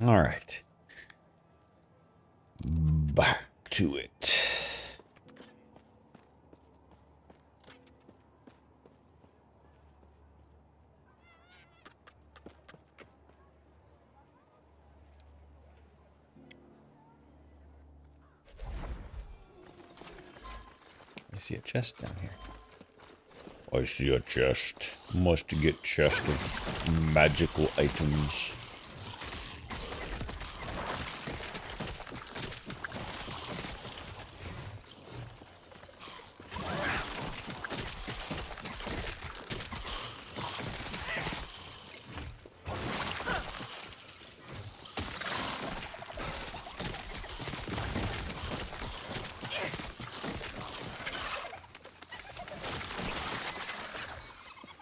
All right. Back to it. I see a chest down here. I see a chest. Must get chest of magical items.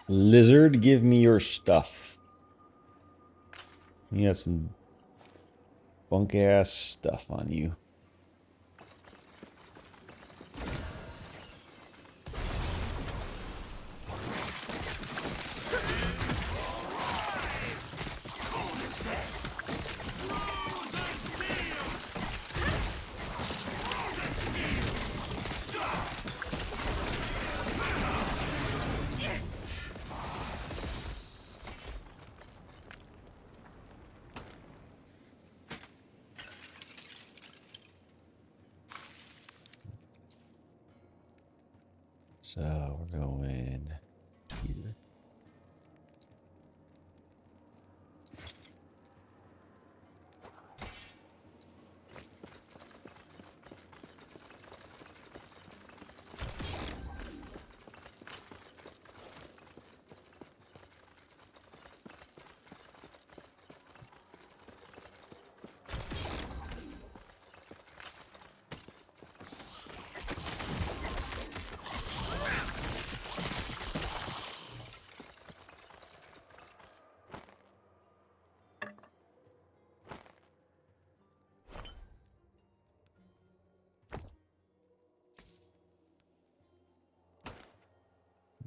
Lizard, give me your stuff. You got some bunk ass stuff on you. So we're going here.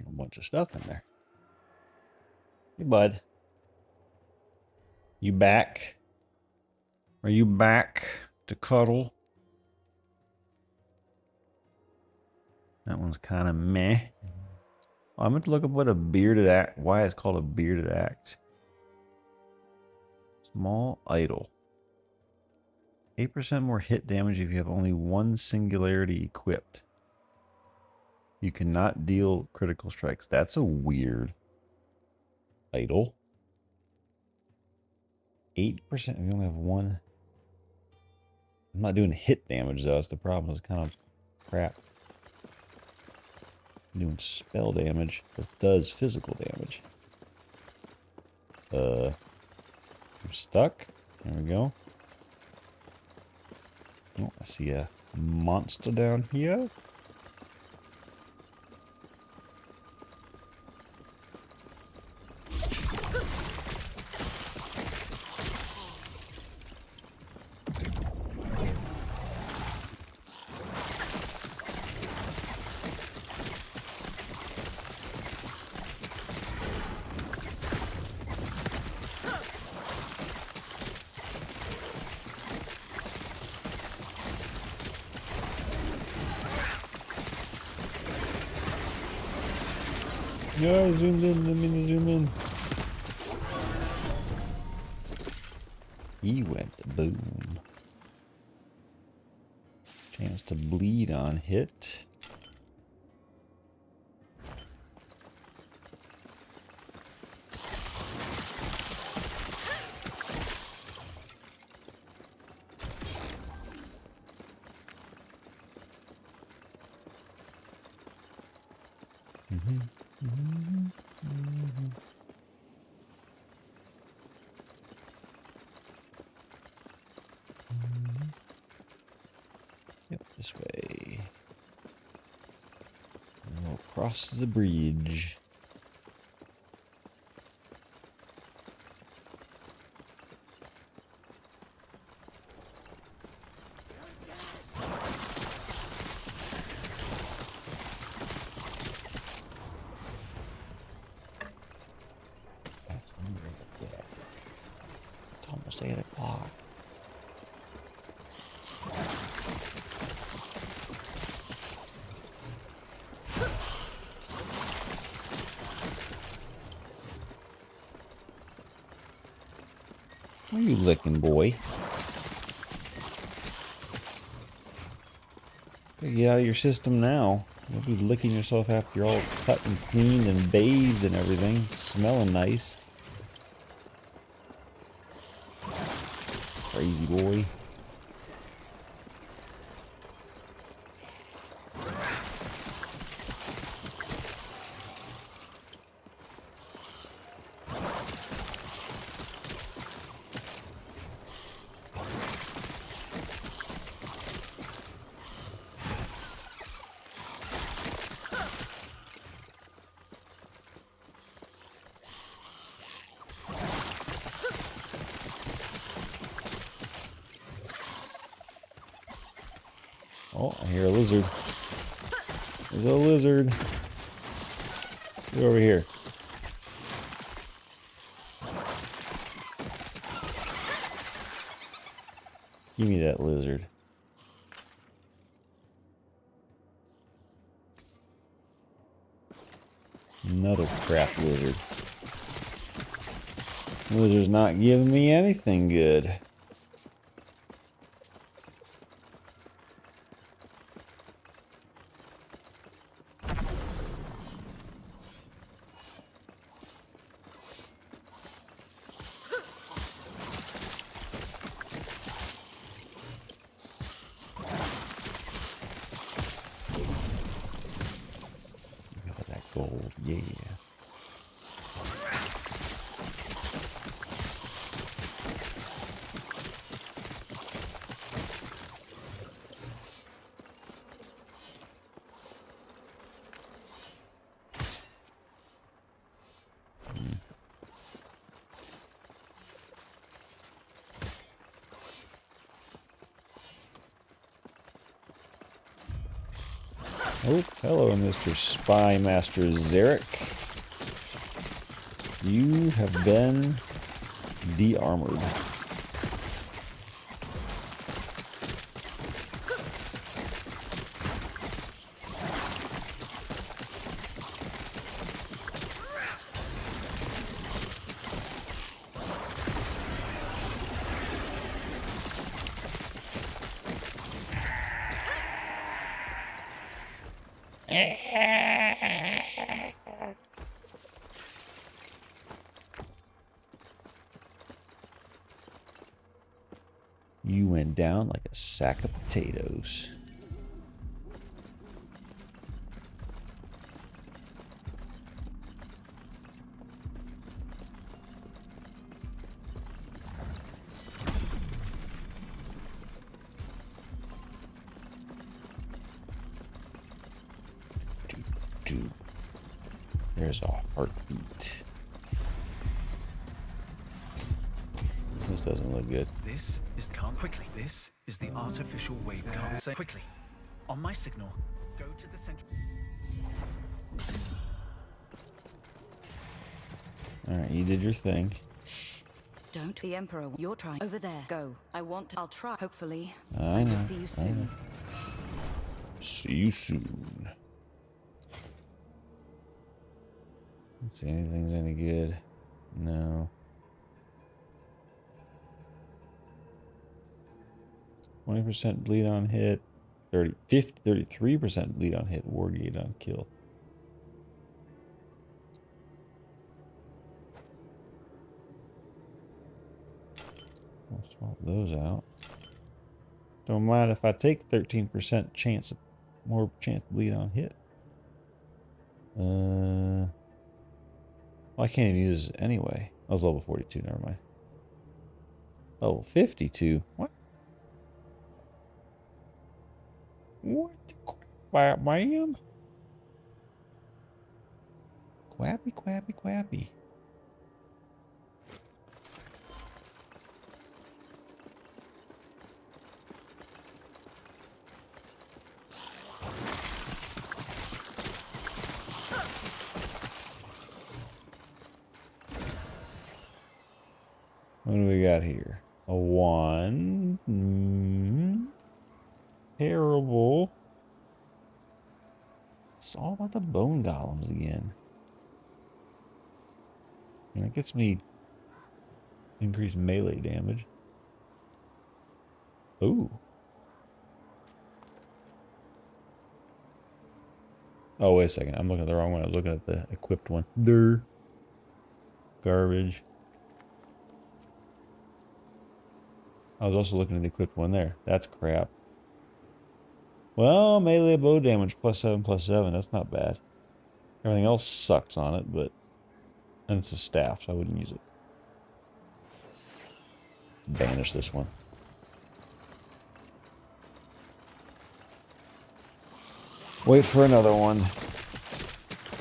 A bunch of stuff in there. Hey, bud. You back? Are you back to cuddle? That one's kind of meh. Oh, I meant to look up what a bearded axe, why it's called a bearded axe. Small idol. 8% more hit damage if you have only one singularity equipped. You cannot deal critical strikes. That's a weird idol. 8% if you only have one. I'm not doing hit damage though. That's the problem. It's kind of crap. I'm doing spell damage. This does physical damage. I'm stuck. There we go. Oh, I see a monster down here. No, I zoomed in. Let me zoom in. He went boom. Chance to bleed on hit. Yep, this way. And we'll cross the bridge. It's almost 8 o'clock. What are you licking, boy? Gotta get out of your system now. You'll be licking yourself after you're all cut and cleaned and bathed and everything. Smelling nice. Crazy boy. Oh, I hear a lizard. There's a lizard. Get over here. Give me that lizard. Another crap lizard. Lizard's not giving me anything good. Got that gold, yeah. Oh, hello, Mr. Spy Master Zarek. You have been de-armored. You went down like a sack of potatoes. There's a heartbeat. This doesn't look good. This is calm quickly. This is the artificial waveguard. Say quickly. On my signal, go to the center. Alright, you did your thing. Don't the Emperor. You're trying over there. Go. I'll try. Hopefully. I know. will see you soon. See you soon. Let's see, anything's any good? No. 20% bleed on hit, 33% bleed on hit, war gauge on kill. We'll swap those out. Don't mind if I take 13% chance of more chance to bleed on hit. Well, I can't even use this anyway. I was level 42, never mind. Oh, 52. What? What the crap, man? Quappy, quappy, quappy. What do we got here? A 1. Terrible. It's all about the bone golems again. And it gets me increased melee damage. Ooh. Oh, wait a second. I'm looking at the wrong one. I was looking at the equipped one. There. Garbage. I was also looking at the equipped one there. That's crap. Well, melee bow damage +7/+7. That's not bad. Everything else sucks on it, but... And it's a staff, so I wouldn't use it. Banish this one. Wait for another one.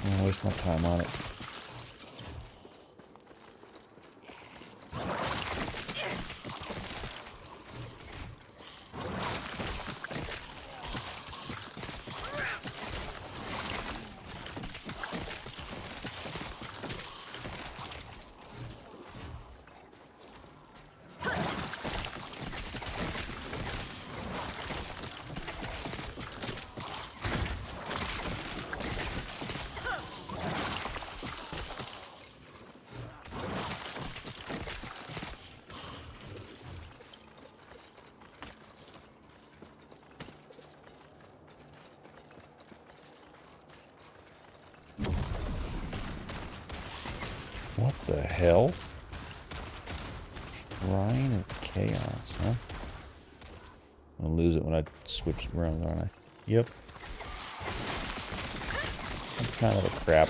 I'm gonna waste my time on it. What the hell? Shrine of Chaos, huh? I'm gonna lose it when I switch around, aren't I? Yep. That's kind of a crap,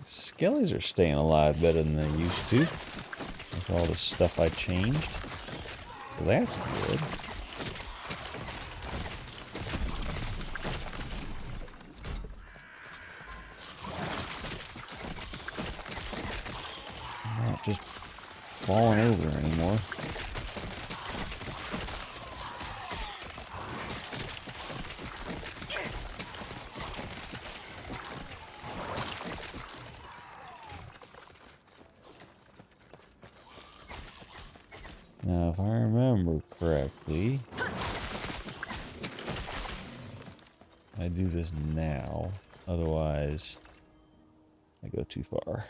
Skellies are staying alive better than they used to. With all the stuff I changed. So that's good. I'm not just falling over anymore. Now, if I remember correctly, I do this now. Otherwise, I go too far.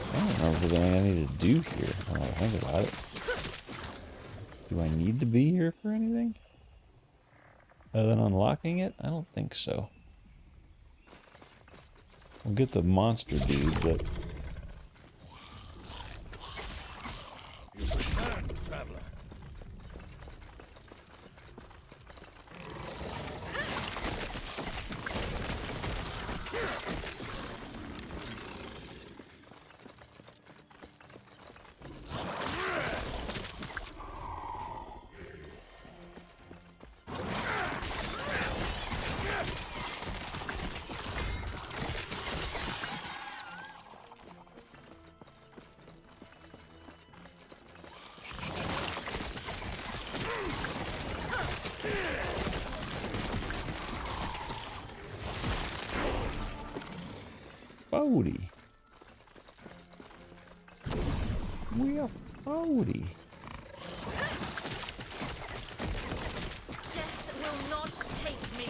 I don't remember if there's anything I need to do here. I don't think about it. Do I need to be here for anything? Other than unlocking it? I don't think so. We'll get the monster dude, but... You've returned, traveler. Bodhi. We are Bodhi. Death will not take me.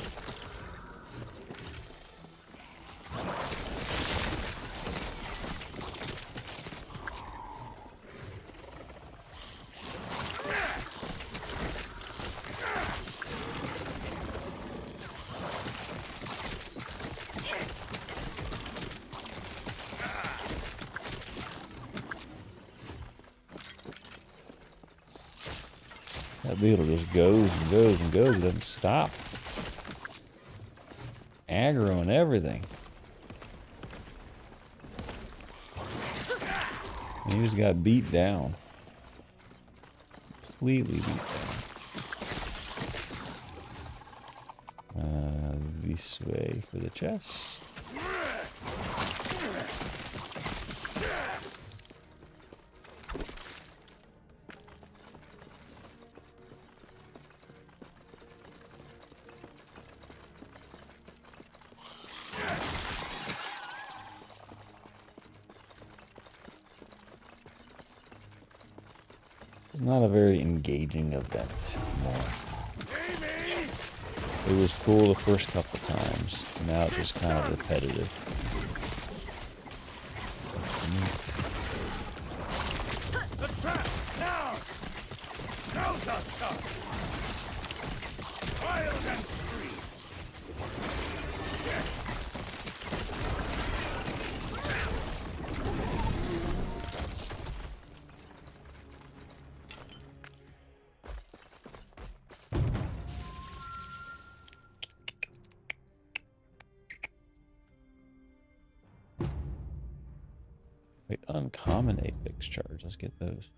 That beetle just goes and goes and goes. It doesn't stop. Aggro and everything. And he just got beat down. Completely beat down. This way for the chest. It's not a very engaging event anymore. It was cool the first couple times. Now it's just kind of repetitive. The trap! Now! Now's our chance! Wild and free! Yes! Wait, uncommon affix charge. Let's get those.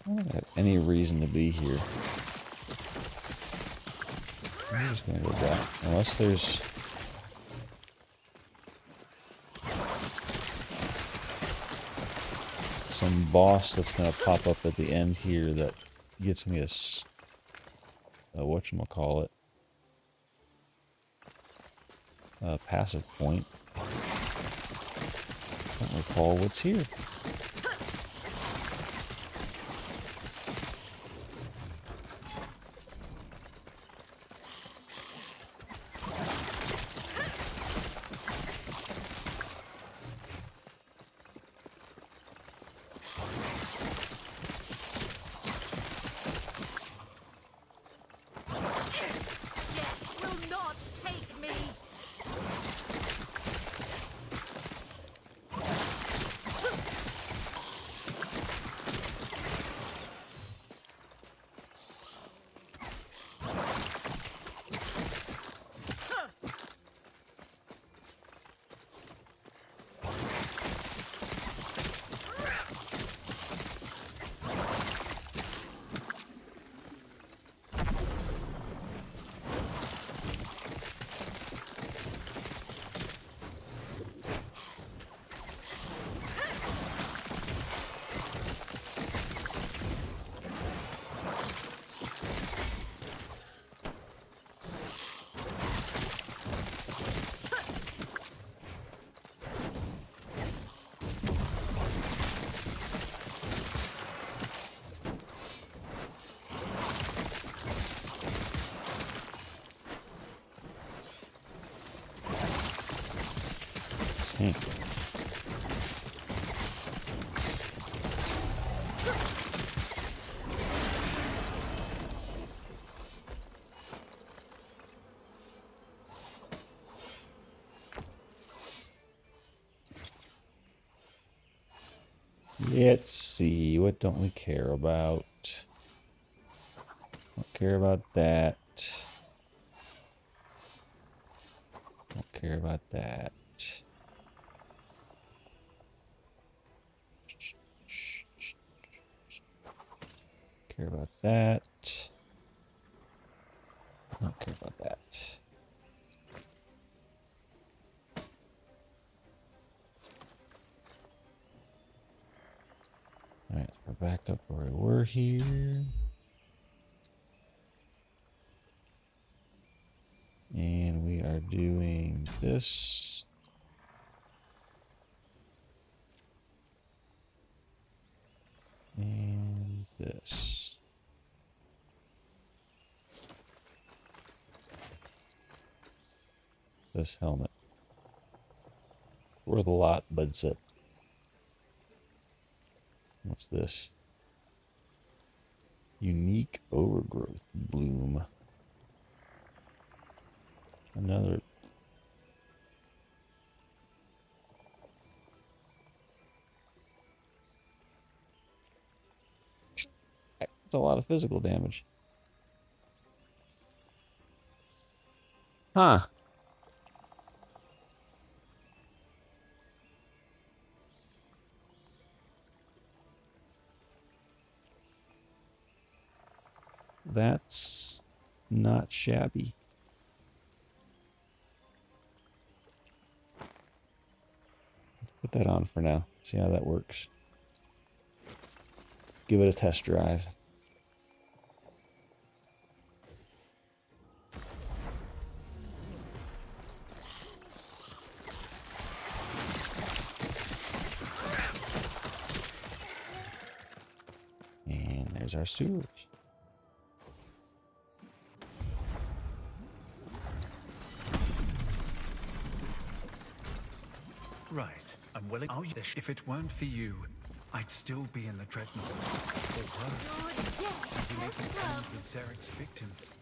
I don't have any reason to be here. I'm just gonna go back. Unless there's... some boss that's gonna pop up at the end here that gets me a whatchamacallit, passive point. I don't recall what's here. Will not take me. Hmm. Let's see, what don't we care about? Don't care about that. Don't care about that. Care about that. Don't care about that. Alright, so we're back up where we were here. And we are doing this. And this. This helmet. Worth a lot, Budsit. What's this? Unique overgrowth bloom. Another. That's a lot of physical damage. Huh. That's not shabby. Put that on for now. See how that works. give it a test drive. And there's our sewers. Right. I'm willing. If it weren't for you, I'd still be in the dreadnought. Or worse, I'd be making friends with Zarek's victims.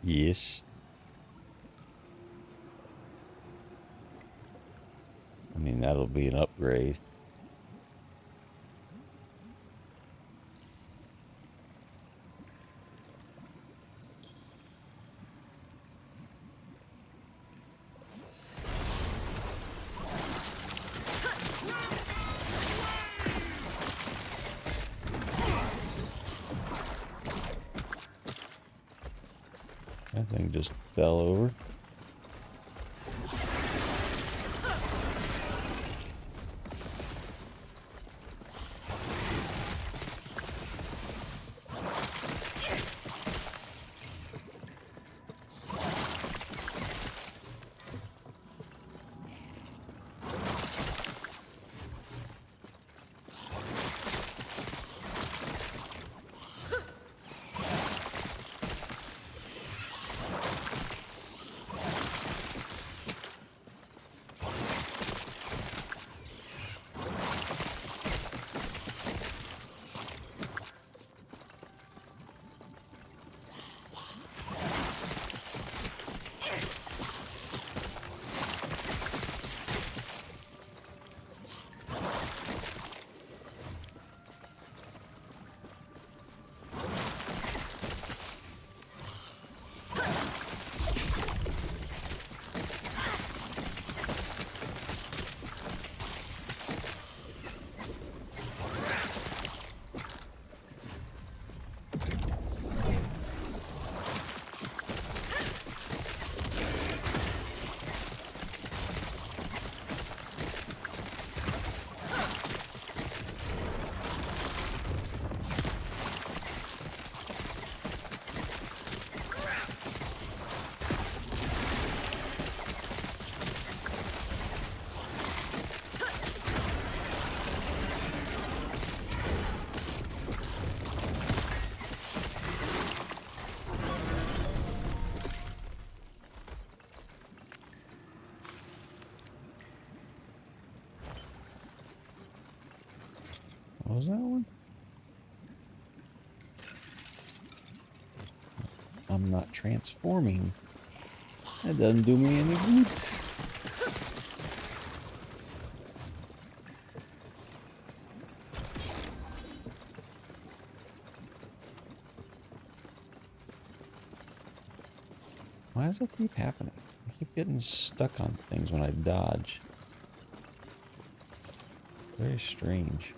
Yes. I mean, that'll be an upgrade. That thing just fell over. What was that one? I'm not transforming. That doesn't do me any good. Why does that keep happening? I keep getting stuck on things when I dodge. Very strange.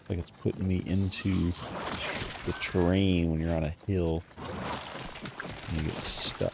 Like it's putting me into the terrain when you're on a hill and you get stuck.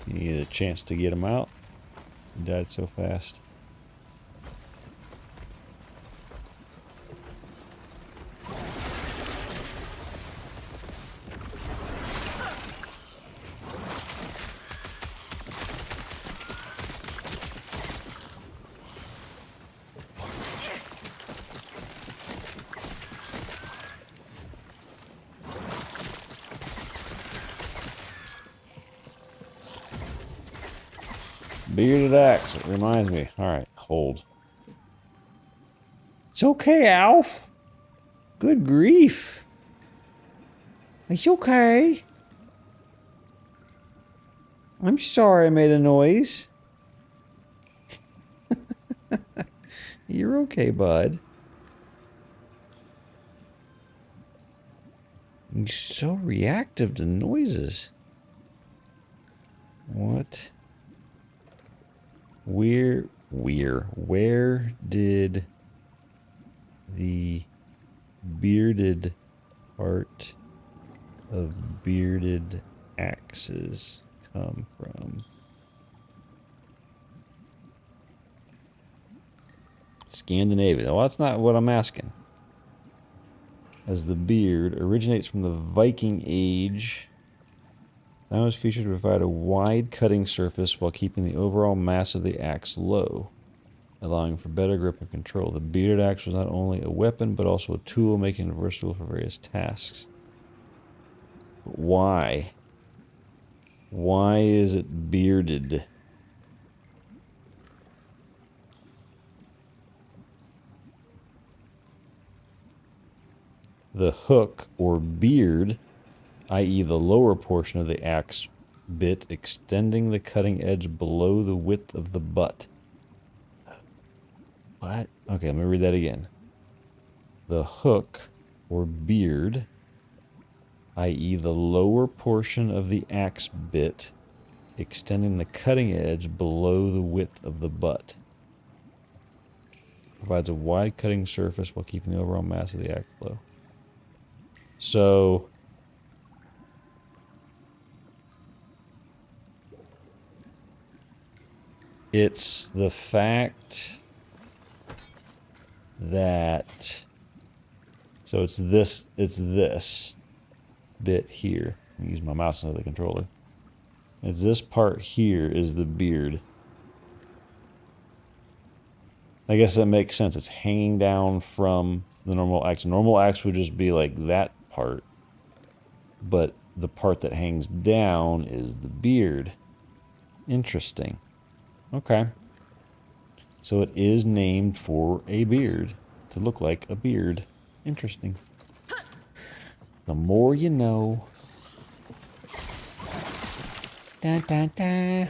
You get a chance to get him out. He died so fast. Bearded axe. It reminds me. All right, hold. It's okay, Alf. Good grief. It's okay. I'm sorry I made a noise. You're okay, bud. You're so reactive to noises. What? Where did the bearded part of bearded axes come from? Scandinavia. Well, that's not what I'm asking. As the beard originates from the Viking Age, that was featured to provide a wide cutting surface while keeping the overall mass of the axe low, allowing for better grip and control. The bearded axe was not only a weapon, but also a tool, making it versatile for various tasks. But why? Why is it bearded? The hook or beard, i.e. the lower portion of the axe bit, extending the cutting edge below the width of the butt. What? Okay, let me read that again. The hook or beard, i.e. the lower portion of the axe bit, extending the cutting edge below the width of the butt. Provides a wide cutting surface while keeping the overall mass of the axe low. So it's the fact that, so it's this bit here. I'm gonna use my mouse instead of the controller. It's this part here is the beard. I guess that makes sense. It's hanging down from the normal axe. A normal axe would just be like that part, but the part that hangs down is the beard. Interesting. Okay. So it is named for a beard, to look like a beard. Interesting. The more you know. Dun, dun, dun.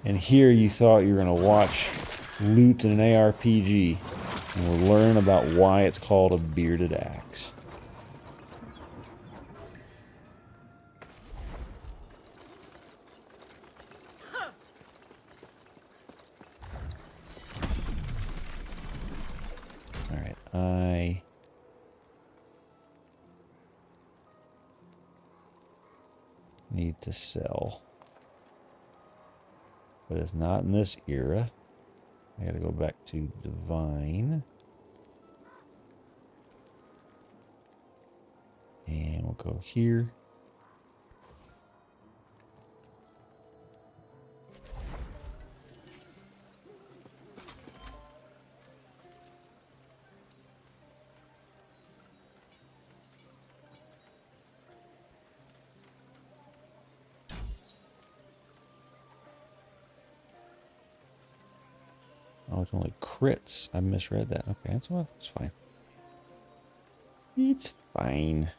And here you thought you were going to watch loot in an ARPG. And we'll learn about why it's called a bearded axe. Alright, I need to sell. But it's not in this era. I gotta go back to Divine. And we'll go here. Oh, it's only crits. I misread that. Okay, that's well, it's fine. It's fine.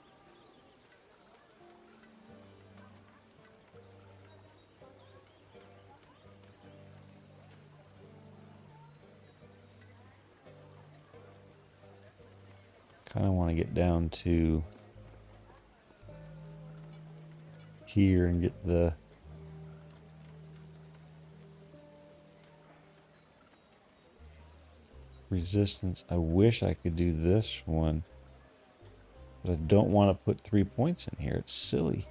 Kind of want to get down to here and get the resistance. I wish I could do this one, but I don't want to put 3 points in here. It's silly.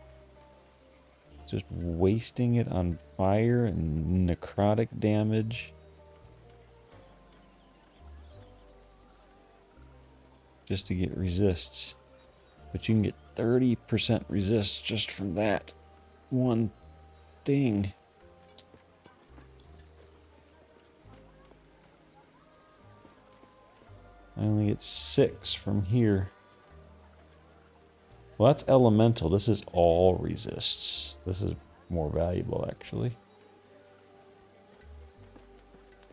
Just wasting it on fire and necrotic damage. Just to get resists. But you can get 30% resist just from that one thing. I only get 6 from here. Well, that's elemental. This is all resists. This is more valuable, actually.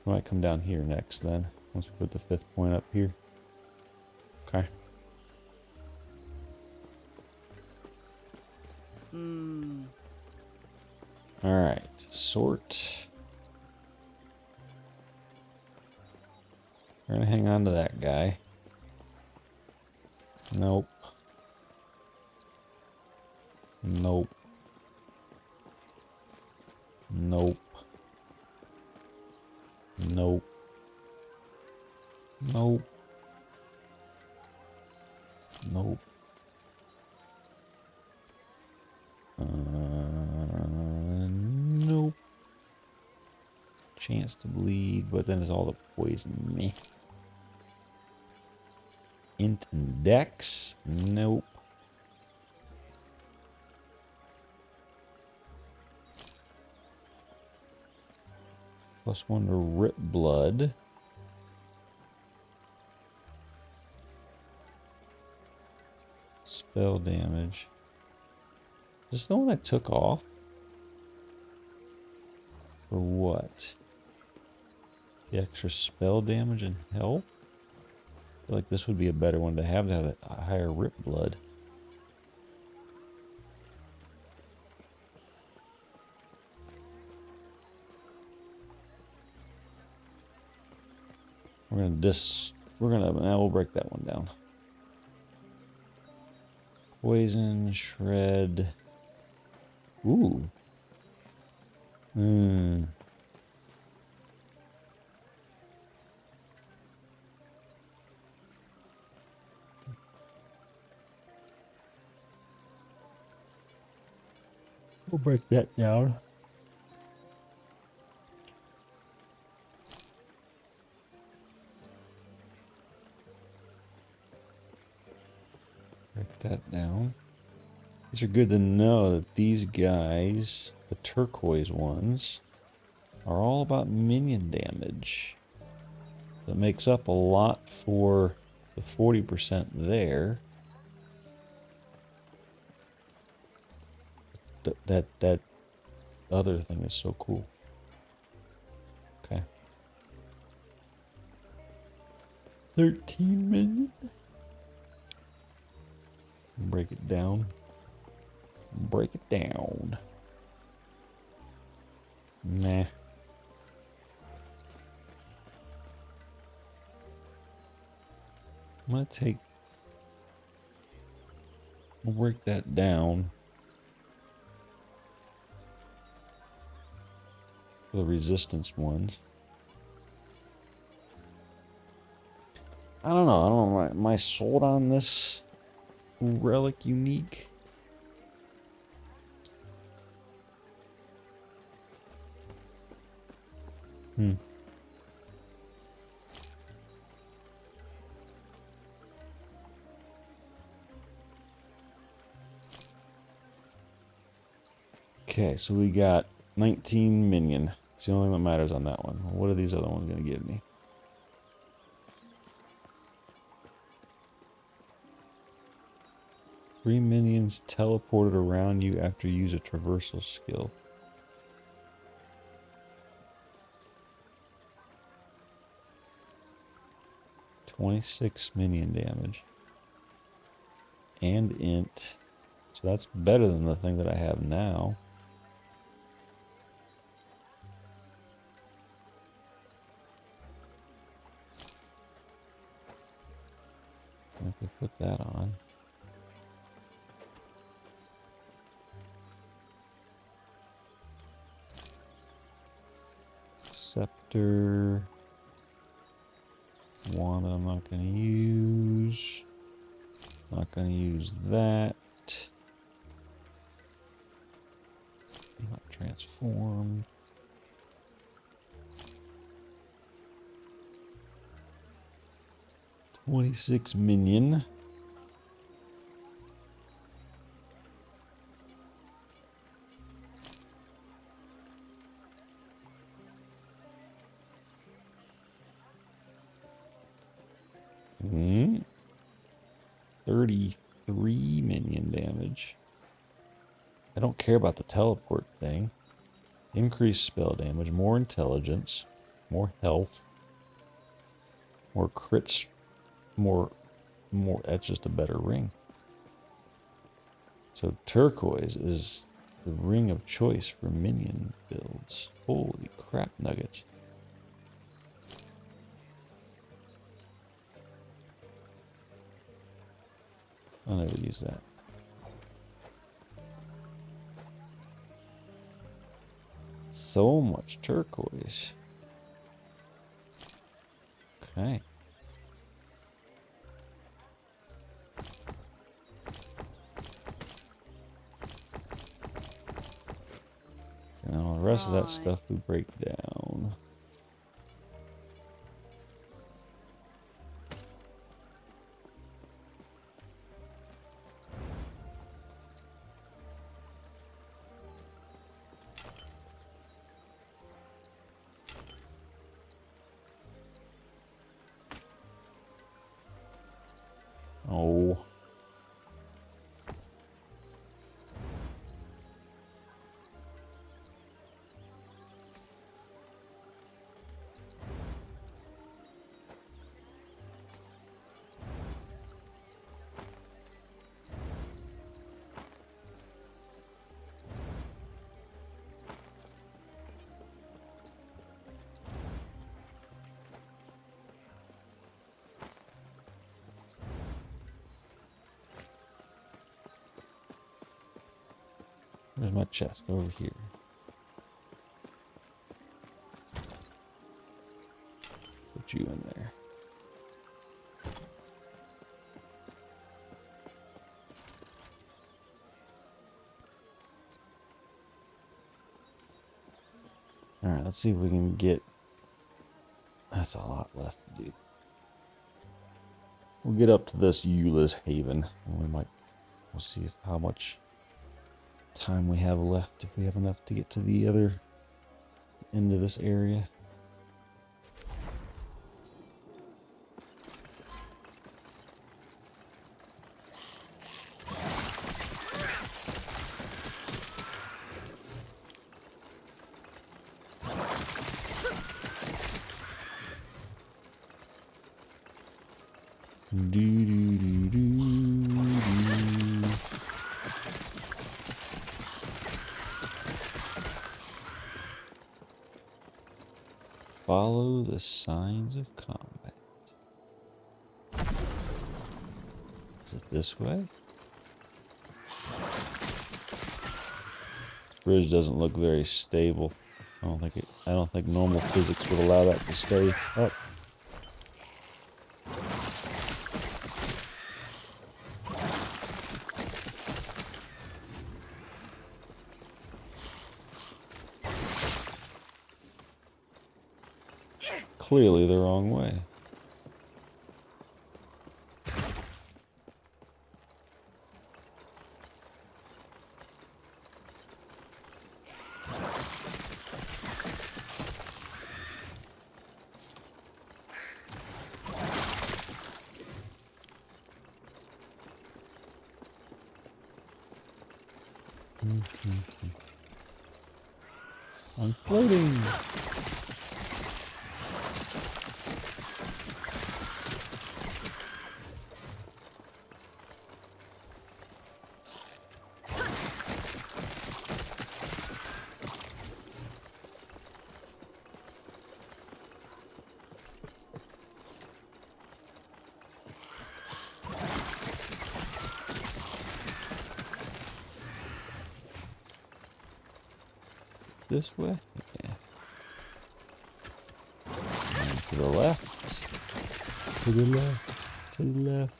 I might come down here next, then. Once we put the 5th point up here. Okay. Alright. Sort. We're going to hang on to that guy. Nope. Nope. Nope. Nope. Nope. Nope. Nope. Chance to bleed, but then it's all the poison. Meh. Int and Dex. Nope. +1 to Rip Blood. Spell damage. Is this the one I took off? For what? The extra spell damage and health? I feel like this would be a better one to have that higher Rip Blood. We'll break that one down. Poison, shred. Ooh. We'll break that down. Break that down. These are good to know that these guys, the turquoise ones, are all about minion damage. That makes up a lot for the 40% there. That other thing is so cool. Okay. 13 minion. Break it down. Break it down. Nah. I'm gonna take... We'll break that down. For the resistance ones. I don't know. Am I sold on this relic unique? Okay, so we got 19 minion. It's the only thing that matters on that one. What are these other ones going to give me? Three minions teleported around you after you use a traversal skill. $26 minion damage. And int. So that's better than the thing that I have now. I can put that on. Scepter. Wand I'm not going to use. Not going to use that. Not transformed. $26 minion. 33 minion damage. I don't care about the teleport thing. Increased spell damage, more intelligence, more health, more crits, more. That's just a better ring. So turquoise is the ring of choice for minion builds. Holy crap nuggets. I'll never use that. So much turquoise. Okay. Now the rest of that stuff we break down. Oh. There's my chest over here. Put you in there. Alright, let's see if we can get... That's a lot left to do. We'll get up to this Eula's Haven. And we'll see how much time we have left, if we have enough to get to the other end of this area. Follow the signs of combat. Is it this way? This bridge doesn't look very stable. I don't think normal physics would allow that to stay up. Clearly the wrong way. I'm floating. This way? Yeah. And to the left. To the left. To the left.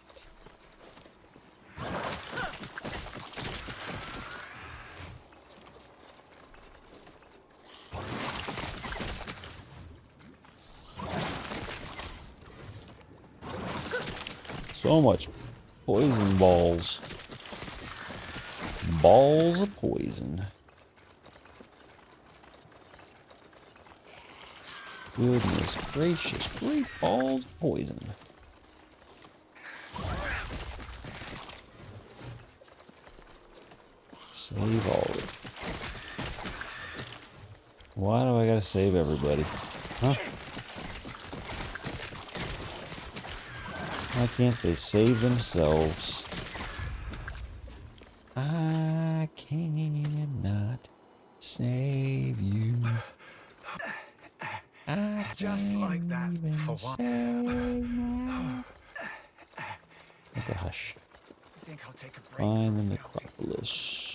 So much poison balls. Balls of poison. Goodness gracious, great balls of poison. Save all of it. Why do I gotta save everybody? Huh? Why can't they save themselves? I cannot save you. I Just like can't that, even for one. save now. Okay, hush. I think I'll take a break Find from the scouting. necropolis.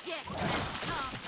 Your death has come.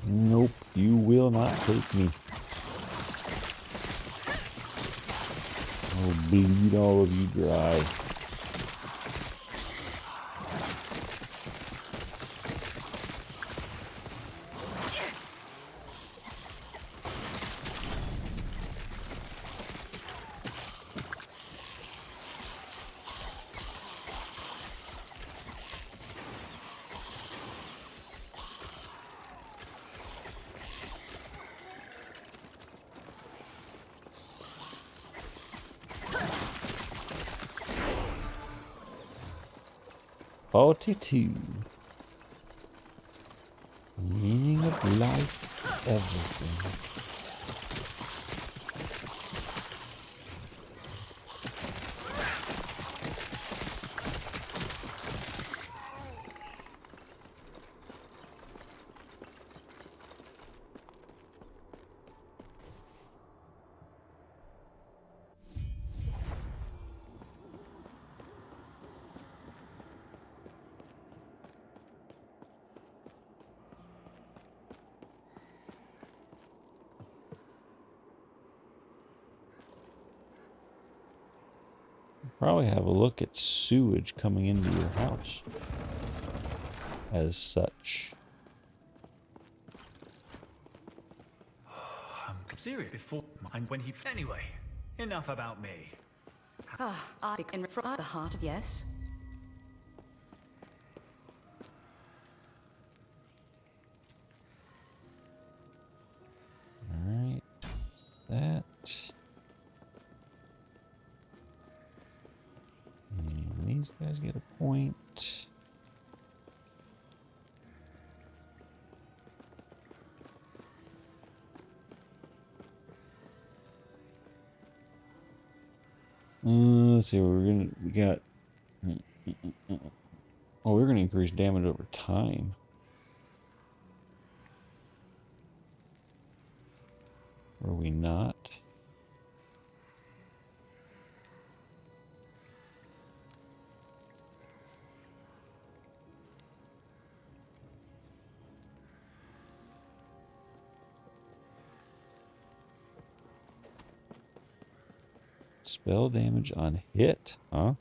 Nope, you will not take me. I'll bleed all of you dry. Forty-two. Meaning of life, everything. Probably have a look at sewage coming into your house as such. serious before. And when he. Anyway, enough about me. I begin from the heart of yes. Alright. That. And these guys get a point. Let's see, we got. Oh, we're gonna increase damage over time. Were we not? Spell damage on hit, huh?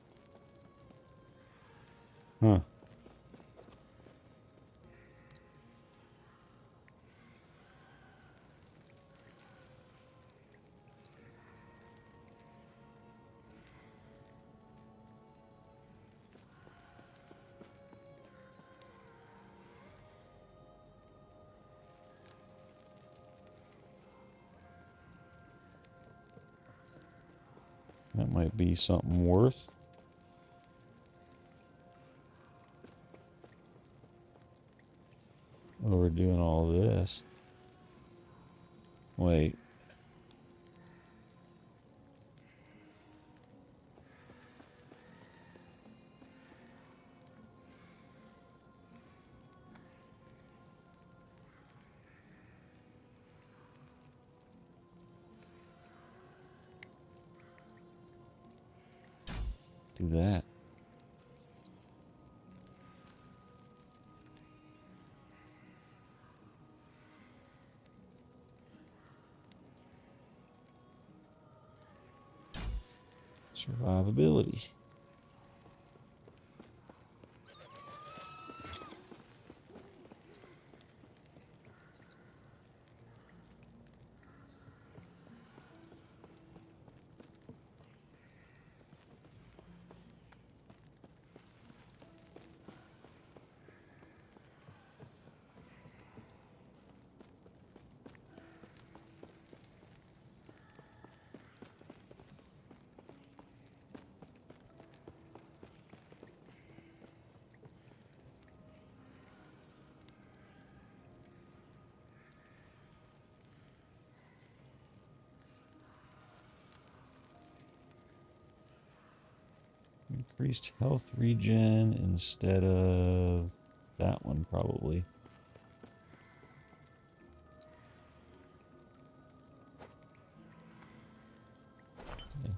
Huh. That might be something worth. Oh, we're doing all this. Wait. Do that. Survivability. Increased health regen instead of that one, probably. Okay.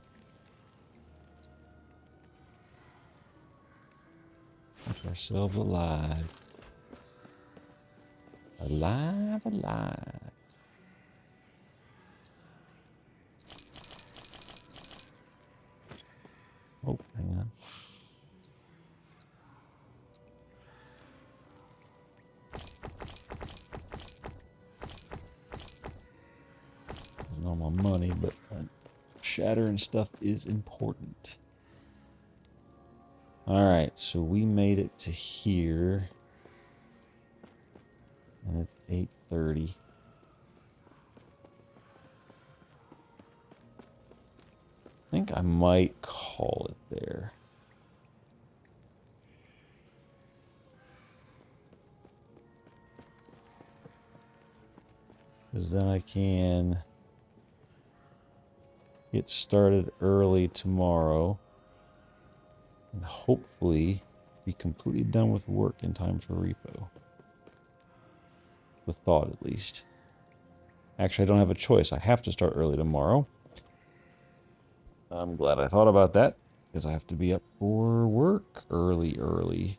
Keep ourselves alive. Alive, alive. Oh, hang on. All my money, but shatter and stuff is important. Alright, so we made it to here. And it's 8:30. I think I might call it there. Because then I can get started early tomorrow and hopefully be completely done with work in time for repo. The thought, at least. Actually, I don't have a choice. I have to start early tomorrow. I'm glad I thought about that because I have to be up for work early.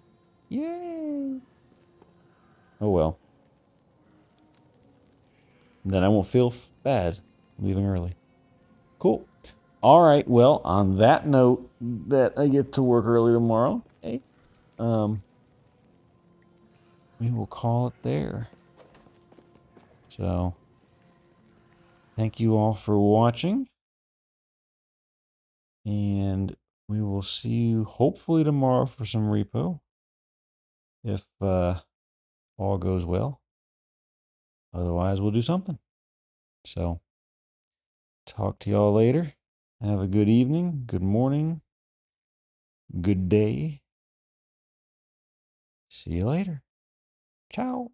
Yay! Oh well. Then I won't feel bad leaving early. Cool. All right. Well, on that note, that I get to work early tomorrow, okay, we will call it there. So, Thank you all for watching. And we will see you hopefully tomorrow for some repo. If all goes well. Otherwise, we'll do something. So, talk to y'all later. Have a good evening, good morning, good day. See you later. Ciao.